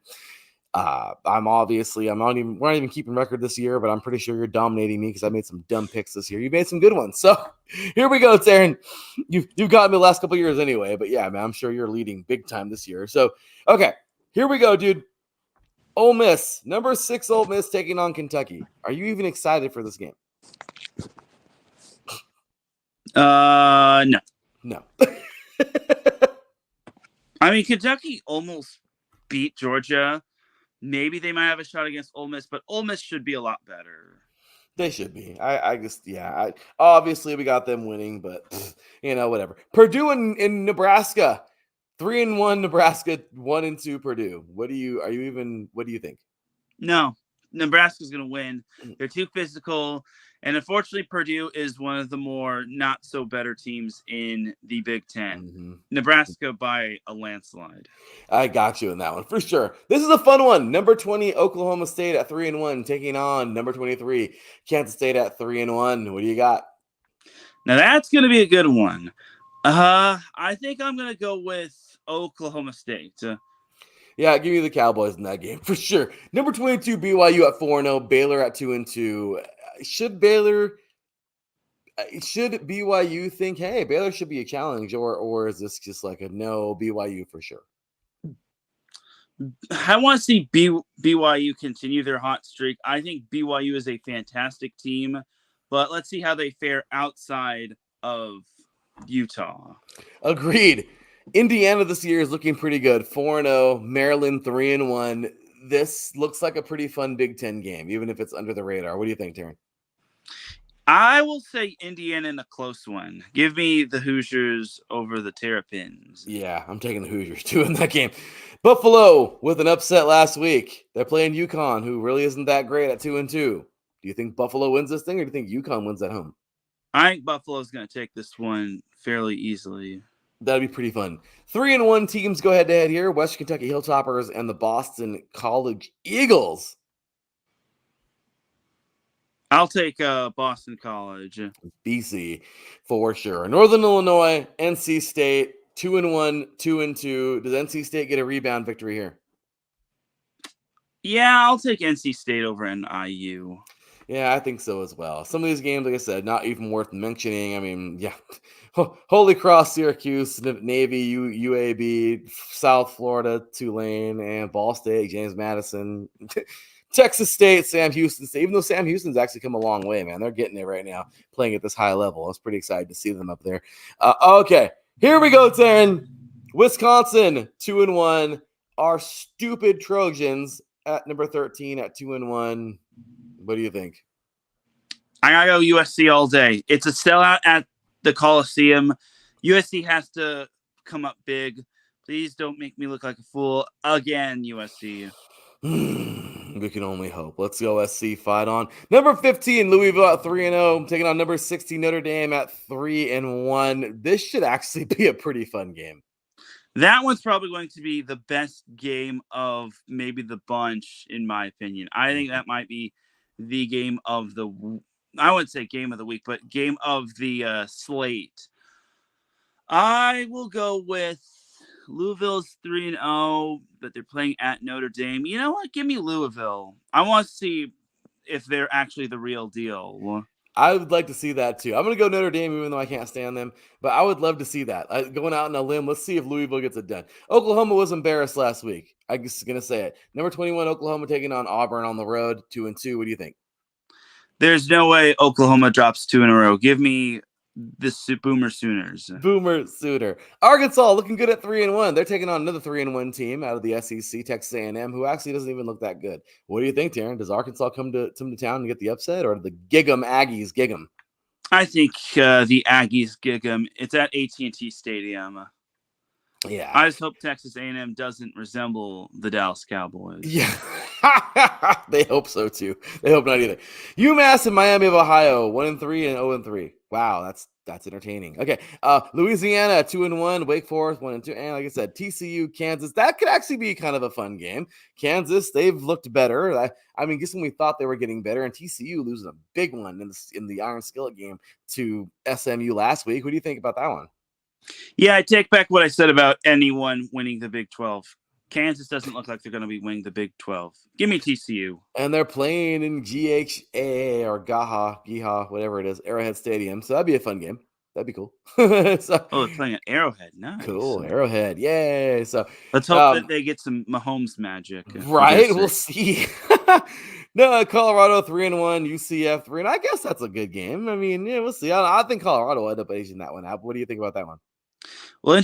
We're not even keeping record this year, but I'm pretty sure you're dominating me because I made some dumb picks this year. You made some good ones. So here we go, Teran. You've gotten me the last couple years anyway, but yeah, man, I'm sure you're leading big time this year. So, okay, here we go, dude. Ole Miss, number 6 Ole Miss taking on Kentucky. Are you even excited for this game? No. No. I mean, Kentucky almost beat Georgia. Maybe they might have a shot against Ole Miss, but Ole Miss should be a lot better. They should be. Obviously we got them winning, but whatever. Purdue in Nebraska, 3-1 Nebraska, 1-2 Purdue. What do you think? No, Nebraska's going to win. They're too physical. And unfortunately, Purdue is one of the more not so better teams in the Big Ten. Mm-hmm. Nebraska by a landslide. I got you in that one for sure. This is a fun one. Number 20, Oklahoma State at 3-1, taking on number 23, Kansas State at 3-1. What do you got? Now that's going to be a good one. I think I'm going to go with Oklahoma State. Yeah, give me the Cowboys in that game for sure. Number 22, BYU at 4-0, Baylor at 2-2. Should BYU think, hey, Baylor should be a challenge, or is this just like a no BYU for sure? I want to see BYU continue their hot streak. I think BYU is a fantastic team, but let's see how they fare outside of Utah. Agreed. Indiana this year is looking pretty good. 4-0, Maryland 3-1. This looks like a pretty fun Big Ten game, even if it's under the radar. What do you think, Teran? I will say Indiana in a close one. Give me the Hoosiers over the Terrapins. Yeah, I'm taking the Hoosiers too in that game. Buffalo with an upset last week. They're playing UConn, who really isn't that great at 2-2. Do you think Buffalo wins this thing, or do you think UConn wins at home? I think Buffalo's going to take this one fairly easily. That'd be pretty fun. 3-1 teams go head-to-head here. West Kentucky Hilltoppers and the Boston College Eagles. I'll take Boston College. BC for sure. Northern Illinois, NC State, 2-1, 2-2. Does NC State get a rebound victory here? Yeah, I'll take NC State over NIU. Yeah, I think so as well. Some of these games, like I said, not even worth mentioning. I mean, yeah. Holy Cross, Syracuse, Navy, UAB, South Florida, Tulane, and Ball State, James Madison. Texas State, Sam Houston State. Even though Sam Houston's actually come a long way, man. They're getting it right now, playing at this high level. I was pretty excited to see them up there. Okay, here we go, Teran. Wisconsin, 2-1. Our stupid Trojans at number 13 at 2-1. What do you think? I gotta go USC all day. It's a sellout at the Coliseum. USC has to come up big. Please don't make me look like a fool again, USC. We can only hope. Let's go SC fight on. Number 15, Louisville at 3-0. Taking on number 16, Notre Dame at 3-1. This should actually be a pretty fun game. That one's probably going to be the best game of maybe the bunch, in my opinion. I think that might be the game of the, I wouldn't say game of the week, but game of the slate. I will go with Louisville's 3-0, but they're playing at Notre Dame. You know what? Give me Louisville. I want to see if they're actually the real deal. I would like to see that too. I'm going to go Notre Dame, even though I can't stand them, but I would love to see that. Going out on a limb, let's see if Louisville gets it done. Oklahoma was embarrassed last week. I'm just going to say it. Number 21, Oklahoma taking on Auburn on the road, 2-2. What do you think? There's no way Oklahoma drops 2 in a row. Give me the Boomer Sooners. Boomer Sooner. Arkansas looking good at 3-1. They're taking on another 3-1 team out of the SEC, Texas A&M, who actually doesn't even look that good. What do you think, Teran? Does Arkansas come to town and get the upset, or the Gig 'em Aggies gig 'em? I think the Aggies gig 'em. It's at AT&T Stadium. Yeah. I just hope Texas A&M doesn't resemble the Dallas Cowboys. Yeah. They hope so too. They hope not either. UMass and Miami of Ohio, 1-3 and 0-3. Wow, that's entertaining. Okay. Louisiana, 2-1, Wake Forest, 1-2. And like I said, TCU, Kansas. That could actually be kind of a fun game. Kansas, they've looked better. I mean, guess when we thought they were getting better, and TCU losing a big one in the Iron Skillet game to SMU last week. What do you think about that one? Yeah, I take back what I said about anyone winning the Big 12. Kansas doesn't look like they're going to be winning the Big 12. Give me TCU. And they're playing in GHA or Giha, whatever it is, Arrowhead Stadium. So that'd be a fun game. That'd be cool. So, Oh, they're playing at Arrowhead. Nice. cool, Arrowhead. Yay. So let's hope that they get some Mahomes magic. Right, we'll see. No, Colorado 3-1, UCF 3, and I guess that's a good game. I mean, yeah, we'll see. I think Colorado will end up aging that one out. What do you think about that one? Well,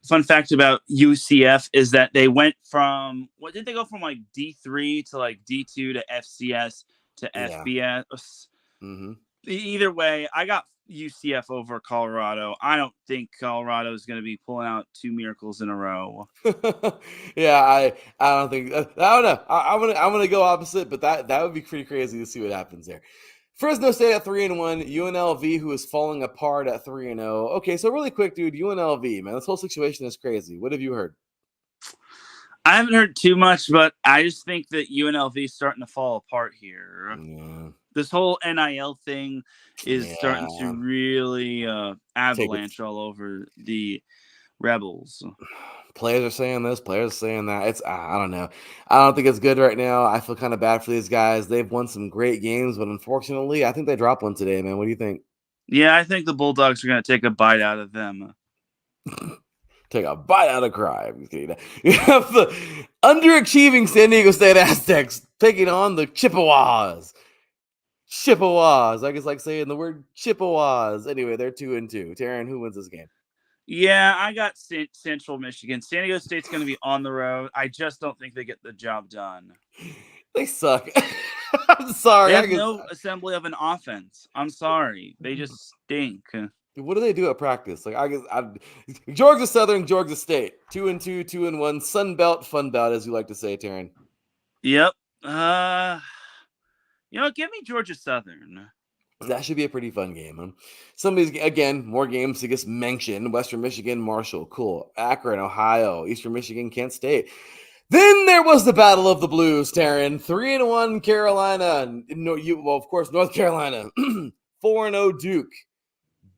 fun fact about UCF is that they went from what did they go from like D3 to like D2 to FCS to FBS. Mm-hmm. Either way, I got UCF over Colorado. I don't think Colorado is going to be pulling out 2 miracles in a row. Yeah, I don't think I don't know. I'm gonna go opposite, but that would be pretty crazy to see what happens there. Fresno State at 3-1, UNLV who is falling apart at 3-0. Okay, so really quick, dude, UNLV, man, this whole situation is crazy. What have you heard? I haven't heard too much, but I just think that UNLV is starting to fall apart here. Yeah. This whole NIL thing is starting to really avalanche all over the Rebels. Players are saying this, players are saying that. I don't know. I don't think it's good right now. I feel kind of bad for these guys. They've won some great games, but unfortunately, I think they dropped one today, man. What do you think? Yeah, I think the Bulldogs are going to take a bite out of them. Take a bite out of crime. You have the underachieving San Diego State Aztecs taking on the Chippewas. Chippewas. I guess like saying the word Chippewas. Anyway, they're 2-2. Teran, who wins this game? Yeah, I got Central Michigan. San Diego State's going to be on the road. I just don't think they get the job done. They suck. I'm sorry. They have no assembly of an offense. I'm sorry. They just stink. What do they do at practice? Like I guess Georgia Southern, Georgia State, 2-2, 2-1, Sun Belt, Fun Belt, as you like to say, Teran. Yep. Give me Georgia Southern. That should be a pretty fun game. Huh? Somebody's again more games to get mentioned. Western Michigan, Marshall, cool. Akron, Ohio, Eastern Michigan, Kent State. Then there was the Battle of the Blues, Teran. 3-1 Carolina. Of course, North Carolina. 4-0 Duke.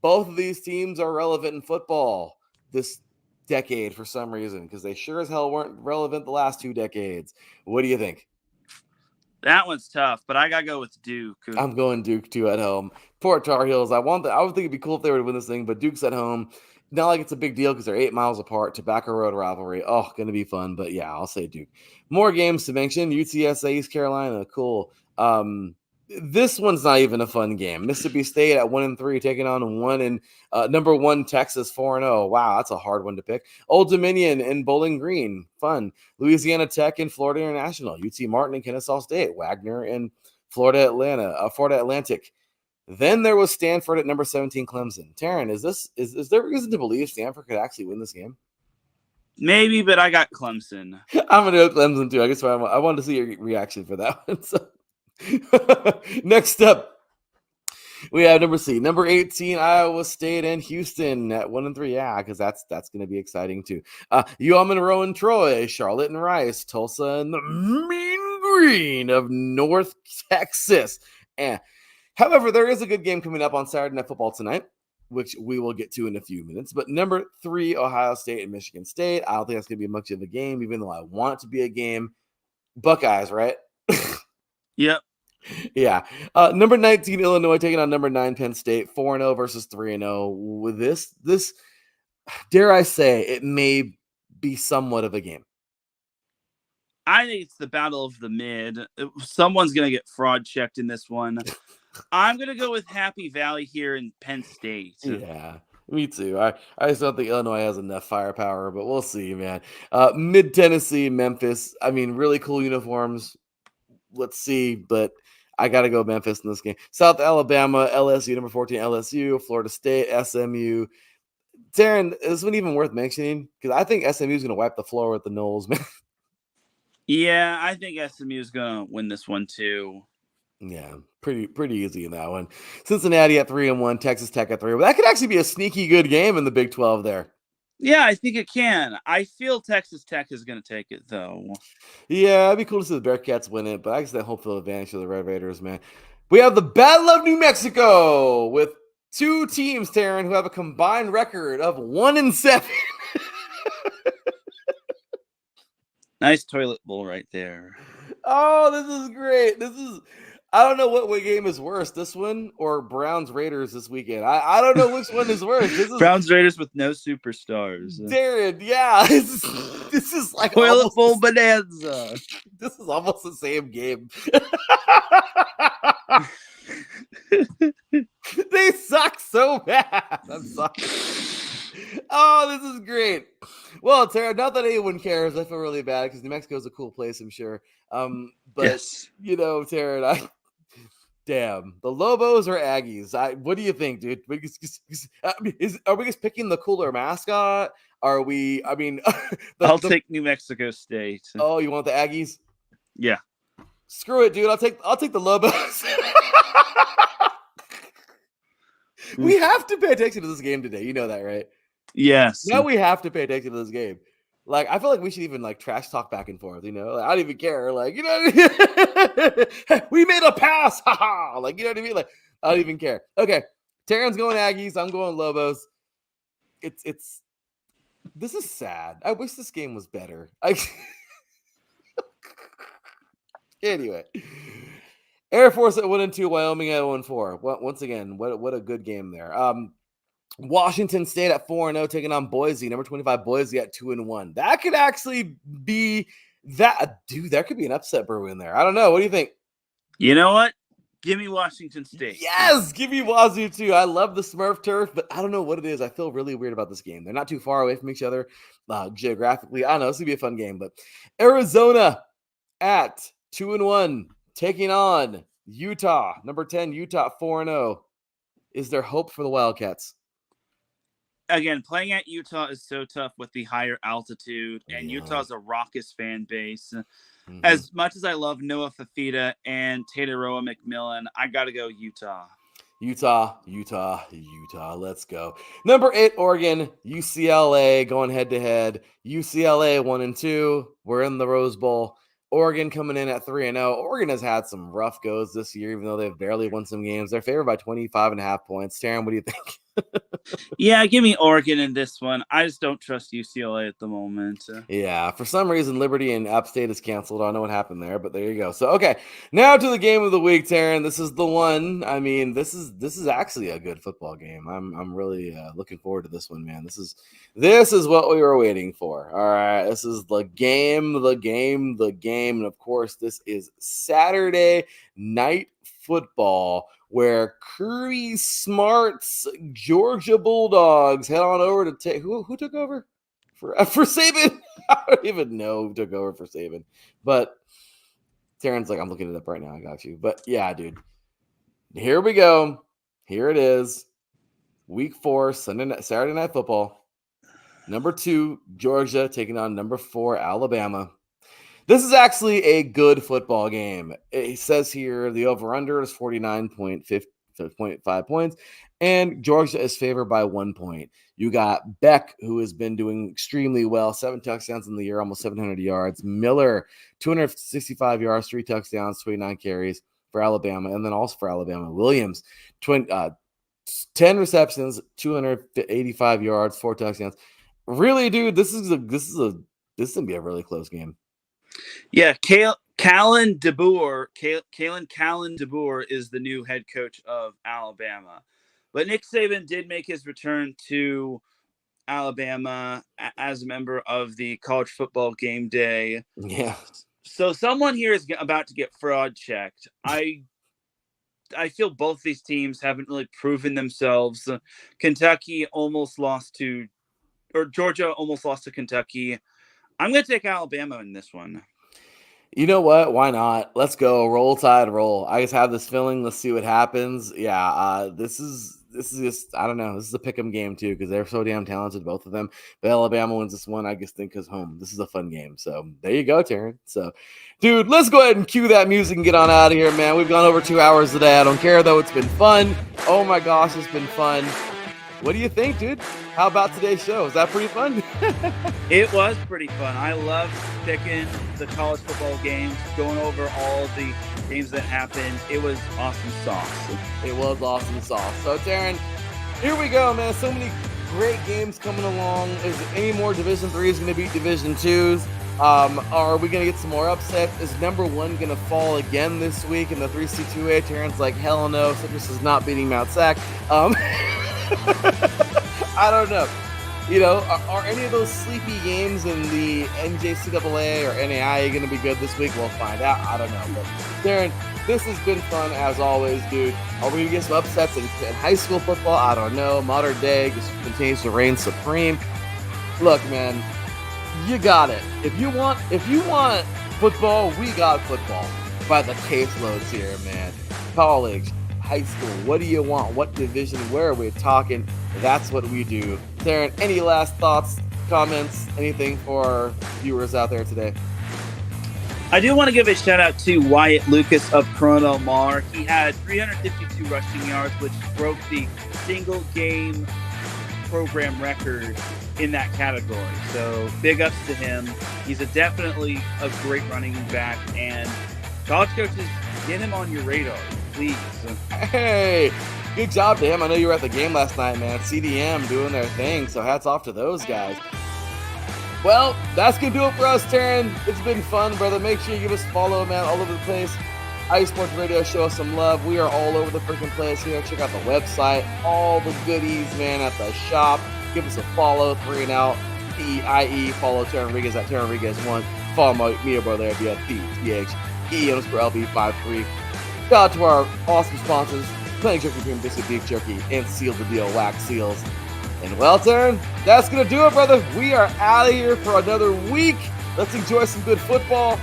Both of these teams are relevant in football this decade for some reason because they sure as hell weren't relevant the last 2 decades. What do you think? That one's tough, but I got to go with Duke. I'm going Duke, too, at home. Poor Tar Heels. I would think it'd be cool if they were to win this thing, but Duke's at home. Not like it's a big deal because they're 8 miles apart. Tobacco Road rivalry. Oh, going to be fun. But, yeah, I'll say Duke. More games to mention. UTSA, East Carolina. Cool. This one's not even a fun game. Mississippi State at 1-3, taking on number 1 Texas 4-0. Wow, that's a hard one to pick. Old Dominion and Bowling Green, fun. Louisiana Tech and Florida International. UT Martin and Kennesaw State. Wagner and Florida Atlantic. Then there was Stanford at number 17, Clemson. Teran, is there reason to believe Stanford could actually win this game? Maybe, but I got Clemson. I'm going to go Clemson too. I guess I wanted to see your reaction for that one. So. Next up, we have number 18, Iowa State and Houston at 1-3. Yeah, because that's going to be exciting too. UL Monroe and Troy, Charlotte and Rice, Tulsa and the Mean Green of North Texas. However, there is a good game coming up on Saturday Night Football tonight, which we will get to in a few minutes. But number 3, Ohio State and Michigan State. I don't think that's going to be much of a game, even though I want it to be a game. Buckeyes, right? Yep. Yeah. Number 19, Illinois taking on number 9, Penn State, 4-0 versus 3-0. With this, dare I say, it may be somewhat of a game. I think it's the battle of the mid. Someone's going to get fraud checked in this one. I'm going to go with Happy Valley here in Penn State. Yeah, me too. I just don't think Illinois has enough firepower, but we'll see, man. Mid-Tennessee, Memphis. I mean, really cool uniforms. Let's see, but I got to go Memphis in this game. South Alabama, LSU, number 14, LSU, Florida State, SMU. Teran, is this one even worth mentioning? Because I think SMU is going to wipe the floor with the Knowles, man. Yeah, I think SMU is going to win this one too. Yeah, pretty easy in that one. Cincinnati at 3-1, Texas Tech at 3. Well, that could actually be a sneaky good game in the Big 12 there. Yeah, I think it can. I feel Texas Tech is going to take it, though. Yeah, it'd be cool to see the Bearcats win it, but I guess that home field advantage to the Red Raiders, man. We have the Battle of New Mexico with 2 teams, Teran, who have a combined record of 1-7. Nice toilet bowl right there. Oh, this is great. I don't know what game is worse, this one or Browns Raiders this weekend. I don't know which one is worse. This is Browns Raiders with no superstars. Darren, yeah. This is like Toilet bowl almost, bonanza. this is almost the same game. They suck so bad. I'm sorry. Oh, this is great. Well, Tara, not that anyone cares. I feel really bad because New Mexico is a cool place, I'm sure. But Yes. Tara, damn, the Lobos or Aggies? What do you think, dude? Are we just picking the cooler mascot? Are we? I mean, I'll take New Mexico State. Oh, you want the Aggies? Yeah. Screw it, dude. I'll take the Lobos. We have to pay attention to this game today. You know that, right? Yes. Now we have to pay attention to this game. Like, I feel like we should even like trash talk back and forth. Like, I don't even care. Like, we made a pass. Like, you know what I mean? Like, I don't even care. Okay, Teran's going Aggies. I'm going Lobos. This is sad. I wish this game was better. Anyway. Air Force at 1-2, Wyoming at 1-4. Once again, what a good game there. Washington State at 4-0, taking on Boise. Number 25 Boise at 2-1. That could actually be that. Dude, there could be an upset brewing there. I don't know. What do you think? You know what? Give me Washington State. Yes, give me Wazoo too. I love the Smurf turf, but I don't know what it is. I feel really weird about this game. They're not too far away from each other geographically. I don't know. This would be a fun game. But Arizona at 2-1. Taking on Utah, number 10, Utah 4-0. Is there hope for the Wildcats? Again, playing at Utah is so tough with the higher altitude, and Utah's a raucous fan base. Mm-hmm. As much as I love Noah Fafita and Tataroa McMillan, I got to go Utah. Utah. Let's go. Number 8, Oregon, UCLA going head-to-head. UCLA 1-2. We're in the Rose Bowl. Oregon coming in at 3-0. Oregon has had some rough goes this year, even though they've barely won some games. They're favored by 25.5 points. Teran, what do you think? Yeah, give me Oregon in this one. I just don't trust UCLA at the moment. Yeah, for some reason, Liberty and App State is canceled. I don't know what happened there, but there you go. So, okay, now to the game of the week, Teran. This is the one. I mean, this is actually a good football game. I'm really looking forward to this one, man. This is what we were waiting for. All right, this is the game, and of course, this is Saturday Night Football, where Kirby Smart's Georgia Bulldogs head on over to take who took over for Saban. I don't even know who took over for Saban, but Teran's like, I'm looking it up right now. I got you, but yeah, dude, here we go. Here it is, Week 4, Saturday Night Football. Number 2 Georgia taking on number 4 Alabama. This is actually a good football game. It says here the over-under is 49.5 points, and Georgia is favored by 1 point. You got Beck, who has been doing extremely well, 7 touchdowns in the year, almost 700 yards. Miller, 265 yards, 3 touchdowns, 29 carries for Alabama, and then also for Alabama, Williams, 10 receptions, 285 yards, 4 touchdowns. Really, dude, this is gonna be a really close game. Yeah, Kalen DeBoer is the new head coach of Alabama. But Nick Saban did make his return to Alabama as a member of the College Football Game Day. Yeah. So someone here is about to get fraud checked. I feel both these teams haven't really proven themselves. Georgia almost lost to Kentucky. I'm going to take Alabama in this one. You know what? Why not? Let's go. Roll Tide, roll. I just have this feeling. Let's see what happens. Yeah, this is just, I don't know. This is a pick'em game too because they're so damn talented, both of them. But Alabama wins this one, I just think, because home. This is a fun game. So there you go, Teran. So, dude, let's go ahead and cue that music and get on out of here, man. We've gone over 2 hours today. I don't care though. It's been fun. Oh my gosh, it's been fun. What do you think, dude? How about today's show? Was that pretty fun? It was pretty fun. I loved picking the college football games, going over all of the games that happened. It was awesome sauce. It was awesome sauce. So, Teran, here we go, man. So many great games coming along. Is any more Division 3s going to beat Division 2s? Are we going to get some more upsets? Is number 1 going to fall again this week in the 3C2A? Teran's like, hell no, Citrus is not beating Mount Sac. I don't know. You know, are any of those sleepy games in the NJCAA or NAI going to be good this week? We'll find out. I don't know. But Teran, this has been fun as always, dude. Are we going to get some upsets in high school football? I don't know. Modern day just continues to reign supreme. Look, man, you got it. If you want football, we got football. By the caseloads here, man. College, high school, what do you want? What division? Where are we talking? That's what we do. Teran, any last thoughts, comments, anything for our viewers out there today? I do want to give a shout out to Wyatt Lucas of Corona Mar. He had 352 rushing yards, which broke the single game program record in that category. So big ups to him. He's definitely a great running back, and college coaches, get him on your radar, please. Hey, good job to him. I know you were at the game last night, man. CDM doing their thing, so hats off to those guys. Well, that's going to do it for us, Teran. It's been fun, brother. Make sure you give us a follow, man, all over the place. IE Sports Radio, show us some love. We are all over the freaking place here. Check out the website, all the goodies, man, at the shop. Give us a follow, 3 and Out, PEIE. Follow Teran Rodriguez at Teran Rodriguez1. Follow me or brother at PTHE_LB53. Shout out to our awesome sponsors, Planet Jerky Cream Biscuit Beef Jerky, and Seal the Deal Wax Seals. And well, Teran, that's going to do it, brother. We are out of here for another week. Let's enjoy some good football.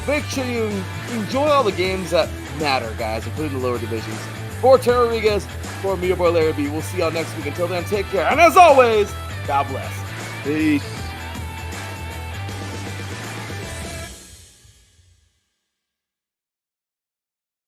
Make sure you enjoy all the games that matter, guys, including the lower divisions. For Teran Rodriguez, for me, your boy Larry B. We'll see y'all next week. Until then, take care. And as always, God bless. Peace.